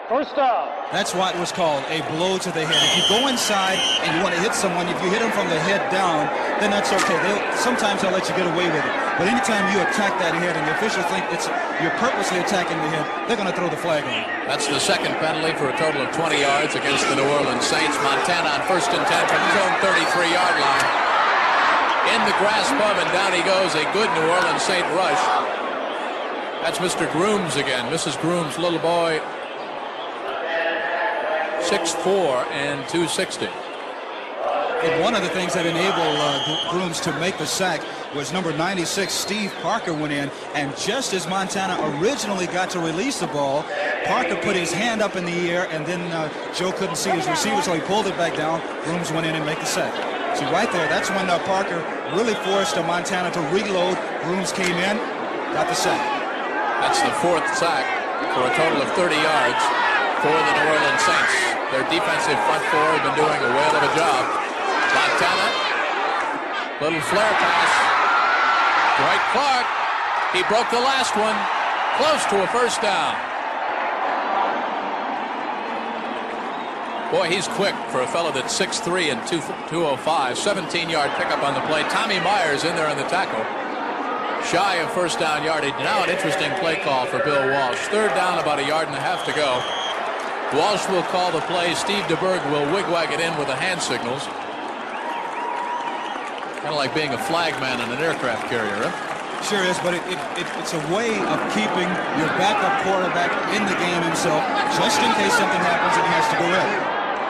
First down. That's why it was called a blow to the head. If you go inside and you want to hit someone, if you hit them from the head down, then that's okay. Sometimes they'll let you get away with it. But anytime you attack that head and the officials think you're purposely attacking the head, they're going to throw the flag on you. That's the second penalty for a total of 20 yards against the New Orleans Saints. Montana on 1st and 10 from his own 33-yard line. In the grass bub, and down he goes. A good New Orleans Saint rush. That's Mr. Grooms again. Mrs. Grooms' little boy. 6'4" and 260. And one of the things that enabled Grooms to make the sack was number 96, Steve Parker, went in, and just as Montana originally got to release the ball, Parker put his hand up in the air, and then Joe couldn't see his receiver, so he pulled it back down. Grooms went in and made the sack. See, right there, that's when Parker really forced Montana to reload. Grooms came in, got the sack. That's the 4th sack for a total of 30 yards for the New Orleans Saints. Their defensive front four have been doing a whale of a job. Montana, little flare pass. Dwight Clark, he broke the last one, close to a first down. Boy, he's quick for a fellow that's 6'3" and 205. 17-yard pickup on the play. Tommy Myers in there on the tackle. Shy of first down yardage. Now an interesting play call for Bill Walsh. 3rd down, about 1.5 yards to go. Walsh will call the play. Steve DeBerg will wigwag it in with the hand signals. Kind of like being a flag man in an aircraft carrier, huh? Sure is, but it's a way of keeping your backup quarterback in the game himself, just in case something happens and he has to go in.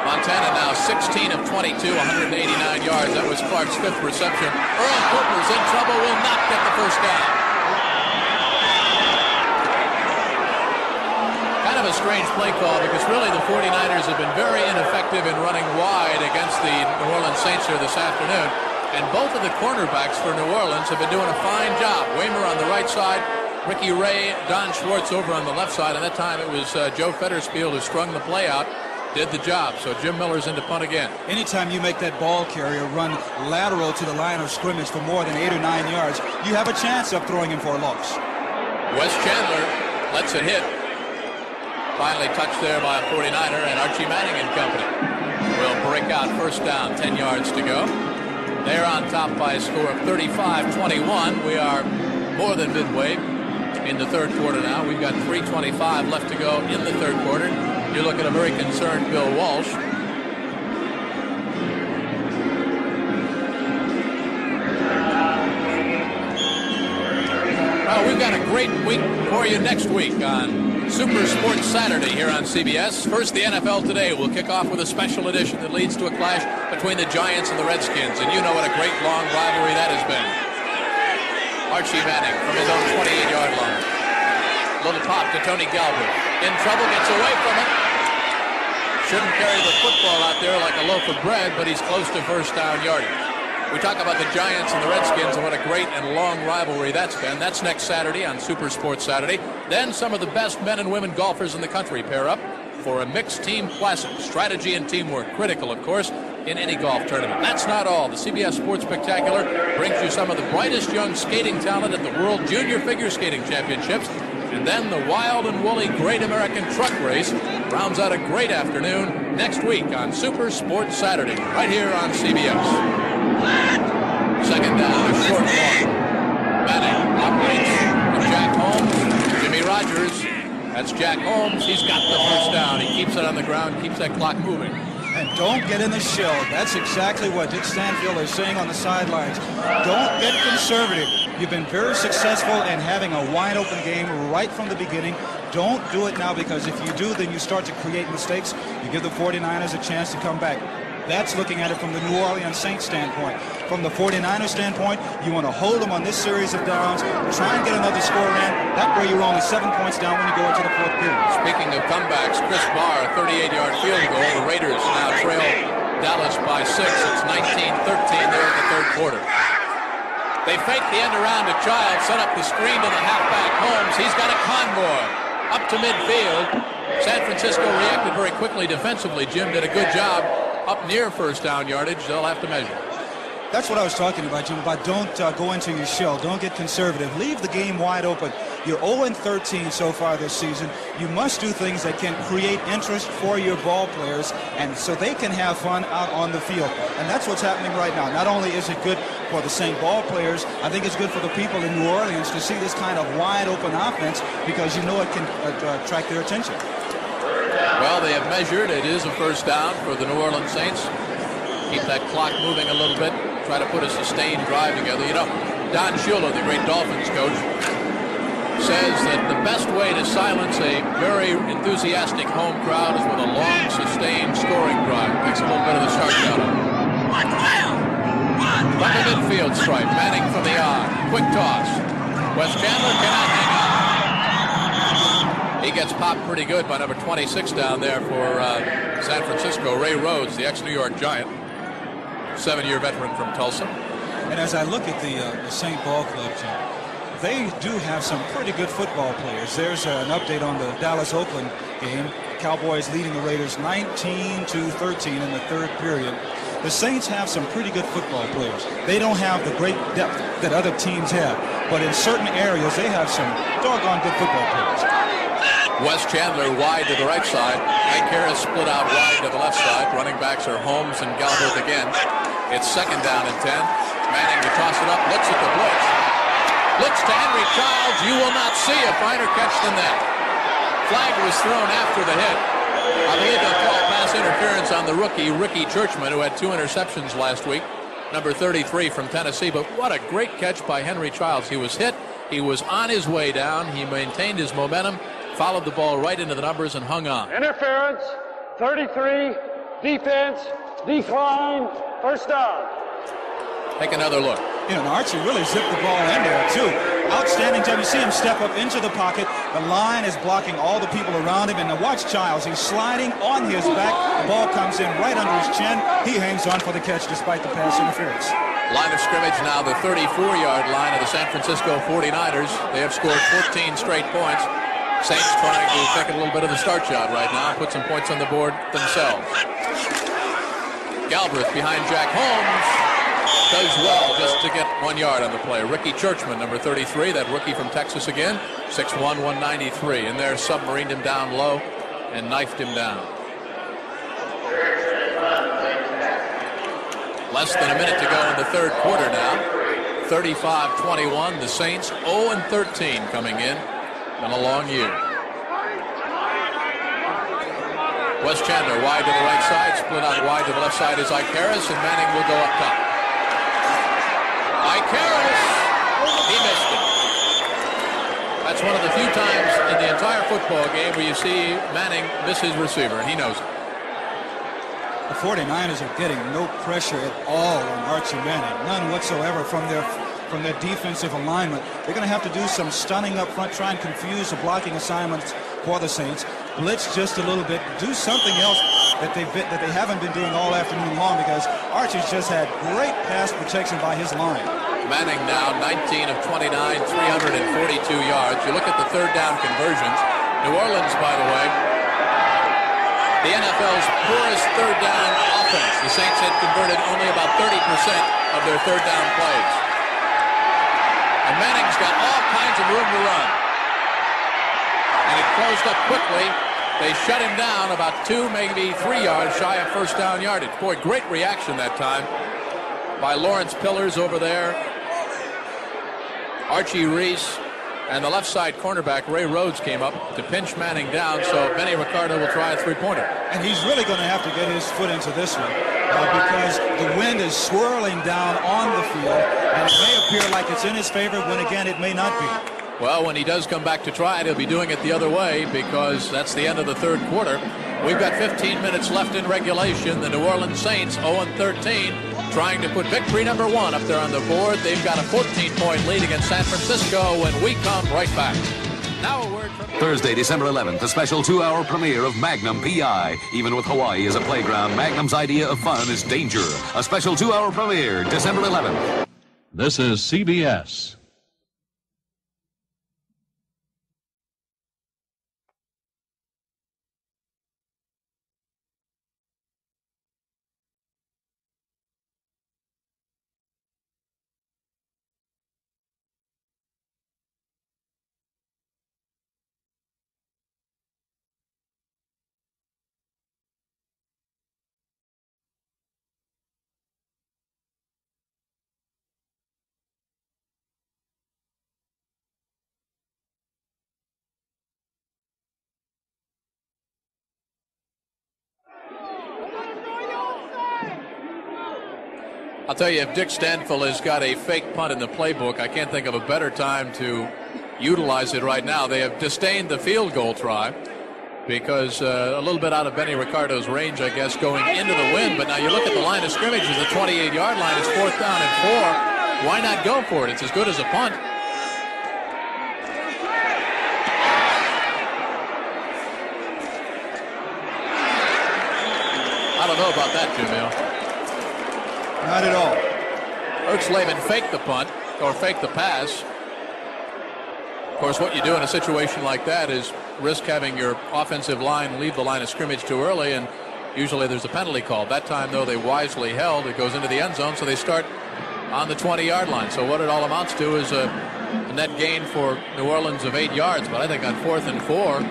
Montana now 16 of 22, 189 yards. That was Clark's 5th reception. Earl Cooper's in trouble, will not get the first down. Kind of a strange play call, because really the 49ers have been very ineffective in running wide against the New Orleans Saints here this afternoon. And both of the cornerbacks for New Orleans have been doing a fine job. Waymer on the right side, Ricky Ray, Don Schwartz over on the left side. And that time it was Joe Fetterspiel who strung the play out, did the job. So Jim Miller's into punt again. Anytime you make that ball carrier run lateral to the line of scrimmage for more than 8 or 9 yards, you have a chance of throwing him for a loss. Wes Chandler lets it hit. Finally touched there by a 49er, and Archie Manning and company will break out first down, 10 yards to go. They're on top by a score of 35-21. We are more than midway in the third quarter now. We've got 3:25 left to go in the third quarter. You look at a very concerned Bill Walsh. Well, we've got a great week for you next week on Super Sports Saturday here on CBS. First, the NFL Today will kick off with a special edition that leads to a clash between the Giants and the Redskins. And you know what a great long rivalry that has been. Archie Manning from his own 28-yard line. Little pop to Tony Galbraith. In trouble, gets away from it. Shouldn't carry the football out there like a loaf of bread, but he's close to first down yardage. We talk about the Giants and the Redskins and what a great and long rivalry that's been. That's next Saturday on Super Sports Saturday. Then some of the best men and women golfers in the country pair up for a mixed team classic. Strategy and teamwork, critical, of course, in any golf tournament. That's not all. The CBS Sports Spectacular brings you some of the brightest young skating talent at the World Junior Figure Skating Championships. And then the wild and woolly Great American Truck Race rounds out a great afternoon next week on Super Sports Saturday, right here on CBS. Second down, a short one. Manning operates to Jack Holmes. Jimmy Rogers. That's Jack Holmes. He's got the first down. He keeps it on the ground, keeps that clock moving. And don't get in the shell. That's exactly what Dick Stanfield is saying on the sidelines. Don't get conservative. You've been very successful in having a wide-open game right from the beginning. Don't do it now, because if you do, then you start to create mistakes. You give the 49ers a chance to come back. That's looking at it from the New Orleans Saints standpoint. From the 49ers standpoint, you want to hold them on this series of downs, try and get another score in. That way you're only 7 points down when you go into the fourth period. Speaking of comebacks, Chris Barr, a 38-yard field goal. The Raiders now trail Dallas by 6. It's 19-13 there in the third quarter. They fake the end around to Childs, set up the screen to the halfback Holmes. He's got a convoy up to midfield. San Francisco reacted very quickly defensively. Jim did a good job. Up near first down yardage, they'll have to measure. That's what I was talking about, Jim, but don't go into your shell. Don't get conservative. Leave the game wide open. You're 0-13 so far this season. You must do things that can create interest for your ball players, and so they can have fun out on the field. And that's what's happening right now. Not only is it good for the Saint ball players, I think it's good for the people in New Orleans to see this kind of wide open offense, because you know it can attract their attention. Well, they have measured. It is a first down for the New Orleans Saints. Keep that clock moving a little bit. Try to put a sustained drive together. You know, Don Shula, the great Dolphins coach, says that the best way to silence a very enthusiastic home crowd is with a long, sustained scoring drive. Takes a little bit of the start down. From the midfield stripe, Manning from the eye. Quick toss. Wes Chandler cannot hang on. He gets popped pretty good by number 26 down there for San Francisco, Ray Rhodes, the ex-New York Giant, 7-year veteran from Tulsa. And as I look at the Saint Ball Club, Jim, they do have some pretty good football players. There's an update on the Dallas-Oakland game. Cowboys leading the Raiders 19-13 in the third period. The Saints have some pretty good football players. They don't have the great depth that other teams have, but in certain areas they have some doggone good football players. Wes Chandler wide to the right side. Ike Harris split out wide to the left side. Running backs are Holmes and Galbraith again. It's second down and 10. Manning to toss it up, looks at the blitz. Looks to Henry Childs. You will not see a finer catch than that. Flag was thrown after the hit. I believe they'll call pass interference on the rookie, Ricky Churchman, who had 2 interceptions last week. Number 33 from Tennessee. But what a great catch by Henry Childs. He was hit. He was on his way down. He maintained his momentum, followed the ball right into the numbers, and hung on. Interference, 33, defense, decline, first down. Take another look. You know, Archie really zipped the ball in there, too. Outstanding job. You see him step up into the pocket. The line is blocking all the people around him. And now watch Childs. He's sliding on his back. The ball comes in right under his chin. He hangs on for the catch despite the pass interference. Line of scrimmage now the 34-yard line of the San Francisco 49ers. They have scored 14 straight points. Saints trying to take a little bit of the start job right now and put some points on the board themselves. Galbraith behind Jack Holmes does well just to get 1 yard on the play. Ricky Churchman, number 33, that rookie from Texas again, 6'1", 193. And there submarined him down low. and knifed him down. Less than a minute to go in the third quarter now. 35-21. The Saints 0-13 coming in a long year. Wes Chandler wide to the right side, split out wide to the left side is Ike Harris, and Manning will go up top. Ike Harris, he missed it. That's one of the few times in the entire football game where you see Manning miss his receiver, and he knows it. The 49ers are getting no pressure at all on Archie Manning, none whatsoever from their defensive alignment. They're going to have to do some stunning up front, try and confuse the blocking assignments for the Saints, blitz just a little bit, do something else that they haven't been doing all afternoon long, because Archie's just had great pass protection by his line. Manning now 19 of 29, 342 yards. You look at the third down conversions. New Orleans, by the way, the NFL's poorest third down offense. The Saints had converted only about 30% of their third down plays. And Manning's got all kinds of room to run. And it closed up quickly. They shut him down about 2, maybe 3 yards shy of first down yardage. Boy, great reaction that time by Lawrence Pillars over there. Archie Reese and the left side cornerback Ray Rhodes came up to pinch Manning down, so Benny Ricardo will try a three-pointer. And he's really going to have to get his foot into this one because the wind is swirling down on the field, and it may appear like it's in his favor when again it may not be. Well, when he does come back to try it, he'll be doing it the other way, because that's the end of the third quarter. We've got 15 minutes left in regulation. The New Orleans Saints 0-13. Trying to put victory number 1 up there on the board. They've got a 14-point lead against San Francisco when we come right back. Now a word from Thursday, December 11th, a special 2-hour premiere of Magnum P.I. Even with Hawaii as a playground, Magnum's idea of fun is danger. A special 2-hour premiere, December 11th. This is CBS. I'll tell you, if Dick Stanfill has got a fake punt in the playbook, I can't think of a better time to utilize it right now. They have disdained the field goal try because a little bit out of Benny Ricardo's range, I guess, going into the wind. But now you look at the line of scrimmage, is the 28-yard line. It's 4th down and 4. Why not go for it? It's as good as a punt. I don't know about that, Jim Hill. Not at all. Ertzleben faked the punt, or faked the pass. Of course, what you do in a situation like that is risk having your offensive line leave the line of scrimmage too early, and usually there's a penalty called. That time, though, they wisely held. It goes into the end zone, so they start on the 20-yard line. So what it all amounts to is a net gain for New Orleans of 8 yards. But I think on 4th and 4,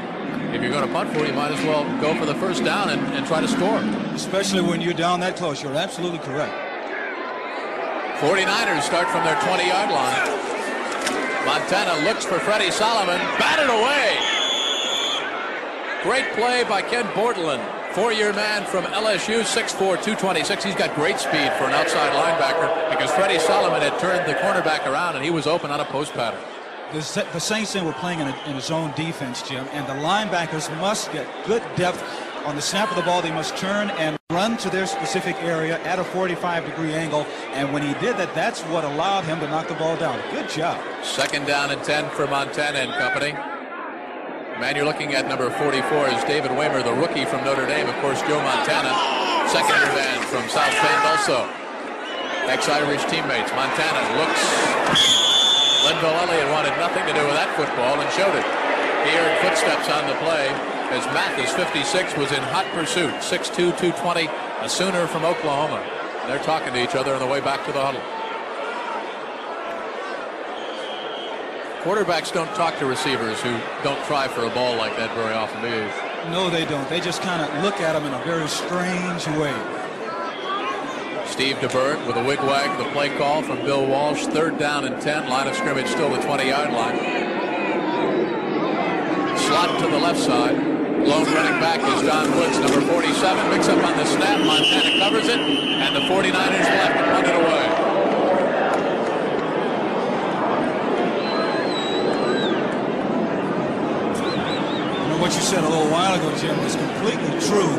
if you're going to punt for it, you might as well go for the first down and try to score. Especially when you're down that close. You're absolutely correct. 49ers start from their 20-yard line. Montana looks for Freddie Solomon. Batted away. Great play by Ken Bordelon. 4-year man from LSU, 6'4", 226. He's got great speed for an outside linebacker because Freddie Solomon had turned the cornerback around and he was open on a post pattern. The Saints were playing in a zone defense, Jim, and the linebackers must get good depth. On the snap of the ball, they must turn and run to their specific area at a 45-degree angle. And when he did that, that's what allowed him to knock the ball down. Good job. 2nd down and 10 for Montana and company. Man you're looking at, number 44, is David Waymer, the rookie from Notre Dame. Of course, Joe Montana, second-year man from South Bend also. Ex-Irish teammates. Montana looks. Linville Elliott wanted nothing to do with that football and showed it. He heard footsteps on the play as Mathis, 56, was in hot pursuit. 6'2", 220, a Sooner from Oklahoma. They're talking to each other on the way back to the huddle. Quarterbacks don't talk to receivers who don't try for a ball like that very often, do you? No, they don't. They just kind of look at him in a very strange way. Steve DeBert with a wig-wag, the play call from Bill Walsh. 3rd down and 10. Line of scrimmage still the 20-yard line. Slot to the left side. Lone running back is John Woods, number 47. Picks up on the snap. Montana covers it. And the 49ers will have to punt it away. What you said a little while ago, Jim, was completely true.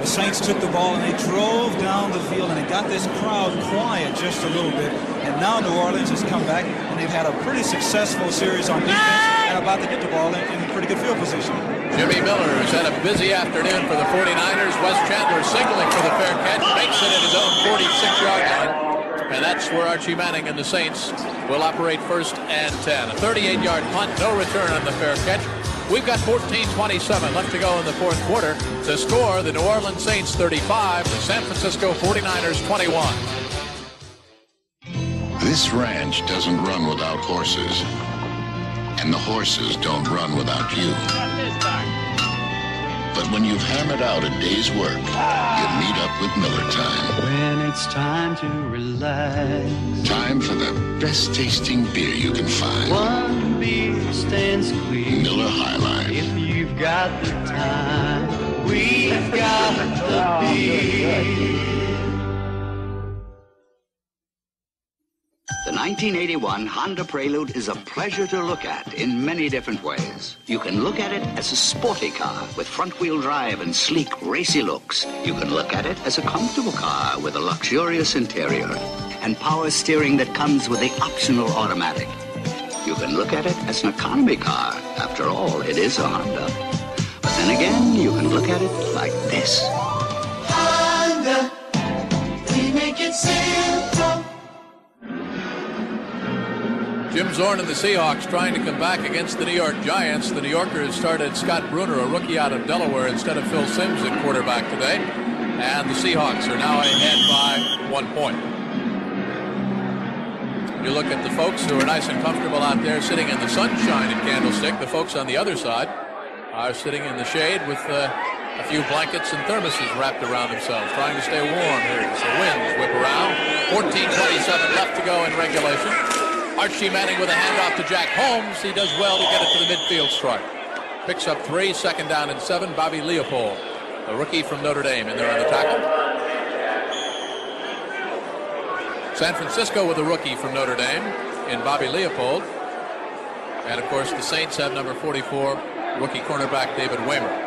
The Saints took the ball and they drove down the field and it got this crowd quiet just a little bit. And now New Orleans has come back and they've had a pretty successful series on defense and about to get the ball in pretty good field position. Jimmy Miller has had a busy afternoon for the 49ers. Wes Chandler signaling for the fair catch, makes it at his own 46-yard line. And that's where Archie Manning and the Saints will operate 1st and 10. A 38-yard punt, no return on the fair catch. We've got 14:27 left to go in the 4th quarter. To score, the New Orleans Saints 35, the San Francisco 49ers 21. This ranch doesn't run without horses, and the horses don't run without you. But when you've hammered out a day's work, you meet up with Miller Time. When it's time to relax. Time for the best tasting beer you can find. One beer stands clear. Miller High Life. If you've got the time, we've got the beer. The 1981 Honda Prelude is a pleasure to look at in many different ways. You can look at it as a sporty car with front-wheel drive and sleek, racy looks. You can look at it as a comfortable car with a luxurious interior and power steering that comes with the optional automatic. You can look at it as an economy car. After all, it is a Honda. But then again, you can look at it like this. Honda, we make it simple. Jim Zorn and the Seahawks trying to come back against the New York Giants. The New Yorkers started Scott Bruner, a rookie out of Delaware, instead of Phil Simms at quarterback today. And the Seahawks are now ahead by 1 point. You look at the folks who are nice and comfortable out there sitting in the sunshine in Candlestick. The folks on the other side are sitting in the shade with a few blankets and thermoses wrapped around themselves, trying to stay warm here as the winds whip around. 14:27 left to go in regulation. Archie Manning with a handoff to Jack Holmes. He does well to get it to the midfield stripe. Picks up 3, 2nd down and 7. Bobby Leopold, a rookie from Notre Dame, in there on the tackle. San Francisco with a rookie from Notre Dame in Bobby Leopold. And, of course, the Saints have number 44, rookie cornerback David Waymer.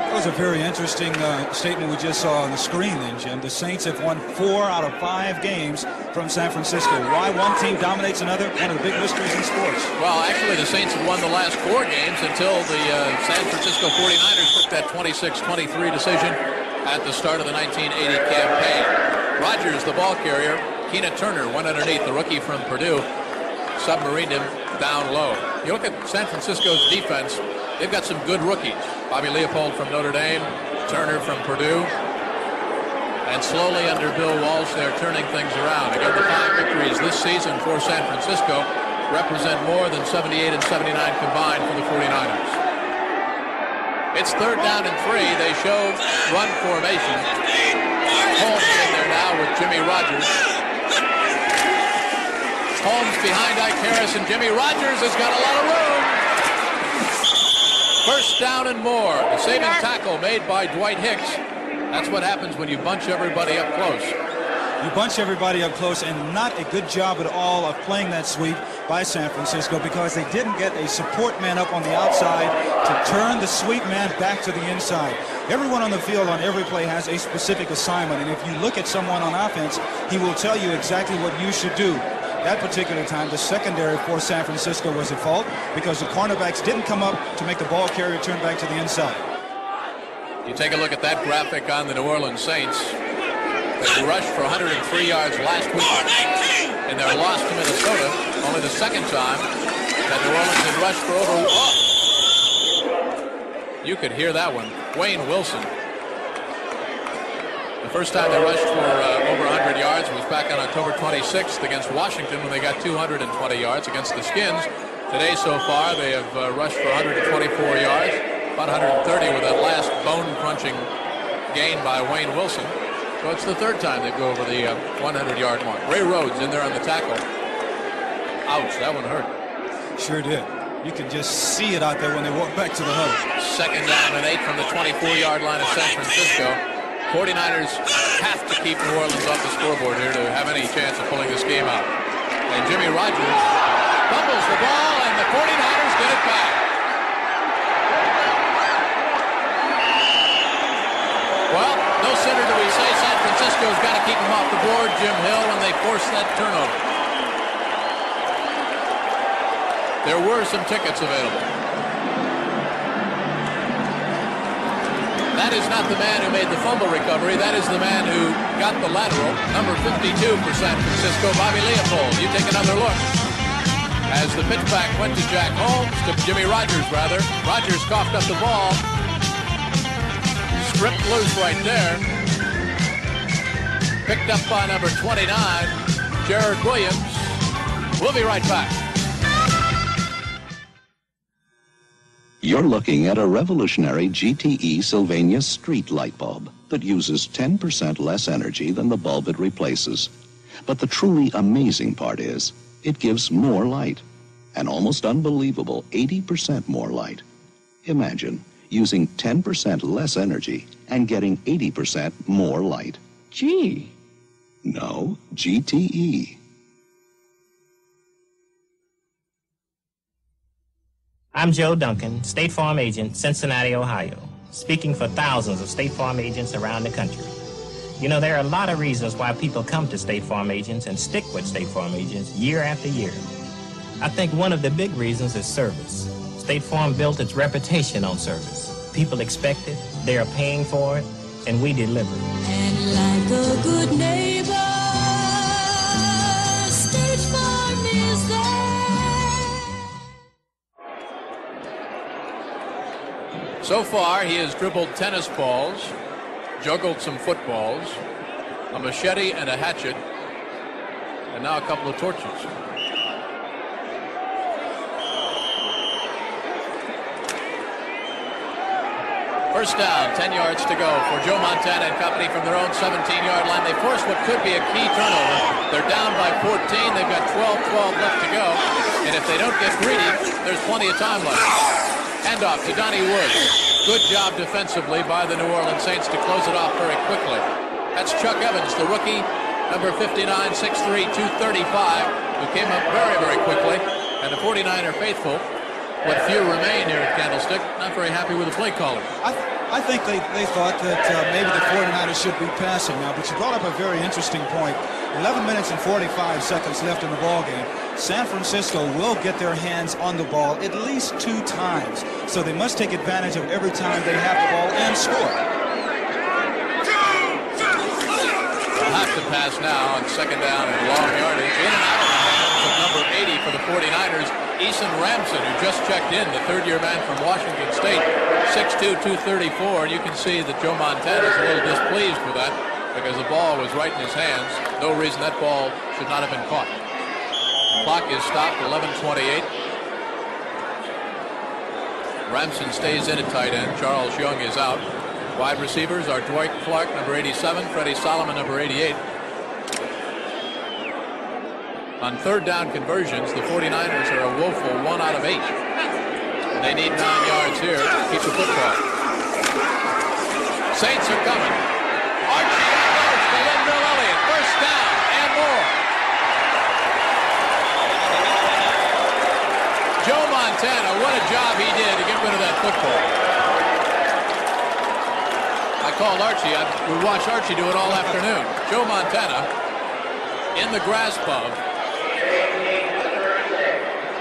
That was a very interesting statement we just saw on the screen then, Jim. The Saints have won 4 out of 5 games from San Francisco. Why one team dominates another? One of the big mysteries in sports. Well, actually, the Saints have won the last 4 games until the San Francisco 49ers took that 26-23 decision at the start of the 1980 campaign. Rogers, the ball carrier. Keena Turner went underneath, the rookie from Purdue. Submarined him down low. You look at San Francisco's defense, they've got some good rookies. Bobby Leopold from Notre Dame, Turner from Purdue. And slowly under Bill Walsh, they're turning things around. Again, the 5 victories this season for San Francisco represent more than 78 and 79 combined for the 49ers. It's 3rd down and 3. They show run formation. Holmes in there now with Jimmy Rogers. Holmes behind Ike Harris, and Jimmy Rogers has got a lot of room. 1st down and more. The saving tackle made by Dwight Hicks. That's what happens when you bunch everybody up close. You bunch everybody up close, and not a good job at all of playing that sweep by San Francisco because they didn't get a support man up on the outside to turn the sweep man back to the inside. Everyone on the field on every play has a specific assignment, and if you look at someone on offense, he will tell you exactly what you should do. That particular time, the secondary for San Francisco was at fault because the cornerbacks didn't come up to make the ball carrier turn back to the inside. You take a look at that graphic on the New Orleans Saints. They rushed for 103 yards last week in their loss to Minnesota. Only the 2nd time that New Orleans had rushed for over... Oh! You could hear that one. Wayne Wilson. The first time they rushed for over 100 yards was back on October 26th against Washington when they got 220 yards against the Skins. Today so far they have rushed for 124 yards. about 130 with that last bone-crunching gain by Wayne Wilson. So it's the third time they go over the 100-yard mark. Ray Rhodes in there on the tackle. Ouch, that one hurt. Sure did. You can just see it out there when they walk back to the huddle. Second down and 8 from the 24-yard line of San Francisco. 49ers have to keep New Orleans off the scoreboard here to have any chance of pulling this game out. And Jimmy Rogers fumbles the ball, and the 49ers get it back. Well, no sooner do we say San Francisco's got to keep them off the board, Jim Hill, when they force that turnover. There were some tickets available. That is not the man who made the fumble recovery. That is the man who got the lateral. Number 52 for San Francisco, Bobby Leopold. You take another look. As the pitchback went to Jack Holmes, to Jimmy Rogers, rather. Rogers coughed up the ball. Stripped loose right there. Picked up by number 29, Jared Williams. We'll be right back. You're looking at a revolutionary GTE Sylvania street light bulb that uses 10% less energy than the bulb it replaces. But the truly amazing part is, it gives more light. An almost unbelievable 80% more light. Imagine using 10% less energy and getting 80% more light. Gee. No, GTE. I'm Joe Duncan, State Farm agent, Cincinnati, Ohio, speaking for thousands of State Farm agents around the country. You know, there are a lot of reasons why people come to State Farm agents and stick with State Farm agents year after year. I think one of the big reasons is service. State Farm built its reputation on service. People expect it, they are paying for it, and we deliver. And like a good neighbor, State Farm is there. So far, he has dribbled tennis balls, juggled some footballs, a machete and a hatchet, and now a couple of torches. First down, 10 yards to go for Joe Montana and company from their own 17-yard line. They force what could be a key turnover. They're down by 14. They've got 12 left to go. And if they don't get greedy, there's plenty of time left. Handoff to Donnie Woods. Good job defensively by the New Orleans Saints to close it off very quickly. That's Chuck Evans, the rookie, number 59, 6'3", 235, who came up very, very quickly. And the 49er faithful, what few remain here at Candlestick, not very happy with the play caller. I think they thought that maybe the 49ers should be passing now, but you brought up a very interesting point. 11 minutes and 45 seconds left in the ballgame. San Francisco will get their hands on the ball at least 2 times, so they must take advantage of every time they have the ball and score. They'll have to pass now on second down and long yardage. In and out of the hands of number 80 for the 49ers, Eason Ramson, who just checked in, the third-year man from Washington State, 6'2", 234, and you can see that Joe Montana is a little displeased with that because the ball was right in his hands. No reason that ball should not have been caught. Clock is stopped, 11:28. Ramson stays in at tight end. Charles Young is out. Wide receivers are Dwight Clark, number 87, Freddie Solomon, number 88. On third down conversions, the 49ers are a woeful 1 out of 8. They need 9 yards here to keep the football. Saints are coming. Archie goes to Linville Elliott. First down and more. Joe Montana, what a job he did to get rid of that football. I called Archie. We watched Archie do it all afternoon. Joe Montana in the grasp of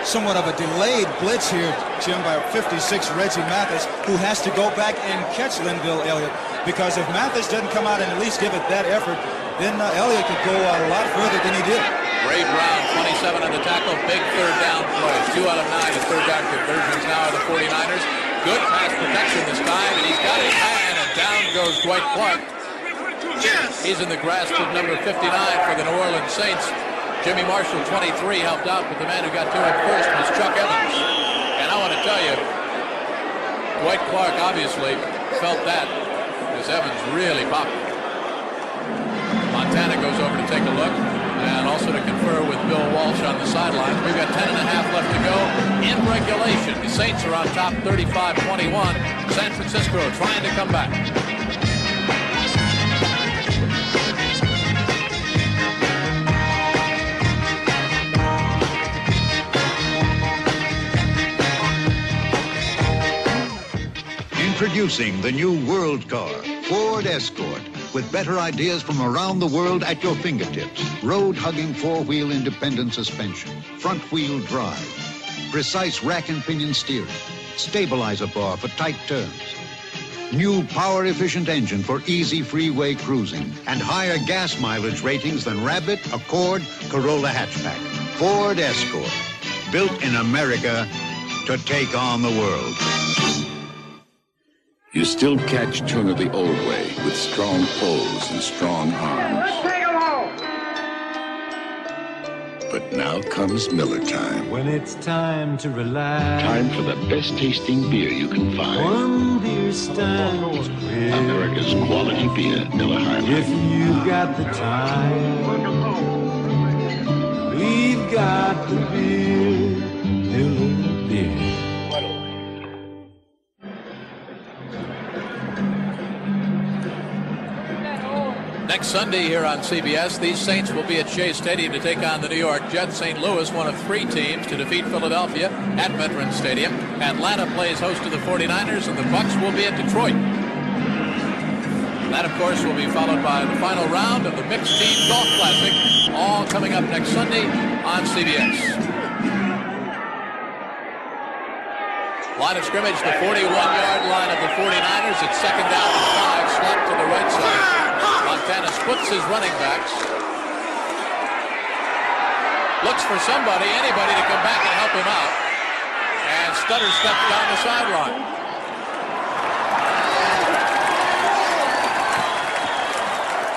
Somewhat of a delayed blitz here, Jim, by 56 Reggie Mathis, who has to go back and catch Linville Elliott, because if Mathis doesn't come out and at least give it that effort, then Elliott could go a lot further than he did. Ray Brown, 27 on the tackle, big third down plays. 2 out of 9 is third down conversions now of the 49ers. Good pass protection this time, and he's got his man, and down goes Dwight Clark. He's in the grasp of number 59 for the New Orleans Saints. Jimmy Marshall, 23, helped out, but the man who got to him first was Chuck Evans. And I want to tell you, Dwight Clark obviously felt that, as Evans really popped it. Montana goes over to take a look and also to confer with Bill Walsh on the sidelines. We've got 10 and a half left to go in regulation. The Saints are on top 35-21. San Francisco trying to come back. Introducing the new World Car, Ford Escort, with better ideas from around the world at your fingertips. Road-hugging four-wheel independent suspension, front-wheel drive, precise rack and pinion steering, stabilizer bar for tight turns, new power-efficient engine for easy freeway cruising, and higher gas mileage ratings than Rabbit, Accord, Corolla hatchback. Ford Escort, built in America to take on the world. You still catch Turner the old way, with strong pulls and strong arms. But now comes Miller time. When it's time to relax. Time for the best tasting beer you can find. One beer stands clear. America's quality beer, Miller High Life. If you've got the time, we've got the beer, Miller beer. Next Sunday here on CBS, these Saints will be at Shea Stadium to take on the New York Jets. St. Louis, one of 3 teams to defeat Philadelphia at Veterans Stadium. Atlanta plays host to the 49ers, and the Bucs will be at Detroit. That, of course, will be followed by the final round of the Mixed Team Golf Classic, all coming up next Sunday on CBS. Line of scrimmage, the 41-yard line of the 49ers. It's second down and 5, slot to the right side. Montana splits his running backs. Looks for somebody, anybody to come back and help him out. And Stutter steps down the sideline.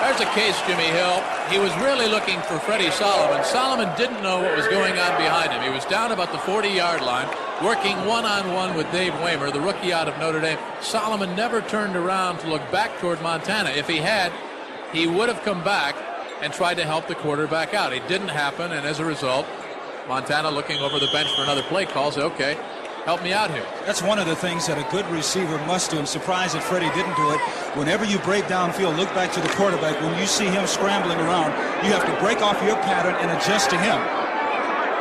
There's a case, Jimmy Hill. He was really looking for Freddie Solomon. Solomon didn't know what was going on behind him. He was down about the 40-yard line, working one-on-one with Dave Waymer, the rookie out of Notre Dame. Solomon never turned around to look back toward Montana. If he had, he would have come back and tried to help the quarterback out. It didn't happen, and as a result, Montana, looking over the bench for another play call, said, okay, help me out here. That's one of the things that a good receiver must do. I'm surprised that Freddie didn't do it. Whenever you break downfield, look back to the quarterback. When you see him scrambling around, you have to break off your pattern and adjust to him.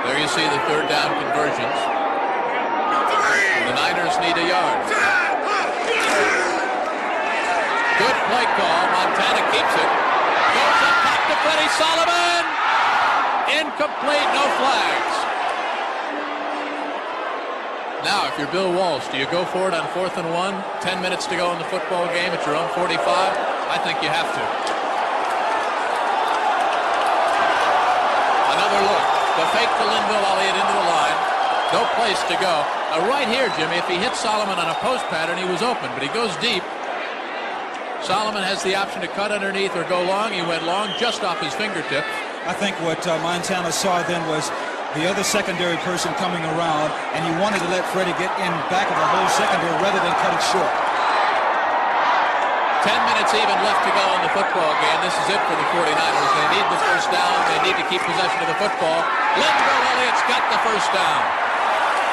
There you see the third down conversions. The Niners need a yard. Good play call. Montana keeps it. Goes up top to Freddie Solomon. Incomplete, no flags. Now, if you're Bill Walsh, do you go for it on 4th and 1? 10 minutes to go in the football game at your own 45? I think you have to. Another look. The fake to Linville Elliott into the line. No place to go. Now, right here, Jimmy, if he hits Solomon on a post pattern, he was open, but he goes deep. Solomon has the option to cut underneath or go long. He went long just off his fingertips. I think what Montana saw then was the other secondary person coming around, and he wanted to let Freddie get in back of the whole secondary rather than cut it short. 10 minutes even left to go in the football game. This is it for the 49ers. They need the first down. They need to keep possession of the football. Linville Elliott's got the first down.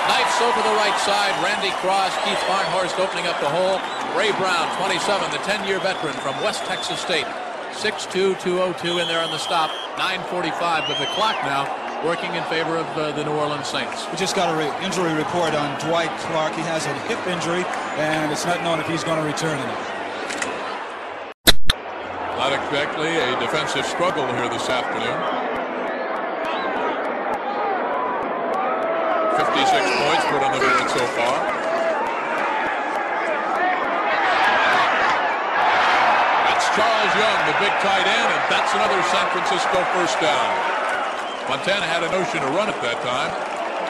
Knifes over the right side. Randy Cross, Keith Barnhorst opening up the hole. Ray Brown, 27, the 10-year veteran from West Texas State. 6'2", 202 in there on the stop. 9:45 with the clock now working in favor of the New Orleans Saints. We just got an injury report on Dwight Clark. He has a hip injury, and it's not known if he's going to return or not. Not exactly a defensive struggle here this afternoon. 56 points put on the board so far. That's Charles Young, the big tight end, and that's another San Francisco first down. Montana had a notion to run at that time,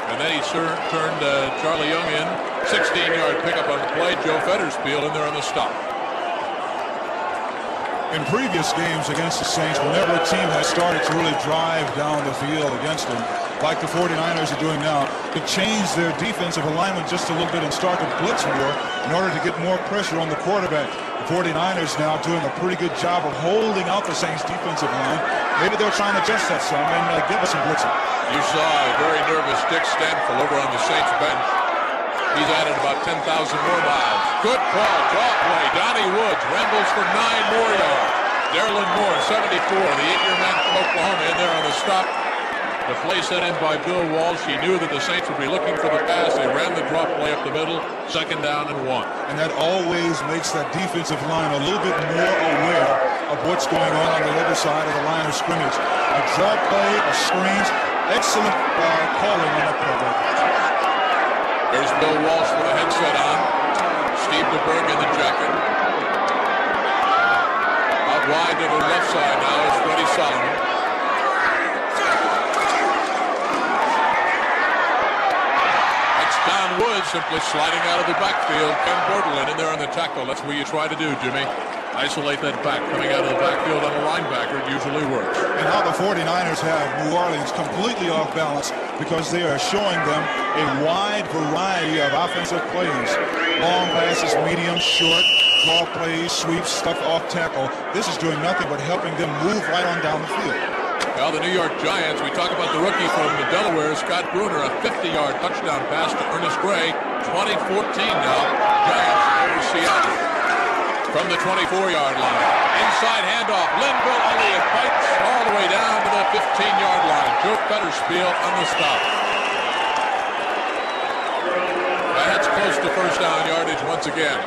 and then he turned Charlie Young in. 16-yard pickup on the play. Joe Federspiel in there on the stop. In previous games against the Saints, whenever a team has started to really drive down the field against them, like the 49ers are doing now, to change their defensive alignment just a little bit and start to blitz more in order to get more pressure on the quarterback. The 49ers now doing a pretty good job of holding out the Saints defensive line. Maybe they're trying to adjust that some and give us some blitzing. You saw a very nervous Dick Stanfill over on the Saints bench. He's added about 10,000 more miles. Good call, draw play. Donnie Woods rambles for 9 more yards. Darylin Moore, 74, the 8-year man from Oklahoma, in there on the stop. The play set in by Bill Walsh. He knew that the Saints would be looking for the pass. They ran the drop play up the middle, 2nd down and 1. And that always makes that defensive line a little bit more aware of what's going on the other side of the line of scrimmage. A drop play, a screens, excellent calling on that play. There's Bill Walsh with a headset on. Steve DeBerg in the jacket. Out wide to the left side now is Freddie Solomon. Don Woods simply sliding out of the backfield. Ken Bordelin in there on the tackle. That's what you try to do, Jimmy. Isolate that back. Coming out of the backfield on a linebacker, it usually works. And how the 49ers have New Orleans completely off balance because they are showing them a wide variety of offensive plays. Long passes, medium, short, draw plays, sweeps, stuff off tackle. This is doing nothing but helping them move right on down the field. Well, the New York Giants, we talk about the rookie from Delaware, Scott Bruner, a 50-yard touchdown pass to Ernest Gray. 2014 now. Giants over Seattle. From the 24-yard line. Inside handoff. Linville Elliott bites all the way down to the 15-yard line. Joe Fetterspiel on the stop. That's close to first down yardage once again.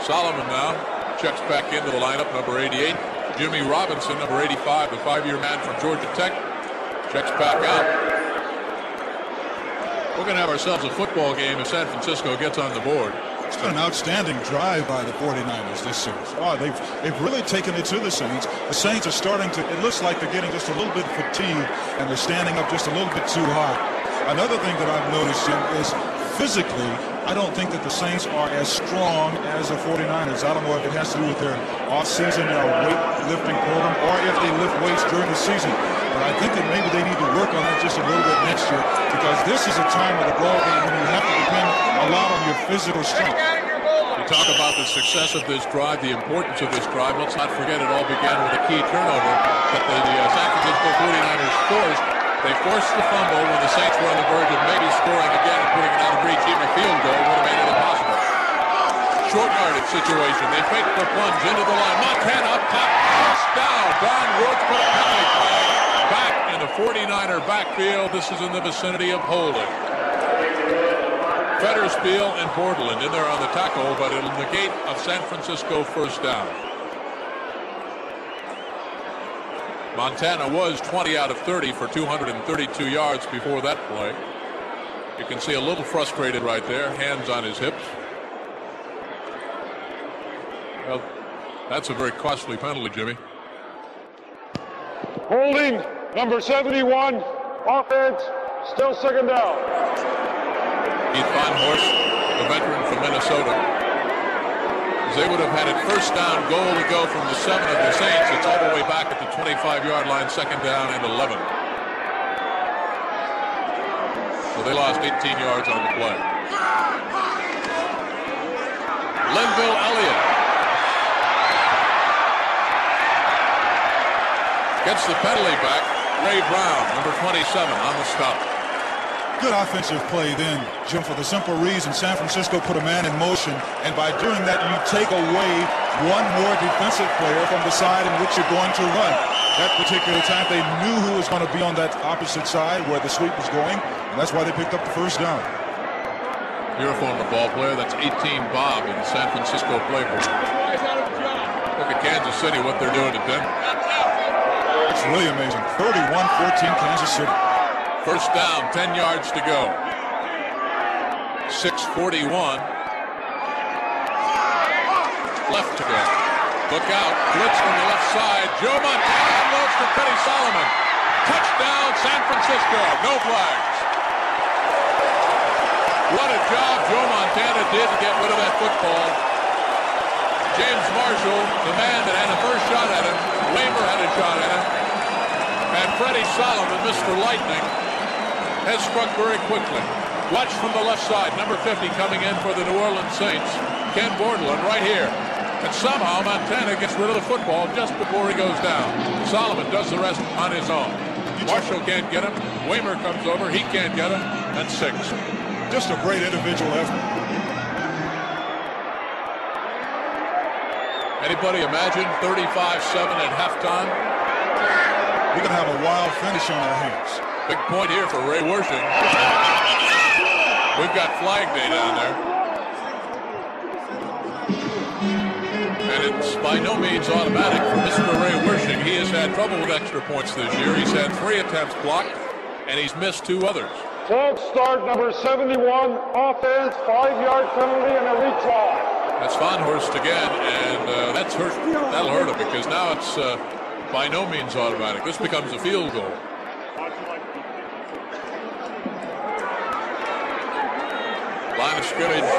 Solomon now checks back into the lineup, number 88. Jimmy Robinson, number 85, the 5-year man from Georgia Tech, checks back out. We're going to have ourselves a football game if San Francisco gets on the board. It's been an outstanding drive by the 49ers this series. Oh, they've really taken it to the Saints. The Saints are starting to, it looks like they're getting just a little bit fatigued and they're standing up just a little bit too high. Another thing that I've noticed, Jim, is physically, I don't think that the Saints are as strong as the 49ers. I don't know if it has to do with their off-season weightlifting program or if they lift weights during the season. But I think that maybe they need to work on that just a little bit next year because this is a time of the ball game when you have to depend a lot on your physical strength. We talk about the success of this drive, the importance of this drive. Let's not forget it all began with a key turnover that the San Francisco 49ers forced. They forced the fumble when the Saints were on the verge of maybe scoring again and putting it out of reach. Even a field goal would have made it impossible. Short yardage situation. They fake the plunge into the line. Montana up top. Down. Don Woods put a penalty flag back in the 49er backfield. This is in the vicinity of holding. Fetterspiel and Bordelin in there on the tackle, but it'll negate a San Francisco first down. Montana was 20 out of 30 for 232 yards before that play. You can see a little frustrated right there, hands on his hips. Well, that's a very costly penalty, Jimmy. Holding, number 71, offense, still 2nd down. Keith Bonhorst, the veteran from Minnesota. They would have had it first down goal to go from the 7 of the Saints. It's all the way back at the 25-yard line, 2nd down and 11. So they lost 18 yards on the play. Linville Elliott gets the penalty back. Ray Brown, number 27, on the stop. Good offensive play then, Jim, for the simple reason San Francisco put a man in motion, and by doing that, you take away one more defensive player from the side in which you're going to run. That particular time, they knew who was going to be on that opposite side where the sweep was going, and that's why they picked up the first down. You're a former ball player. That's 18 Bob in the San Francisco playbook. Look at Kansas City, what they're doing to Denver. It's really amazing. 31-14 Kansas City. First down, 10 yards to go. 6:41 left to go. Look out, blitz from the left side. Joe Montana unloads to Freddie Solomon. Touchdown, San Francisco. No flags. What a job Joe Montana did to get rid of that football. James Marshall, the man that had the first shot at him, Lamer had a shot at him. And Freddie Solomon, Mr. Lightning, has struck very quickly. Watch from the left side, number 50 coming in for the New Orleans Saints, Ken Bordelon right here. And somehow Montana gets rid of the football just before he goes down. Solomon does the rest on his own. Marshall can't get him. Waymer comes over. He can't get him. And 6. Just a great individual effort. Anybody imagine 35-7 at halftime? We're going to have a wild finish on our hands. Big point here for Ray Wersching. We've got Flag Day down there. And it's by no means automatic for Mr. Ray Wersching. He has had trouble with extra points this year. He's had 3 attempts blocked, and he's missed 2 others. False start, number 71, offense, 5-yard penalty, and a retry. That's Von Horst again, and that'll hurt him because now it's by no means automatic. This becomes a field goal. Line of scrimmage.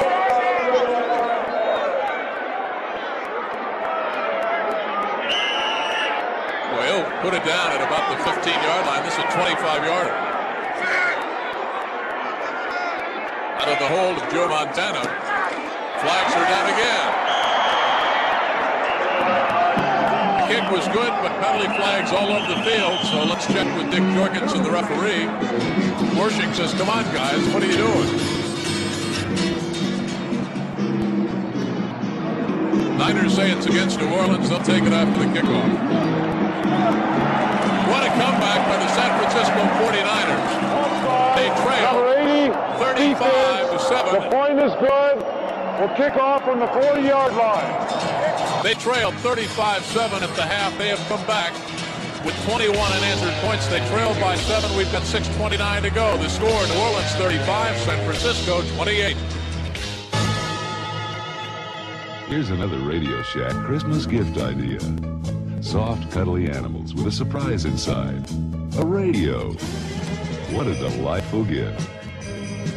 Well, he'll put it down at about the 15-yard line. This is a 25-yarder. Out of the hold of Joe Montana. Flags are down again. Kick was good, but penalty flags all over the field, so let's check with Dick Jorgensen, the referee. Wersching says, come on, guys, what are you doing? Niners say it's against New Orleans. They'll take it after the kickoff. What a comeback by the San Francisco 49ers. They trail 35-7. The point is good. We'll kick off from the 40-yard line. They trailed 35-7 at the half. They have come back with 21 unanswered points. They trailed by 7. We've got 6:29 to go. The score, New Orleans 35, San Francisco 28. Here's another Radio Shack Christmas gift idea. Soft, cuddly animals with a surprise inside. A radio. What a delightful gift.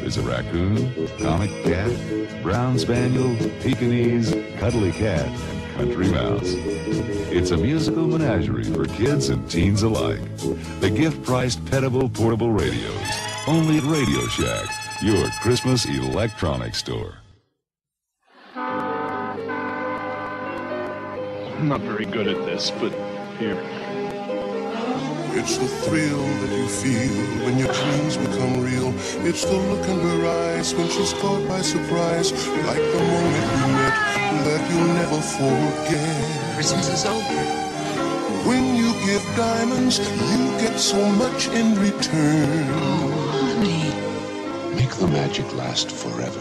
There's a raccoon, comic cat, brown spaniel, Pekingese, cuddly cat, and country mouse. It's a musical menagerie for kids and teens alike. The gift-priced petable portable radios. Only at Radio Shack, your Christmas electronics store. I'm not very good at this, but here. It's the thrill that you feel when your dreams become real. It's the look in her eyes when she's caught by surprise. Like the moment you met that you'll never forget. Christmas is over. When you give diamonds, you get so much in return. Oh, honey. Make the magic last forever.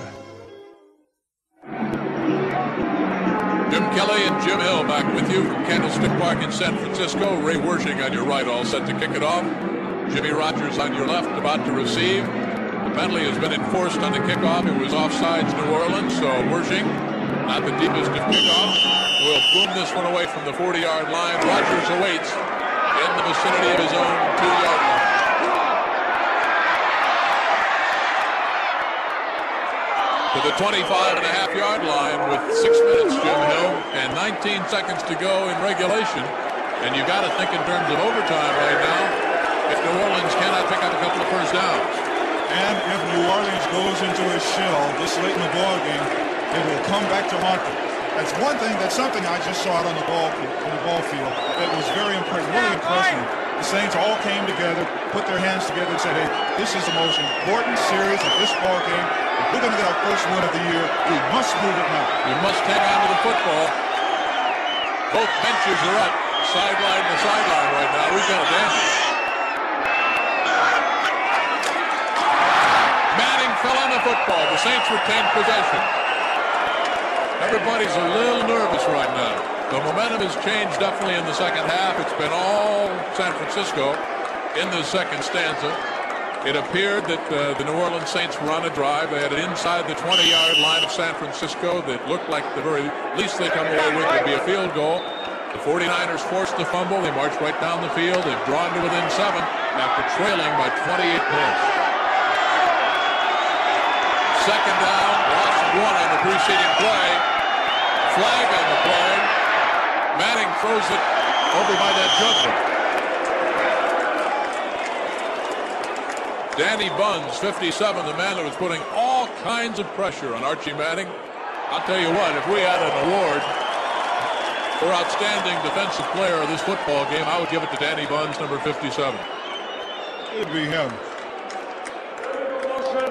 Jim Kelly and Jim Hill back with you from Candlestick Park in San Francisco. Ray Wersching on your right, all set to kick it off. Jimmy Rogers on your left, about to receive. The penalty has been enforced on the kickoff. It was offsides New Orleans, so Wersching, not the deepest of kickoffs, will boom this one away from the 40-yard line. Rogers awaits in the vicinity of his own 2-yard line. To the 25.5-yard line with 6 minutes, Jim Hill, and 19 seconds to go in regulation. And you've got to think in terms of overtime right now if New Orleans cannot pick up a couple of first downs. And if New Orleans goes into a shell this late in the ball game, it will come back to haunt them. That's one thing, that's something I just saw out on the ball field that was very impressive, really impressive. The Saints all came together, put their hands together and said, hey, this is the most important series of this ball game. If we're going to get our first win of the year, we must move it now. We must hang on to the football. Both benches are up, sideline to sideline right now. We've got a dandy. Manning fell on the football. The Saints retained possession. Everybody's a little nervous right now. The momentum has changed definitely in the second half. It's been all San Francisco in the second stanza. It appeared that the New Orleans Saints were on a drive. They had it inside the 20-yard line of San Francisco that looked like the very least they come away with would be a field goal. The 49ers forced the fumble. They marched right down the field. They've drawn to within 7 after trailing by 28 points. Second down, loss of 1 on the preceding play. Flag on the play. Manning throws it over by that judgment. Danny Buns, 57, the man that was putting all kinds of pressure on Archie Manning. I'll tell you what, if we had an award for outstanding defensive player of this football game, I would give it to Danny Buns, number 57. It'd be him.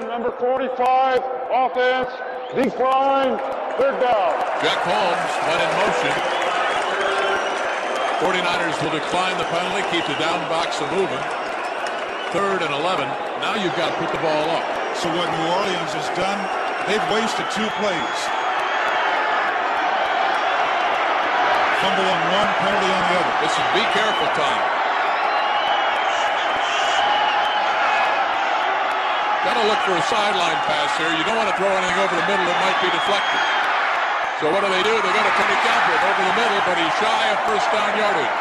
Number 45, offense, decline, third down. Jack Holmes went in motion. 49ers will decline the penalty, keep the down box moving. 3rd and 11. Now you've got to put the ball up. So what New Orleans has done, they've wasted 2 plays. Fumble on one, penalty on the other. This is be careful time. Got to look for a sideline pass here. You don't want to throw anything over the middle that might be deflected. So what do? They go to Tony Galbraith over the middle, but he's shy of first down yardage.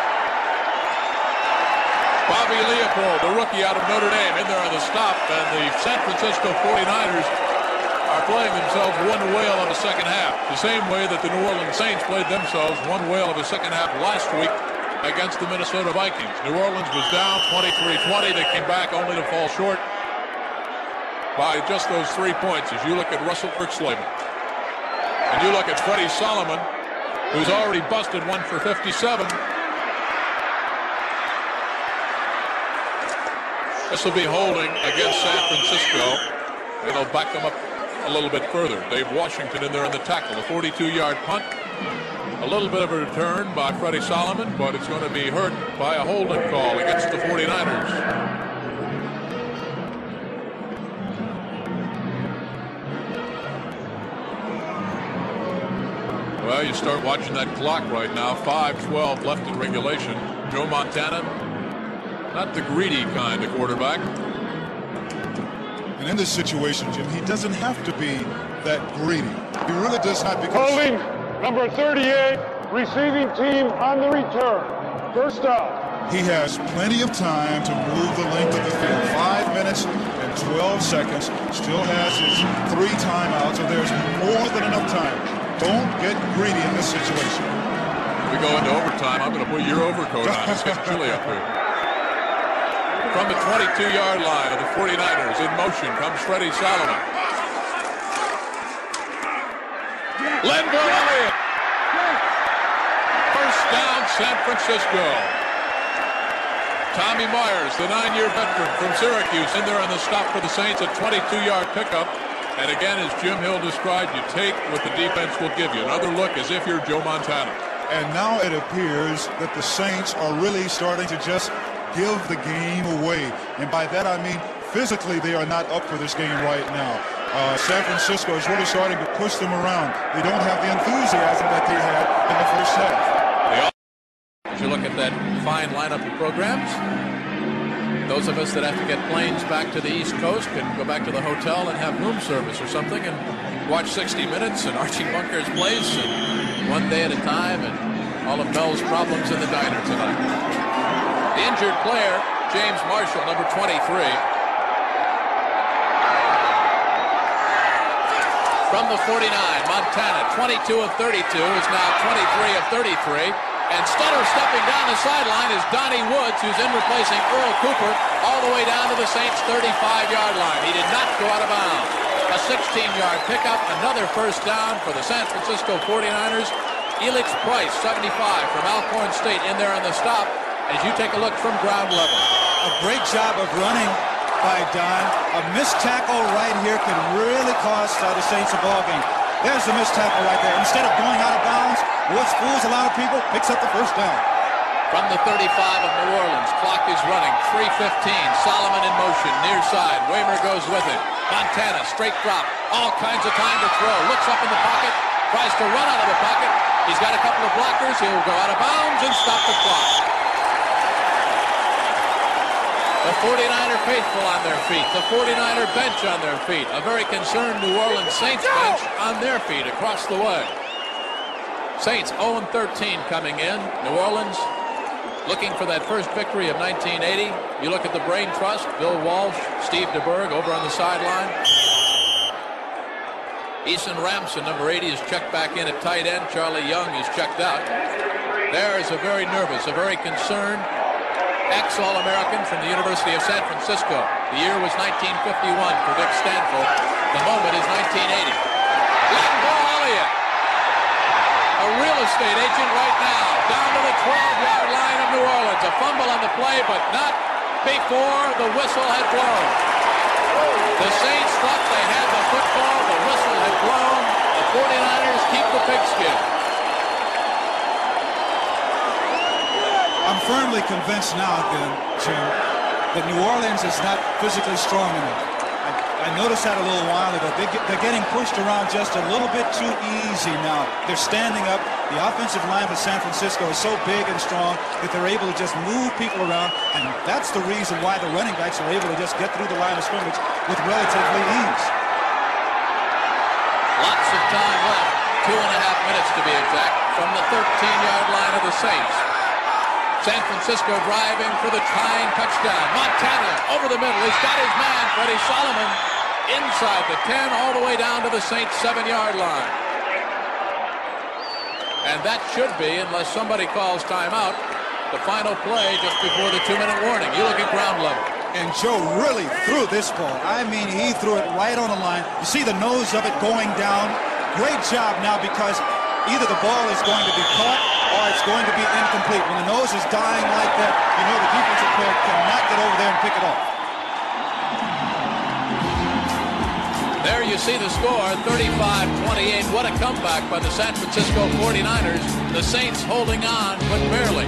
Bobby Leopold, the rookie out of Notre Dame, in there on the stop, and the San Francisco 49ers are playing themselves one whale of a second half, the same way that the New Orleans Saints played themselves one whale of a second half last week against the Minnesota Vikings. New Orleans was down 23-20. They came back only to fall short by just those 3 points. As you look at Russell Erxleben, and you look at Freddie Solomon, who's already busted one for 57. This will be holding against San Francisco. It'll back them up a little bit further. Dave Washington in there in the tackle. A 42-yard punt. A little bit of a return by Freddie Solomon, but it's going to be hurt by a holding call against the 49ers. Well, you start watching that clock right now. 5:12 left in regulation. Joe Montana, not the greedy kind of quarterback. And in this situation, Jim, he doesn't have to be that greedy. He really does not, because... Holding, number 38, receiving team on the return. First down. He has plenty of time to move the length of the field. 5 minutes and 12 seconds. Still has his 3 timeouts, so there's more than enough time. Don't get greedy in this situation. If we go into overtime, I'm going to put your overcoat on. It's getting chilly up here. From the 22-yard line of the 49ers, in motion comes Freddie Solomon. Linville Elliott. First down, San Francisco. Tommy Myers, the 9-year veteran from Syracuse, in there on the stop for the Saints, a 22-yard pickup. And again, as Jim Hill described, you take what the defense will give you. Another look as if you're Joe Montana. And now it appears that the Saints are really starting to just give the game away. And by that I mean physically they are not up for this game right now. San Francisco is really starting to push them around. They don't have the enthusiasm that they had in the first half. As you look at that fine lineup of programs, those of us that have to get planes back to the East Coast can go back to the hotel and have room service or something and watch 60 Minutes and Archie Bunker's Place and One Day at a Time and all of Mel's problems in the diner tonight. The injured player, James Marshall, number 23. From the 49, Montana, 22 of 32, is now 23 of 33. And Stutter stepping down the sideline is Donnie Woods, who's in replacing Earl Cooper, all the way down to the Saints' 35-yard line. He did not go out of bounds. A 16-yard pickup, another first down for the San Francisco 49ers. Elix Price, 75, from Alcorn State, in there on the stop, as you take a look from ground level. A great job of running by Don. A missed tackle right here could really cost the Saints a ball game. There's the missed tackle right there. Instead of going out of bounds, Woods fools a lot of people, picks up the first down. From the 35 of New Orleans, clock is running, 3:15. Solomon in motion, near side. Waymer goes with it. Montana, straight drop, all kinds of time to throw. Looks up in the pocket, tries to run out of the pocket. He's got a couple of blockers. He'll go out of bounds and stop the clock. The 49er faithful on their feet. The 49er bench on their feet. A very concerned New Orleans Saints bench on their feet across the way. Saints 0-13 coming in. New Orleans looking for that first victory of 1980. You look at the Brain Trust, Bill Walsh, Steve DeBerg over on the sideline. Eason Ramson, number 80, is checked back in at tight end. Charlie Young is checked out. There is a very nervous, a very concerned ex-All-American from the University of San Francisco. The year was 1951 for Dick Stanfield. The moment is 1980. Linville Elliott, a real estate agent right now, down to the 12-yard line of New Orleans. A fumble on the play, but not before the whistle had blown. The Saints thought they had the football. The whistle had blown. The 49ers keep the pigskin. I'm firmly convinced now, Jim, that New Orleans is not physically strong enough. I noticed that a little while ago. They're getting pushed around just a little bit too easy now. They're standing up. The offensive line for San Francisco is so big and strong that they're able to just move people around, and that's the reason why the running backs are able to just get through the line of scrimmage with relatively ease. Lots of time left, 2.5 minutes to be exact, from the 13-yard line of the Saints. San Francisco driving for the tying touchdown. Montana over the middle. He's got his man, Freddie Solomon, inside the 10, all the way down to the Saints' 7-yard line. And that should be, unless somebody calls timeout, the final play just before the 2-minute warning. You look at ground level. And Joe really threw this ball. I mean, he threw it right on the line. You see the nose of it going down. Great job now, because either the ball is going to be caught or it's going to be incomplete. When the nose is dying like that, you know the defensive player cannot get over there and pick it off. There you see the score, 35-28. What a comeback by the San Francisco 49ers. The Saints holding on, but barely.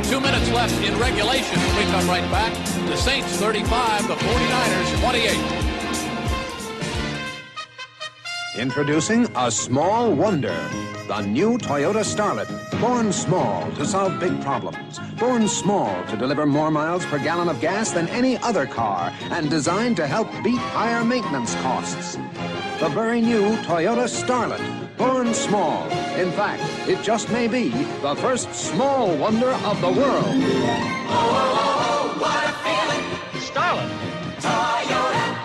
2 minutes left in regulation when we come right back. The Saints 35, the 49ers 28. Introducing a small wonder, the new Toyota Starlet. Born small to solve big problems. Born small to deliver more miles per gallon of gas than any other car, and designed to help beat higher maintenance costs. The very new Toyota Starlet. Born small. In fact, it just may be the first small wonder of the world. Oh, what a feeling. Starlet. Toyota.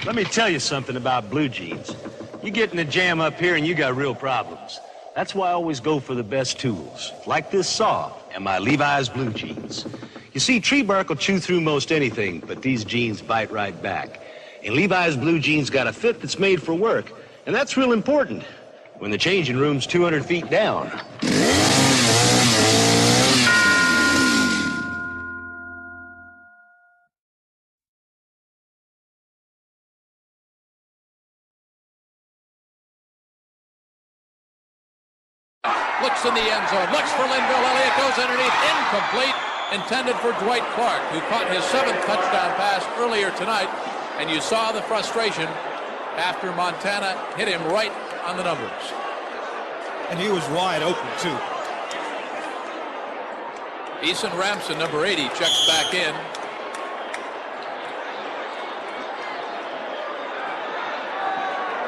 Let me tell you something about blue jeans. You get in a jam up here and you got real problems. That's why I always go for the best tools, like this saw and my Levi's blue jeans. You see, tree bark will chew through most anything, but these jeans bite right back. And Levi's blue jeans got a fit that's made for work, and that's real important when the changing room's 200 feet down. Looks in the end zone, looks for Linville Elliott, goes underneath, incomplete, intended for Dwight Clark, who caught his 7th touchdown pass earlier tonight, and you saw the frustration after Montana hit him right on the numbers. And he was wide open, too. Eason Ramson, number 80, checks back in.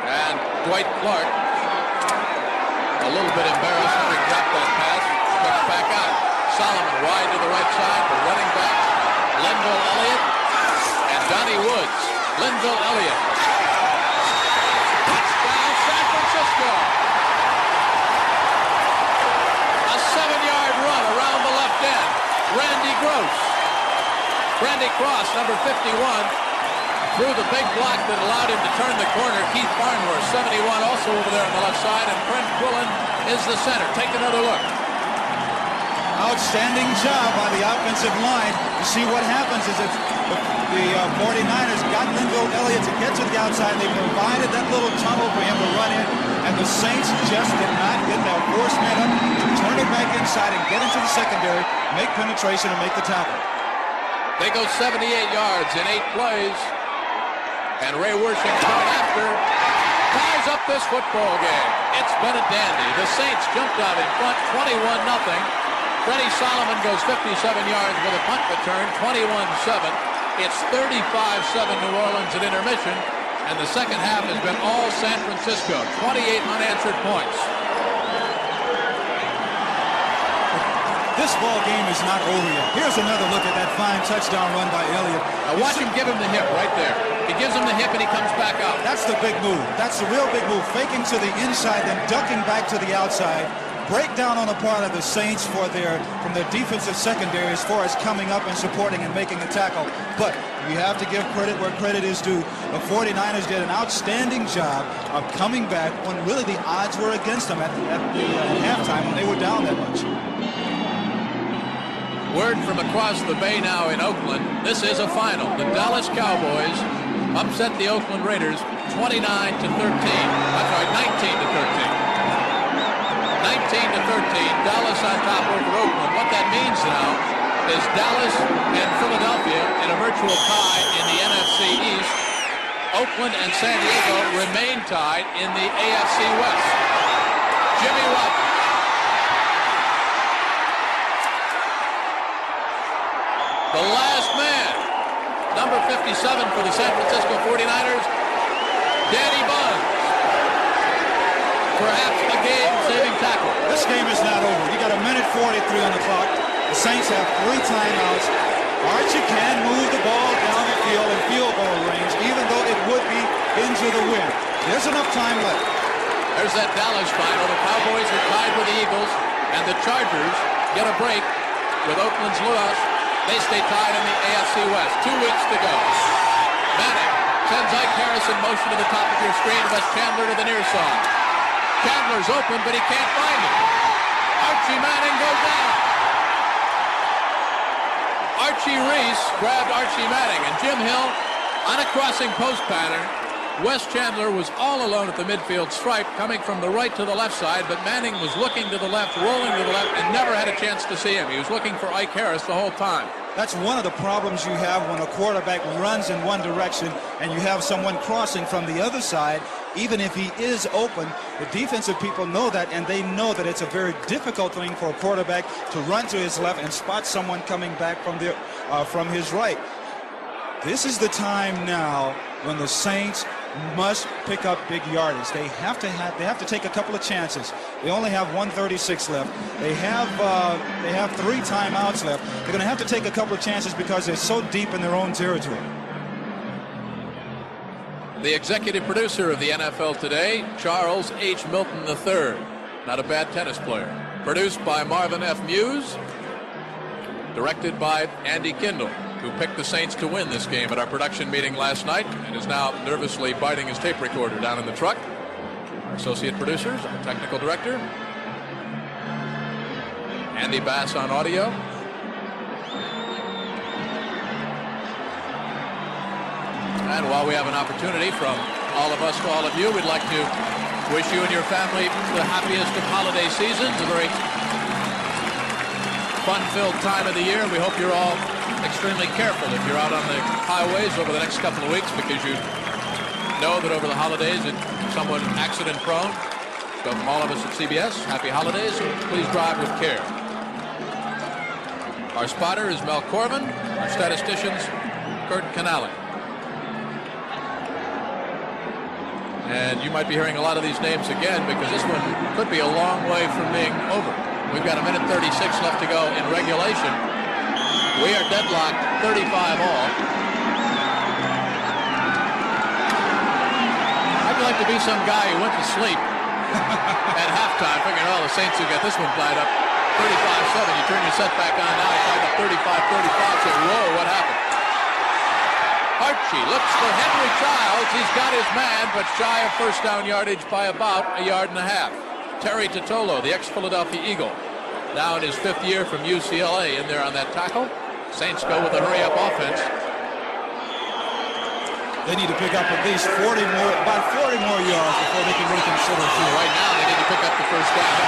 And Dwight Clark, a little bit embarrassed having dropped that pass, checks back out. Solomon wide to the right side, the running back, Linville Elliott, and Donnie Woods. Linville Elliott. Touchdown, San Francisco. A 7-yard run around the left end. Randy Gross. Randy Cross, number 51. Through the big block that allowed him to turn the corner. Keith Barnworth, 71, also over there on the left side, and Brent Quillen is the center. Take another look. Outstanding job by the offensive line. You see what happens is that the 49ers got Linville Elliott to get to the outside. They provided that little tunnel for him to run in, and the Saints just did not get that force man up to turn it back inside and get into the secondary, make penetration, and make the tackle. They go 78 yards in 8 plays. And Ray Wersching coming after, ties up this football game. It's been a dandy. The Saints jumped out in front, 21-0. Freddie Solomon goes 57 yards with a punt return, 21-7. It's 35-7 New Orleans at intermission, and the second half has been all San Francisco, 28 unanswered points. This ball game is not over yet. Here's another look at that fine touchdown run by Elliott. Now watch him give him the hip right there. He gives him the hip and he comes back out. That's the big move. That's the real big move. Faking to the inside, then ducking back to the outside. breakdown on the part of the Saints from their defensive secondary as far as coming up and supporting and making a tackle. But you have to give credit where credit is due. The 49ers did an outstanding job of coming back when really the odds were against them at halftime when they were down that much. Word from across the bay now in Oakland. This is a final. The Dallas Cowboys upset the Oakland Raiders 29-13. I'm sorry, 19-13. 19-13. Dallas on top over Oakland. What that means now is Dallas and Philadelphia in a virtual tie in the NFC East. Oakland and San Diego remain tied in the AFC West. Jimmy Rupp. The last man, number 57 for the San Francisco 49ers, Danny Buns. Perhaps a game-saving tackle. This game is not over. You got 1:43 on the clock. The Saints have 3 timeouts. Archie can move the ball down the field in field goal range, even though it would be into the wind. There's enough time left. There's that Dallas final. The Cowboys are tied with the Eagles, and the Chargers get a break with Oakland's loss. They stay tied in the AFC West. 2 weeks to go. Manning sends Ike Harris in motion to the top of your screen. Wes Chandler to the near side. Chandler's open, but he can't find him. Archie Manning goes down. Archie Reese grabbed Archie Manning, and Jim Hill on a crossing post pattern. Wes Chandler was all alone at the midfield stripe, coming from the right to the left side, but Manning was looking to the left, rolling to the left, and never had a chance to see him. He was looking for Ike Harris the whole time. That's one of the problems you have when a quarterback runs in one direction and you have someone crossing from the other side. Even if he is open, the defensive people know that, and they know that it's a very difficult thing for a quarterback to run to his left and spot someone coming back from his right. This is the time now when the Saints must pick up big yardage. They have to take a couple of chances. They only have 1:36 left. They have 3 timeouts left. They're going to have to take a couple of chances because they're so deep in their own territory. The executive producer of the NFL Today, Charles H. Milton III. Not a bad tennis player. Produced by Marvin F. Muse. Directed by Andy Kindle, who picked the Saints to win this game at our production meeting last night and is now nervously biting his tape recorder down in the truck. Our associate producers, our technical director, Andy Bass on audio. And while we have an opportunity from all of us to all of you, we'd like to wish you and your family the happiest of holiday seasons, a very fun-filled time of the year. We hope you're all extremely careful if you're out on the highways over the next couple of weeks, because you know that over the holidays it's somewhat accident-prone. So from all of us at CBS, happy holidays, and please drive with care. Our spotter is Mel Corvin. Our statisticians, Kurt Canale. And you might be hearing a lot of these names again, because this one could be a long way from being over. We've got 1:36 left to go in regulation. We are deadlocked 35 all. I'd like to be some guy who went to sleep at halftime, figuring, oh, the Saints will get this one tied up 35-7. You turn your set back on now, it's tied up 35-35. Say, whoa, what happened? Archie looks for Henry Childs. He's got his man, but shy of first down yardage by about 1.5 yards. Terry Totolo, the ex-Philadelphia Eagle, now in his 5th year from UCLA, in there on that tackle. Saints go with a hurry-up offense. They need to pick up at least about 40 more yards before they can reconsider the field. Right now, they need to pick up the first down.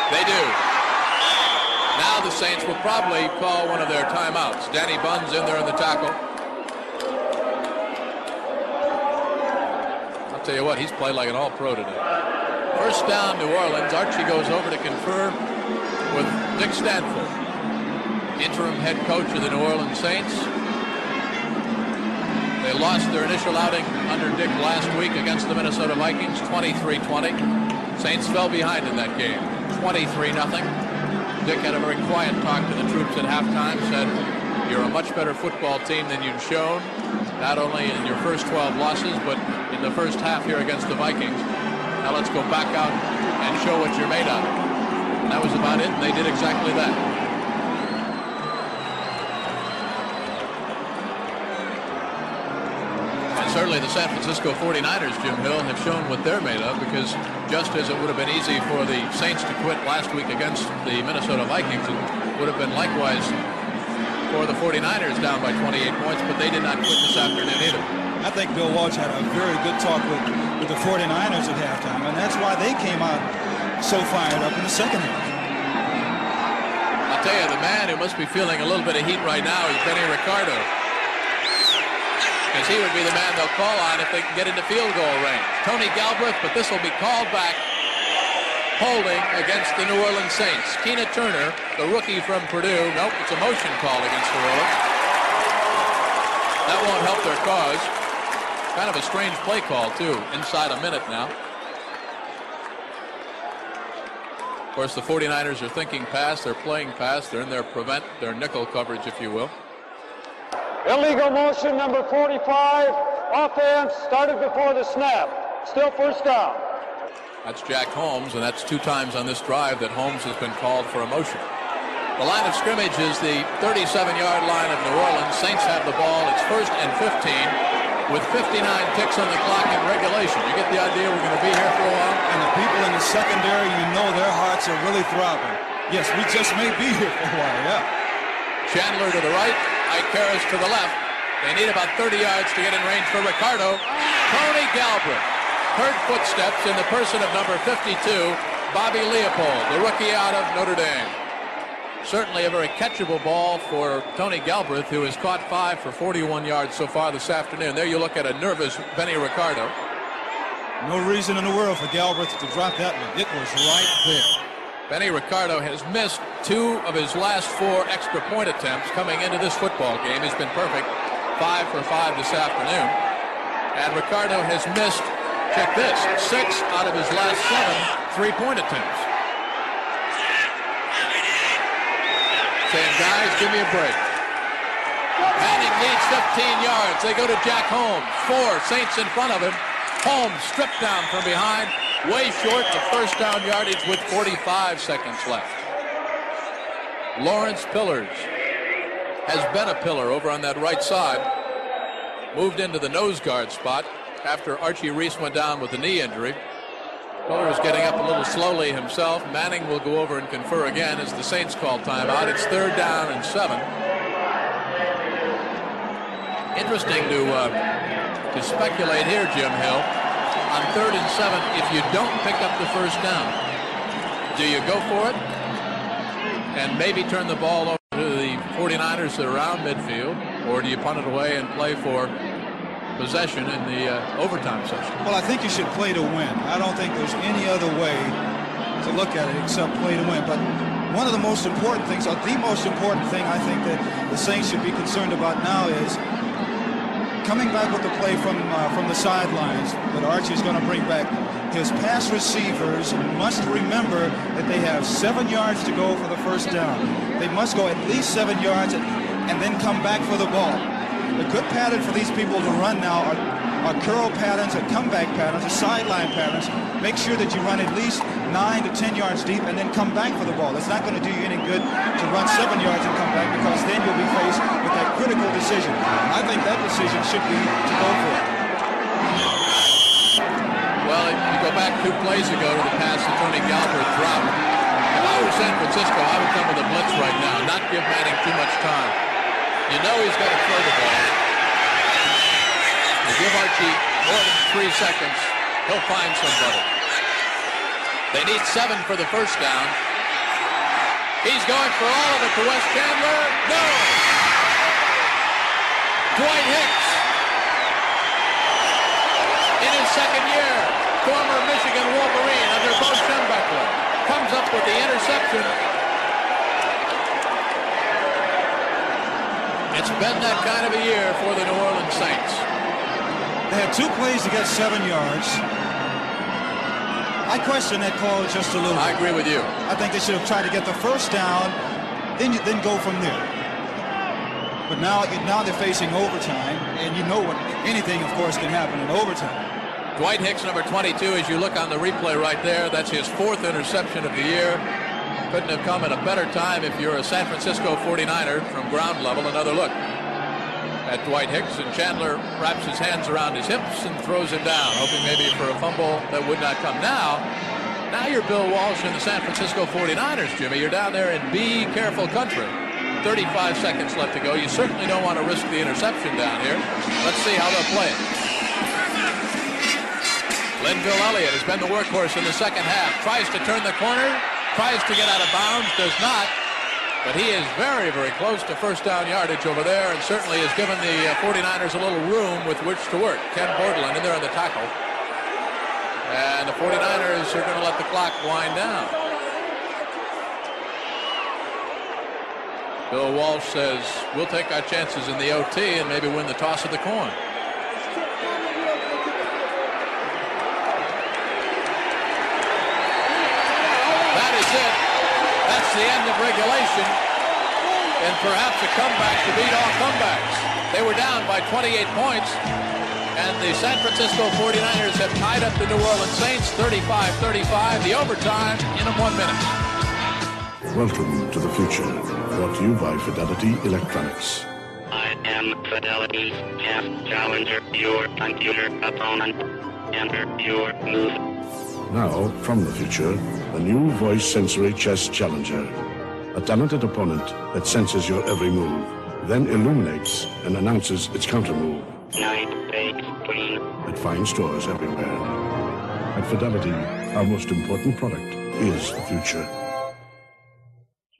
They do. Now the Saints will probably call one of their timeouts. Danny Buns in there in the tackle. I'll tell you what, he's played like an all-pro today. First down, New Orleans. Archie goes over to confer with Dick Stanford, interim head coach of the New Orleans Saints. They lost their initial outing under Dick last week against the Minnesota Vikings, 23-20. Saints fell behind in that game, 23-0. Dick had a very quiet talk to the troops at halftime, said, you're a much better football team than you've shown, not only in your first 12 losses, but in the first half here against the Vikings. Now let's go back out and show what you're made of. And that was about it, and they did exactly that. And certainly the San Francisco 49ers, Jim Hill, have shown what they're made of, because just as it would have been easy for the Saints to quit last week against the Minnesota Vikings, it would have been likewise for the 49ers down by 28 points, but they did not quit this afternoon either. I think Bill Walsh had a very good talk with the 49ers at halftime, and that's why they came out so fired up in the second half. I'll tell you, the man who must be feeling a little bit of heat right now is Benny Ricardo, because he would be the man they'll call on if they can get into field goal range. Tony Galbraith, but this will be called back. Holding against the New Orleans Saints. Tina Turner, the rookie from Purdue. Nope, it's a motion call against New Orleans. That won't help their cause. Kind of a strange play call, too, inside a minute now. Of course, the 49ers are thinking pass. They're playing pass. They're in their prevent, their nickel coverage, if you will. Illegal motion number 45. Offense started before the snap. Still first down. That's Jack Holmes, and that's 2 times on this drive that Holmes has been called for a motion. The line of scrimmage is the 37-yard line of New Orleans. Saints have the ball. It's 1st and 15 with 59 ticks on the clock in regulation. You get the idea we're going to be here for a while? And the people in the secondary, you know their hearts are really throbbing. Yes, we just may be here for a while, yeah. Chandler to the right, Ike Harris to the left. They need about 30 yards to get in range for Ricardo. Tony Galbraith heard footsteps in the person of number 52, Bobby Leopold, the rookie out of Notre Dame. Certainly a very catchable ball for Tony Galbraith, who has caught 5 for 41 yards so far this afternoon. There you look at a nervous Benny Ricardo. No reason in the world for Galbraith to drop that one. It was right there. Benny Ricardo has missed 2 of his last 4 extra point attempts coming into this football game. He's been perfect, 5 for 5 this afternoon. And Ricardo has missed, check this, 6 out of his last 7 3-point attempts. Saying, guys, give me a break. Manning needs 15 yards. They go to Jack Holmes. 4 Saints in front of him. Holmes stripped down from behind, way short of first down yardage with 45 seconds left. Lawrence Pillars has been a pillar over on that right side. Moved into the nose guard spot after Archie Reese went down with a knee injury. Pillars getting up a little slowly himself. Manning will go over and confer again as the Saints call timeout. It's 3rd down and 7. Interesting to speculate here, Jim Hill. On 3rd and 7, if you don't pick up the first down, do you go for it and maybe turn the ball over to the 49ers that are around midfield, or do you punt it away and play for possession in the overtime session? Well, I think you should play to win. I don't think there's any other way to look at it except play to win. But one of the most important things, or the most important thing I think that the Saints should be concerned about now is coming back with the play from the sidelines that Archie's going to bring back. His pass receivers must remember that they have 7 yards to go for the first down. They must go at least 7 yards and then come back for the ball. The good pattern for these people to run now are curl patterns, or comeback patterns, or sideline patterns. Make sure that you run at least 9 to 10 yards deep and then come back for the ball. It's not going to do you any good to run 7 yards and come back, because then you'll be faced with that critical decision. I think that decision should be to go for it. Well, if you go back 2 plays ago to the pass that Tony Galbraith dropped, if I were San Francisco, I would come with a blitz right now, not give Manning too much time. You know he's got to throw the ball. You give Archie more than 3 seconds, he'll find somebody. They need 7 for the first down. He's going for all of it to Wes Chandler. No! Dwight Hicks, in his second year, former Michigan Wolverine under Bo Schembechler, comes up with the interception. It's been that kind of a year for the New Orleans Saints. They had 2 plays to get 7 yards. I question that call just a little bit. I agree with you. I think they should have tried to get the first down, then go from there. But now they're facing overtime, and you know anything, of course, can happen in overtime. Dwight Hicks, number 22, as you look on the replay right there, that's his 4th interception of the year. Couldn't have come at a better time if you're a San Francisco 49er from ground level. Another look at Dwight Hicks, and Chandler wraps his hands around his hips and throws him down, hoping maybe for a fumble that would not come. Now you're Bill Walsh in the San Francisco 49ers, Jimmy. You're down there in be careful country. 35 seconds left to go. You certainly don't want to risk the interception down here. Let's see how they'll play it. Linville Elliott has been the workhorse in the second half. Tries to turn the corner, tries to get out of bounds, does not. But he is very, very close to first down yardage over there, and certainly has given the 49ers a little room with which to work. Ken Bordelon in there on the tackle. And the 49ers are going to let the clock wind down. Bill Walsh says, we'll take our chances in the OT and maybe win the toss of the coin. That is it. That's the end of regulation. And perhaps a comeback to beat all comebacks. They were down by 28 points. And the San Francisco 49ers have tied up the New Orleans Saints 35-35. The overtime in 1 minute. Welcome to the future. Brought to you by Fidelity Electronics. I am Fidelity's chess challenger. Your computer opponent. Enter your move. Now, from the future, a new voice sensory chess challenger. A talented opponent that senses your every move, then illuminates and announces its counter move. Knight, bait, queen. At fine stores everywhere. At Fidelity, our most important product is the future.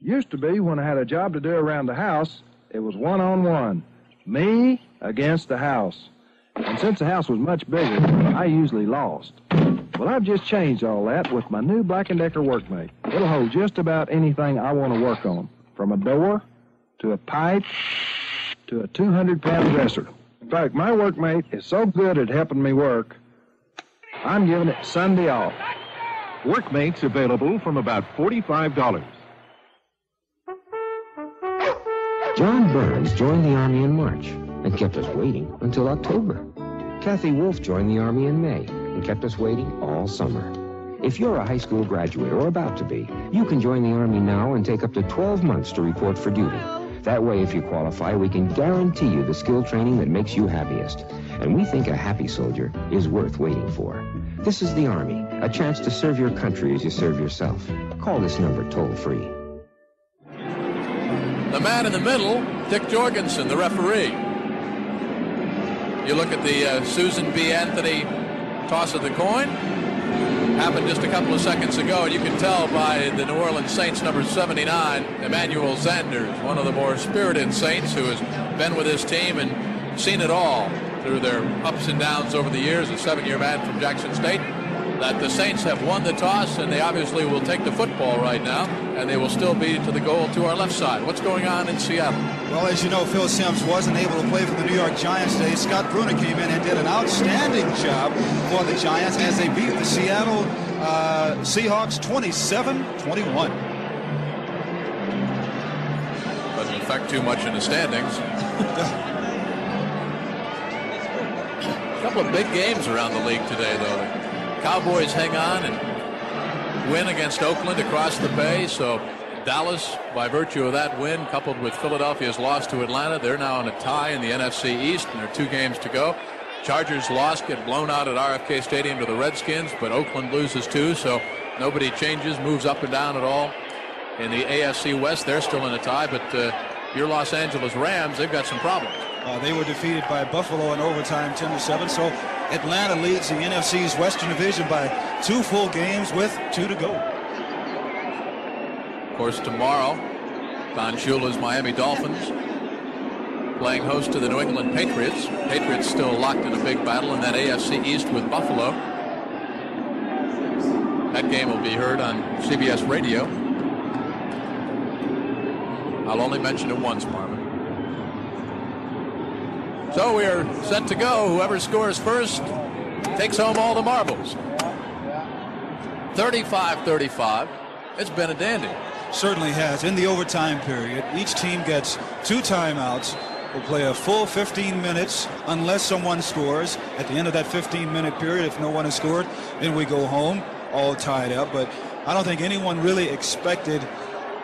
Used to be when I had a job to do around the house, it was one-on-one. Me against the house. And since the house was much bigger, I usually lost. Well, I've just changed all that with my new Black & Decker Workmate. It'll hold just about anything I want to work on, from a door to a pipe to a 200-pound dresser. In fact, my Workmate is so good at helping me work, I'm giving it Sunday off. Workmate's available from about $45. John Burns joined the Army in March and kept us waiting until October. Kathy Wolf joined the Army in May and kept us waiting all summer. If you're a high school graduate or about to be, you can join the Army now and take up to 12 months to report for duty. That way, if you qualify, we can guarantee you the skill training that makes you happiest. And we think a happy soldier is worth waiting for. This is the Army, a chance to serve your country as you serve yourself. Call this number toll-free. The man in the middle, Dick Jorgensen, the referee. You look at the Susan B. Anthony toss of the coin. Happened just a couple of seconds ago, and you can tell by the New Orleans Saints number 79, Emmanuel Sanders, one of the more spirited Saints who has been with his team and seen it all through their ups and downs over the years, a 7-year man from Jackson State, that the Saints have won the toss, and they obviously will take the football right now, and they will still be to the goal to our left side. What's going on in Seattle? Well, as you know, Phil Simms wasn't able to play for the New York Giants today. Scott Bruna came in and did an outstanding job for the Giants as they beat the Seattle Seahawks 27-21. Doesn't affect too much in the standings. A couple of big games around the league today, though. The Cowboys hang on and win against Oakland across the bay. So Dallas, by virtue of that win, coupled with Philadelphia's loss to Atlanta, they're now in a tie in the NFC East, and there are 2 games to go. Chargers lost, get blown out at RFK Stadium to the Redskins, but Oakland loses too, so nobody changes, moves up and down at all. In the AFC West, they're still in a tie, but your Los Angeles Rams, they've got some problems. They were defeated by Buffalo in overtime 10-7, so Atlanta leads the NFC's Western Division by 2 full games with 2 to go. Of course, tomorrow, Don Shula's Miami Dolphins playing host to the New England Patriots. Patriots still locked in a big battle in that AFC East with Buffalo. That game will be heard on CBS Radio. I'll only mention it once, Marvin. So we are set to go. Whoever scores first takes home all the marbles. 35-35. It's been a dandy. Certainly has. In the overtime period, each team gets 2 timeouts. We'll play a full 15 minutes unless someone scores. At the end of that 15-minute period, if no one has scored, then we go home all tied up. But I don't think anyone really expected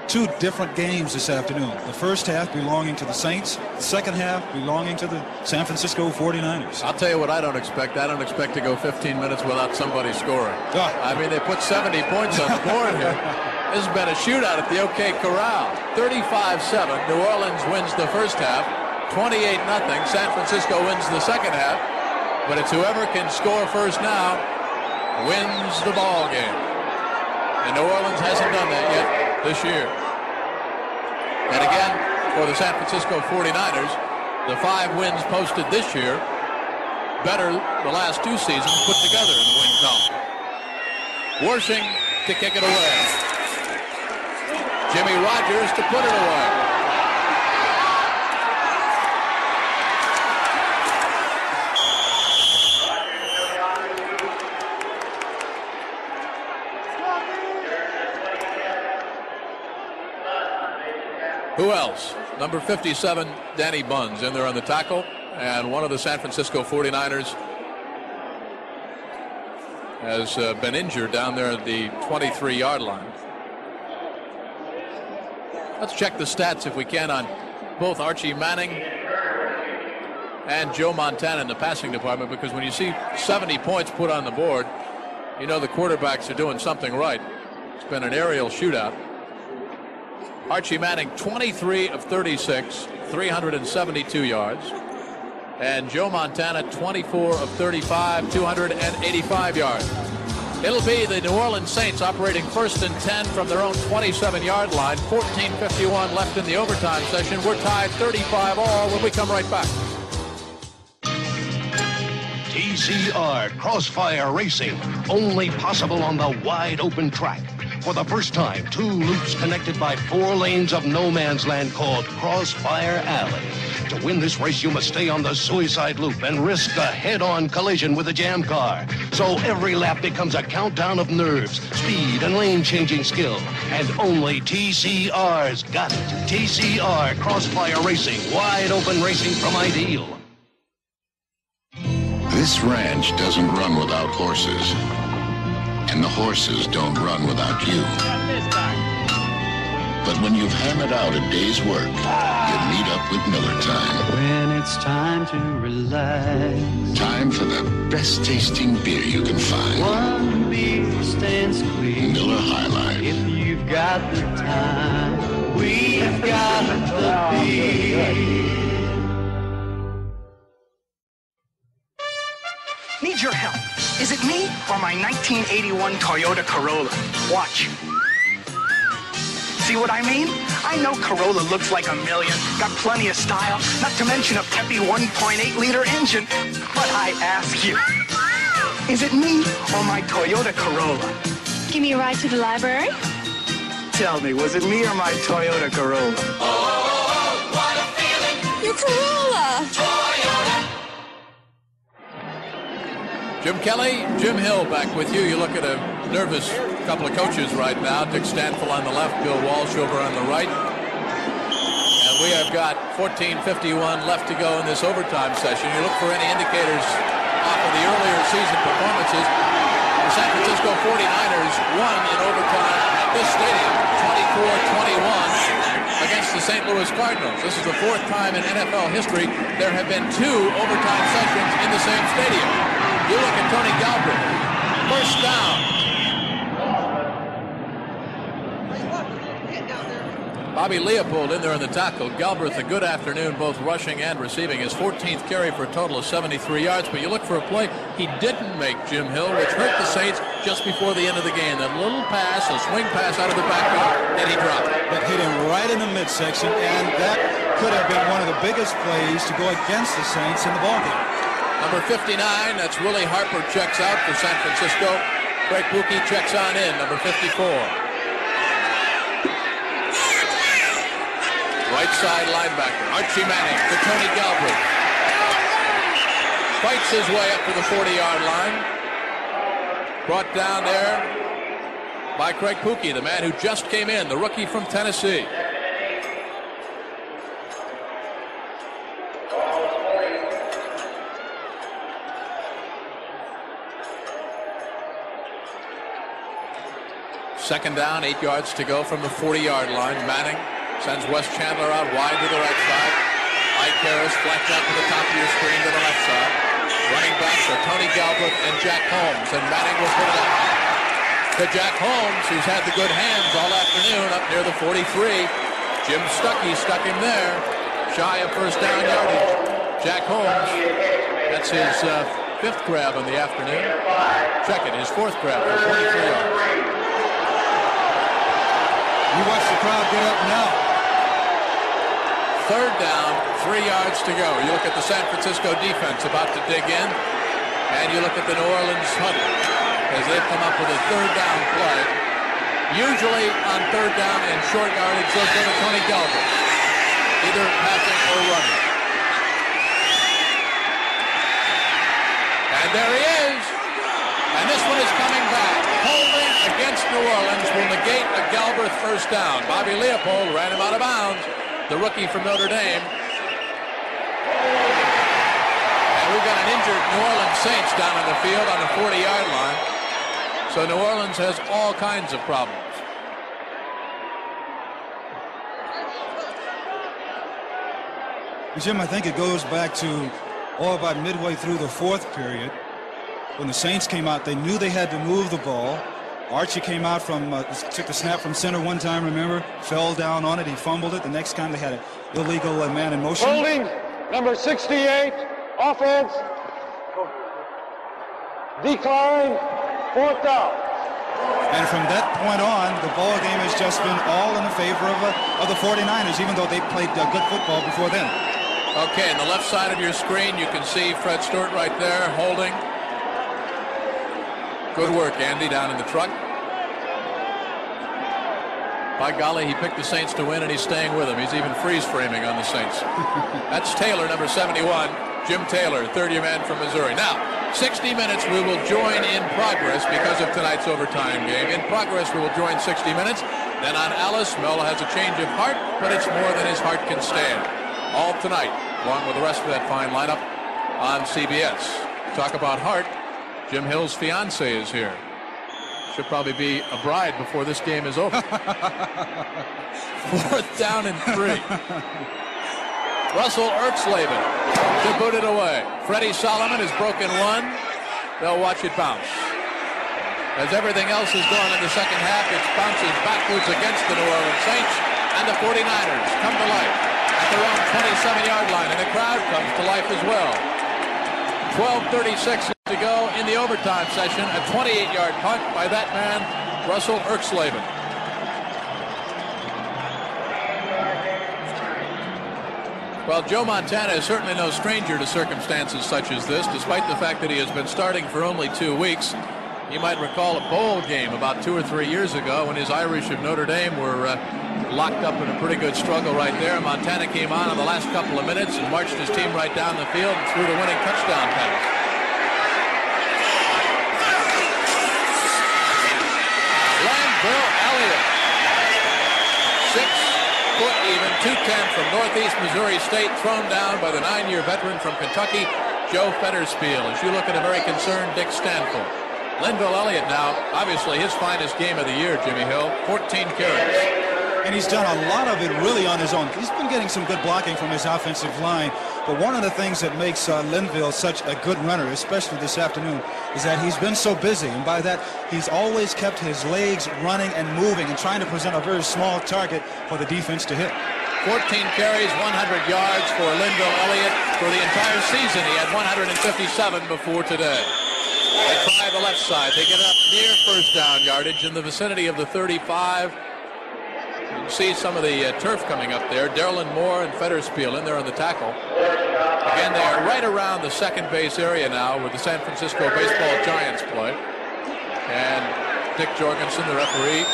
two different games this afternoon. The first half belonging to the Saints, the second half belonging to the San Francisco 49ers. I'll tell you what I don't expect. I don't expect to go 15 minutes without somebody scoring. I mean, they put 70 points on the board here. This has been a shootout at the OK Corral. 35-7. New Orleans wins the first half. 28-0. San Francisco wins the second half. But it's whoever can score first now wins the ball game. And New Orleans hasn't done that yet this year. And again, for the San Francisco 49ers, the 5 wins posted this year, better the last 2 seasons put together in the win column. Worshing to kick it away. Jimmy Rogers to put it away. Who else? Number 57, Danny Buns, in there on the tackle. And one of the San Francisco 49ers has been injured down there at the 23-yard line. Let's check the stats if we can on both Archie Manning and Joe Montana in the passing department, because when you see 70 points put on the board, you know the quarterbacks are doing something right. It's been an aerial shootout. Archie Manning, 23 of 36, 372 yards. And Joe Montana, 24 of 35, 285 yards. It'll be the New Orleans Saints operating 1st and 10 from their own 27-yard line. 14:51 left in the overtime session. We're tied 35 all when we come right back. TCR Crossfire Racing, only possible on the wide open track. For the first time, 2 loops connected by 4 lanes of no man's land called Crossfire Alley. To win this race, you must stay on the suicide loop and risk a head-on collision with a jam car. So every lap becomes a countdown of nerves, speed, and lane-changing skill. And only TCR's got it. TCR Crossfire Racing, wide open racing from Ideal. This ranch doesn't run without horses. And the horses don't run without you. But when you've hammered out a day's work, you meet up with Miller Time. When it's time to relax. Time for the best tasting beer you can find. One beer stands squeeze. Miller High Life. If you've got the time, we've got the beer. Need your help. Is it me or my 1981 Toyota Corolla? Watch. See what I mean? I know Corolla looks like a million, got plenty of style, not to mention a peppy 1.8-liter engine. But I ask you, is it me or my Toyota Corolla? Give me a ride to the library? Tell me, was it me or my Toyota Corolla? Oh, what a feeling! Your Corolla! Toyota! Jim Kelly, Jim Hill back with you. You look at a nervous couple of coaches right now. Dick Stanfill on the left, Bill Walsh over on the right. And we have got 14:51 left to go in this overtime session. You look for any indicators off of the earlier season performances. The San Francisco 49ers won in overtime at this stadium, 24-21 against the St. Louis Cardinals. This is the 4th time in NFL history there have been 2 overtime sessions in the same stadium. You look at Tony Galbraith, first down. Bobby Leopold in there in the tackle. Galbraith, a good afternoon, both rushing and receiving. His 14th carry for a total of 73 yards. But you look for a play he didn't make, Jim Hill, which hurt the Saints just before the end of the game. That little pass, a swing pass out of the backfield, and he dropped it. That hit him right in the midsection, and that could have been one of the biggest plays to go against the Saints in the ballgame. Number 59, that's Willie Harper, checks out for San Francisco. Craig Pookie checks on in, number 54. Right side linebacker, Archie Manning to Tony Galbraith. Fights his way up to the 40-yard line. Brought down there by Craig Pookie, the man who just came in, the rookie from Tennessee. Second down, 8 yards to go from the 40-yard line. Manning sends Wes Chandler out wide to the right side. Ike Harris flanked out to the top of your screen to the left side. Running backs are Tony Galbraith and Jack Holmes, and Manning will put it out to Jack Holmes, who's had the good hands all afternoon up near the 43. Jim Stuckey stuck him there, shy of first down yardage. Jack Holmes, that's his 5th grab on the afternoon. Check it, his 4th grab for 23 yards. You watch the crowd get up now. Third down, 3 yards to go. You look at the San Francisco defense about to dig in, and you look at the New Orleans huddle as they've come up with a third down play. Usually on third down and short yardage, they'll go to Tony Galbraith, either passing or running. And there he is. And this one is coming back. Holding against New Orleans will negate a Galbraith first down. Bobby Leopold ran him out of bounds, the rookie from Notre Dame. And we've got an injured New Orleans Saints down on the field on the 40-yard line. So New Orleans has all kinds of problems. Jim, I think it goes back to about midway through the 4th period. When the Saints came out, they knew they had to move the ball. Archie came out took the snap from center one time, remember? Fell down on it, he fumbled it. The next time they had an illegal man in motion. Holding, number 68, offense. Decline, 4th down. And from that point on, the ball game has just been all in the favor of the 49ers, even though they played good football before then. Okay, on the left side of your screen, you can see Fred Stewart right there holding. Good work, Andy, down in the truck. By golly, he picked the Saints to win, and he's staying with them. He's even freeze-framing on the Saints. That's Taylor, number 71, Jim Taylor, third-year man from Missouri. Now, 60 minutes we will join in progress because of tonight's overtime game. In progress, we will join 60 minutes. Then on Alice, Mel has a change of heart, but it's more than his heart can stand. All tonight, along with the rest of that fine lineup on CBS. Talk about heart. Jim Hill's fiance is here. Should probably be a bride before this game is over. 4th down and 3. Russell Erxleben to boot it away. Freddie Solomon has broken one. They'll watch it bounce. As everything else has gone in the second half, it bounces backwards against the New Orleans Saints, and the 49ers come to life at their own 27-yard line, and the crowd comes to life as well. 12:36 to go in the overtime session. A 28-yard punt by that man, Russell Erxleben. Well, Joe Montana is certainly no stranger to circumstances such as this, despite the fact that he has been starting for only 2 weeks. You might recall a bowl game about 2 or 3 years ago when his Irish of Notre Dame were locked up in a pretty good struggle right there. Montana came on the last couple of minutes and marched his team right down the field and threw the winning touchdown pass. Landville Elliott, 6 foot even, 210 from Northeast Missouri State, thrown down by the 9-year veteran from Kentucky, Joe Fetterspiel, as you look at a very concerned Dick Stanfield. Linville Elliott now, obviously his finest game of the year, Jimmy Hill, 14 carries. And he's done a lot of it really on his own. He's been getting some good blocking from his offensive line. But one of the things that makes Linville such a good runner, especially this afternoon, is that he's been so busy. And by that, he's always kept his legs running and moving and trying to present a very small target for the defense to hit. 14 carries, 100 yards for Linville Elliott. For the entire season, he had 157 before today. They try the left side. They get up near first down yardage in the vicinity of the 35. You can see some of the turf coming up there. Darylin Moore and Fetterspiel in there on the tackle. Again, they are right around the second base area now where the San Francisco Baseball Giants play. And Dick Jorgensen, the referee,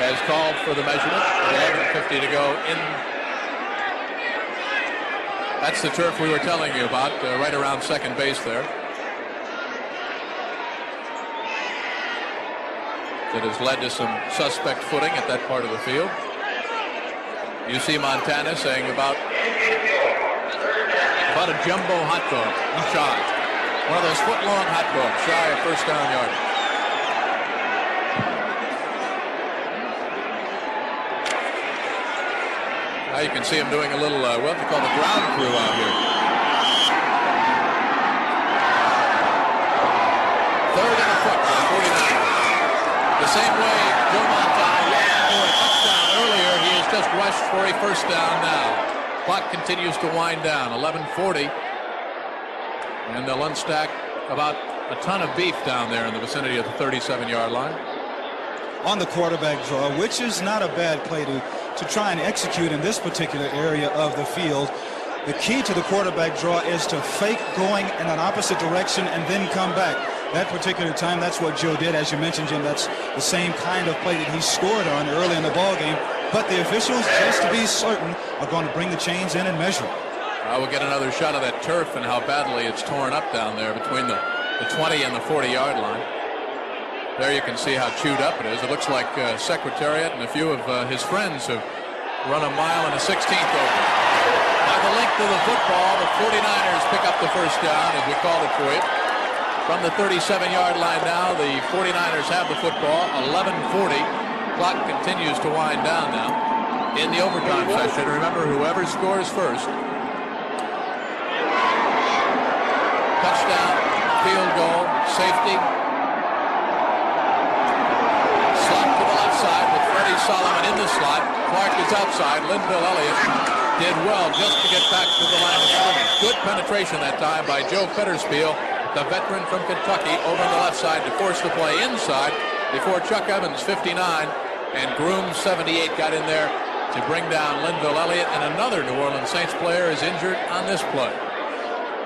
has called for the measurement. 11:50 to go in. That's the turf we were telling you about, right around second base there. That has led to some suspect footing at that part of the field. You see Montana saying about a jumbo hot dog shy. One of those foot-long hot dogs shy of first down yardage. Well, you can see him doing a little, what they call the ground crew out here. Third and a foot for the 49ers. The same way Joe Montana ran for a touchdown earlier, he has just rushed for a first down now. Clock continues to wind down, 11:40. And they'll unstack about a ton of beef down there in the vicinity of the 37-yard line. On the quarterback draw, which is not a bad play to try and execute in this particular area of the field. The key to the quarterback draw is to fake going in an opposite direction and then come back. That particular time, that's what Joe did. As you mentioned, Jim, that's the same kind of play that he scored on early in the ball game. But the officials, just to be certain, are going to bring the chains in and measure it. We'll get another shot of that turf and how badly it's torn up down there between the 20 and the 40-yard line. There you can see how chewed up it is. It looks like Secretariat and a few of his friends have run a mile and a 16th over. By the length of the football, the 49ers pick up the first down, as we called it for you. From the 37-yard line now, the 49ers have the football, 11:40. Clock continues to wind down now in the overtime session. Remember, whoever scores first. Touchdown, field goal, safety. Slot to the left side with Freddie Solomon in the slot. Clark is outside. Linville Elliott did well just to get back to the line of scrimmage. Good penetration that time by Joe Fetterspiel, the veteran from Kentucky, over on the left side to force the play inside before Chuck Evans, 59, and Groom, 78, got in there to bring down Linville Elliott, and another New Orleans Saints player is injured on this play.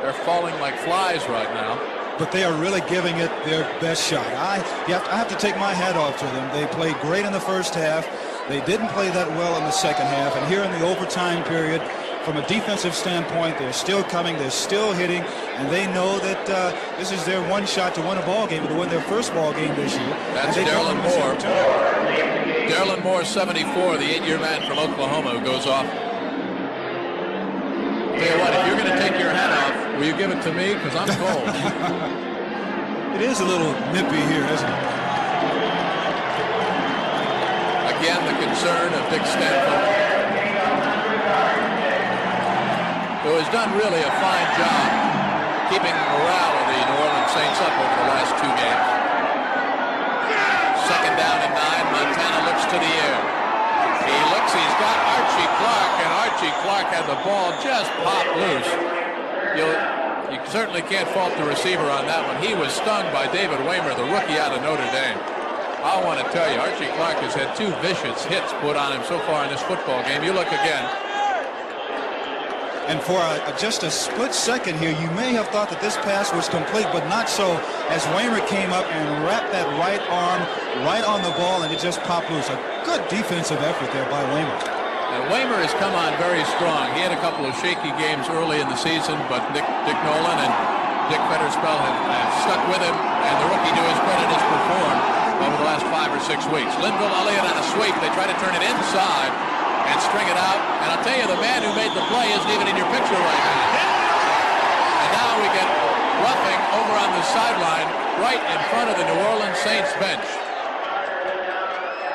They're falling like flies right now. But they are really giving it their best shot. I have to take my hat off to them. They played great in the first half. They didn't play that well in the second half. And here in the overtime period, from a defensive standpoint, they're still coming, they're still hitting, and they know that this is their one shot to win a ball game, to win their first ball game this year. That's Darylin Moore. Darylin Moore, 74, the 8-year man from Oklahoma, who goes off. Tell you what, if you're going to take your hat off, will you give it to me? Because I'm cold. It is a little nippy here, isn't it? Again, the concern of Dick Stanford, who has done really a fine job keeping morale of the New Orleans Saints up over the last two games. Second down and 9. Montana looks to the air. He looks, he's got Archie Clark, and Archie Clark had the ball just pop loose. You certainly can't fault the receiver on that one. He was stung by David Waymer, the rookie out of Notre Dame. I want to tell you, Archie Clark has had 2 vicious hits put on him so far in this football game. You look again. And for just a split second here, you may have thought that this pass was complete, but not so, as Waymer came up and wrapped that right arm right on the ball, and it just popped loose. A good defensive effort there by Waymer. And Waymer has come on very strong. He had a couple of shaky games early in the season, but Dick Nolan and Dick Fetterspiel have stuck with him, and the rookie, to his credit, has performed over the last 5 or 6 weeks. Linville Elliott on a sweep. They try to turn it inside and string it out. And I'll tell you, the man who made the play isn't even in your picture right now. And now we get roughing over on the sideline right in front of the New Orleans Saints bench.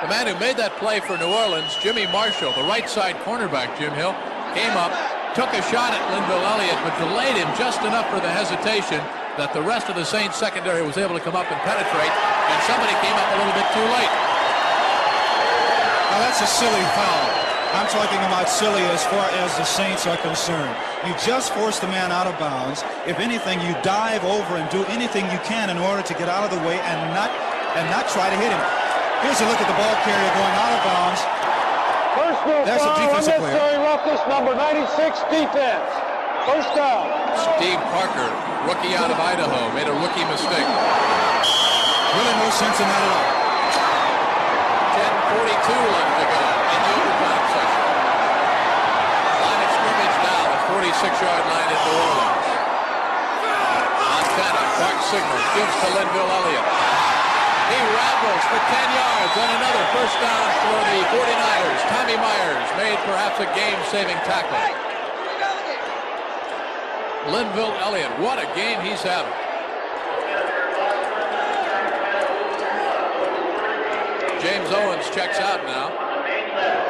The man who made that play for New Orleans, Jimmy Marshall, the right side cornerback, Jim Hill, came up, took a shot at Linville Elliott, but delayed him just enough for the hesitation that the rest of the Saints secondary was able to come up and penetrate, and somebody came up a little bit too late. Now that's a silly foul. I'm talking about silly as far as the Saints are concerned. You just force the man out of bounds. If anything, you dive over and do anything you can in order to get out of the way and not try to hit him. Here's a look at the ball carrier going out of bounds. Personal There's a defensive player. unnecessary roughness, number 96, defense. First down. Steve Parker, rookie out of Idaho, made a rookie mistake. Really no sense in that at all. 10:42 left to go in the overtime session. Line of scrimmage now, the 46-yard line in New Orleans. Montana, Clark signal, gives to Linville Elliott. He rambles for 10 yards on another first down for the 49ers. Tommy Myers made perhaps a game-saving tackle. Linville Elliott, what a game he's having. James Owens checks out now,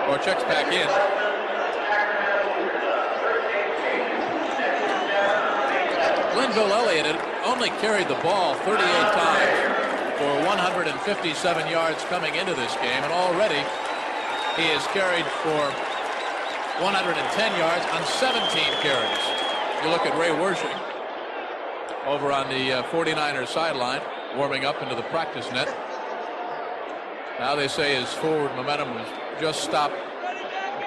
or checks back in. Linville Elliott had only carried the ball 38 times for 157 yards coming into this game, and already he has carried for 110 yards on 17 carries. You look at Ray Wersching over on the 49ers sideline, warming up into the practice net. Now they say his forward momentum has just stopped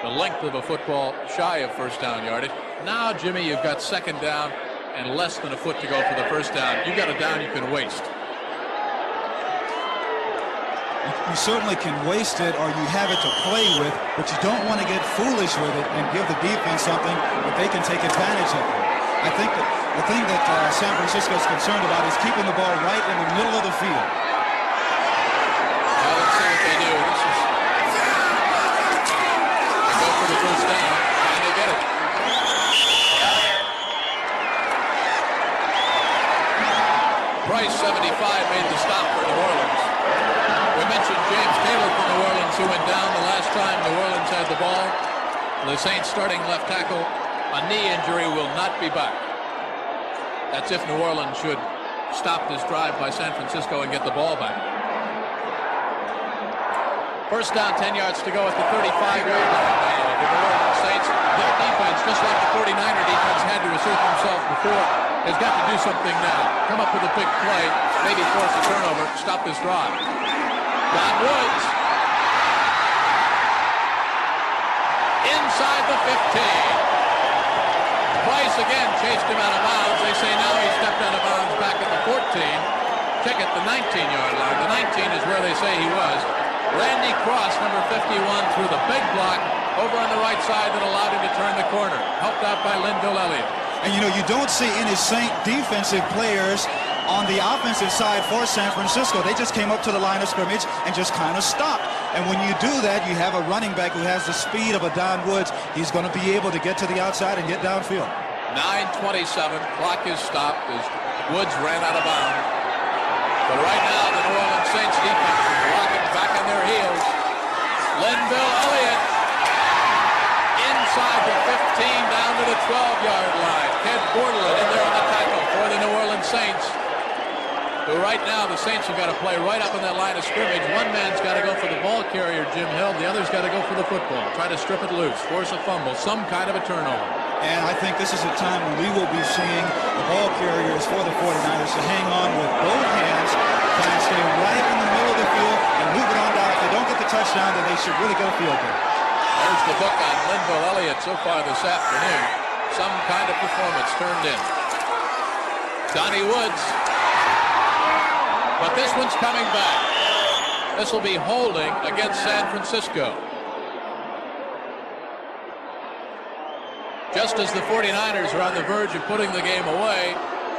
the length of a football shy of first down yardage. Now, Jimmy, you've got second down and less than a foot to go for the first down. You've got a down you can waste. You certainly can waste it, or you have it to play with, but you don't want to get foolish with it and give the defense something that they can take advantage of. I think that the thing that San Francisco is concerned about is keeping the ball right in the middle of the field. Well, let's see what they do. This is they go for the first down, and they get it. Price 75 made the stop for New Orleans. We mentioned James Taylor from New Orleans, who went down the last time New Orleans had the ball. The Saints starting left tackle, a knee injury, will not be back. That's if New Orleans should stop this drive by San Francisco and get the ball back. First down, 10 yards to go at the 35-yard line now. The New Orleans Saints, their defense, just like the 49er defense had to assert themselves before, has got to do something now. Come up with a big play, maybe force a turnover, stop this drive. Don Woods inside the 15. Price again chased him out of bounds. They say now he stepped out of bounds back at the 14. Check at the 19-yard line. The 19 is where they say he was. Randy Cross, number 51, threw the big block over on the right side that allowed him to turn the corner. Helped out by Linville Elliott. And you know, you don't see any Saint defensive players on the offensive side for San Francisco. They just came up to the line of scrimmage and just kind of stopped. And when you do that, you have a running back who has the speed of a Don Woods. He's going to be able to get to the outside and get downfield. 9:27, clock is stopped as Woods ran out of bounds. But right now, the New Orleans Saints defense is rocking back on their heels. Linville Elliott inside the 15 down to the 12-yard line. Ted Bordelin in there on the tackle for the New Orleans Saints. Who right now, the Saints have got to play right up in that line of scrimmage. One man's got to go for the ball carrier, Jim Hill. The other's got to go for the football. Try to strip it loose, force a fumble, some kind of a turnover. And I think this is a time when we will be seeing the ball carriers for the 49ers to hang on with both hands, try and stay right in the middle of the field and move it on down. If they don't get the touchdown, then they should really get a field goal. There's the book on Linville Elliott so far this afternoon. Some kind of performance turned in. Donnie Woods. But this one's coming back. This will be holding against San Francisco. Just as the 49ers are on the verge of putting the game away,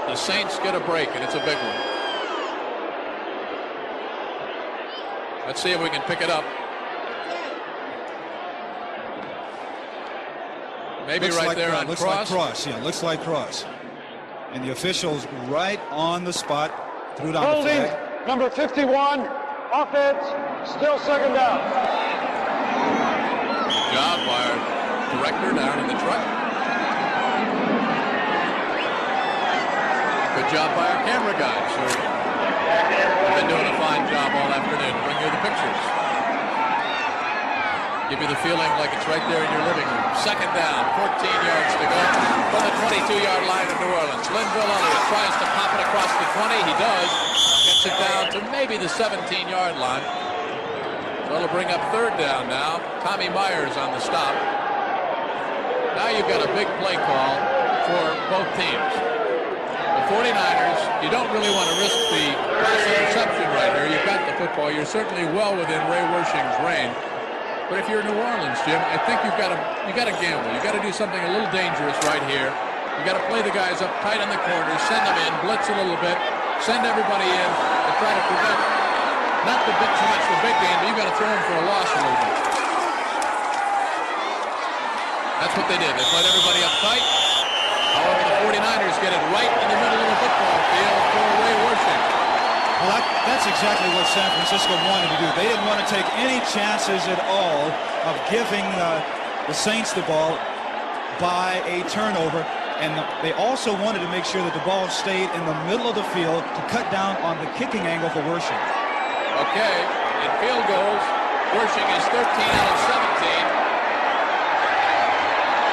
the Saints get a break, and it's a big one. Let's see if we can pick it up. Maybe looks right like, there on looks Cross. Like Cross, yeah, looks like Cross. And the officials right on the spot threw down Holding, the flag. number 51, offense, still second down. Good job by our director down in the truck. Good job by our camera guys who have been doing a fine job all afternoon. Bring you the pictures. Give you the feeling like it's right there in your living room. Second down, 14 yards to go from the 22-yard line of New Orleans. Linville Elliott tries to pop it across the 20. He does. Gets it down to maybe the 17-yard line. So it'll bring up third down now. Tommy Myers on the stop. Now you've got a big play call for both teams. The 49ers, you don't really want to risk the pass interception right here. You've got the football. You're certainly well within Ray Wersching's range. But if you're New Orleans, Jim, I think you've got to gamble. You've got to do something a little dangerous right here. You've got to play the guys up tight on the corners, send them in, blitz a little bit, send everybody in, and try to prevent not the big too much the big game, but you've got to throw them for a loss a little bit. That's what they did. They played everybody up tight. However, the 49ers get it right in the middle of the football field for Ray Wersching. Well, that's exactly what San Francisco wanted to do. They didn't want to take any chances at all of giving the Saints the ball by a turnover. And they also wanted to make sure that the ball stayed in the middle of the field to cut down on the kicking angle for Wersching. Okay, in field goals, Wersching is 13 out of 17.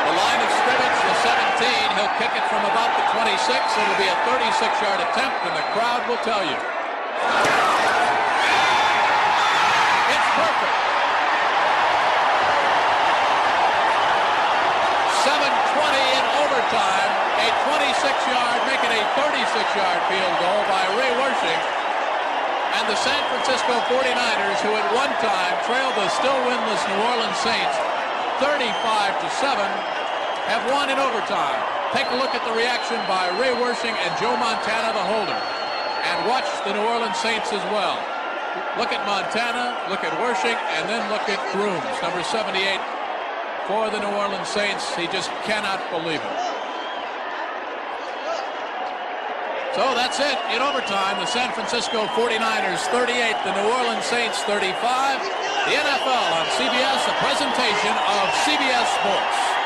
The line of scrimmage, the 17. He'll kick it from about the 26. It'll be a 36-yard attempt, and the crowd will tell you. It's perfect. 7:20 in overtime. A 26-yard, make it a 36-yard field goal by Ray Wersching. And the San Francisco 49ers, who at one time trailed the still winless New Orleans Saints 35-7, have won in overtime. Take a look at the reaction by Ray Wersching and Joe Montana, the holder. And watch the New Orleans Saints as well. Look at Montana, look at Wersching, and then look at Grooms, number 78 for the New Orleans Saints. He just cannot believe it. So that's it. In overtime, the San Francisco 49ers 38, the New Orleans Saints 35. The NFL on CBS, a presentation of CBS Sports.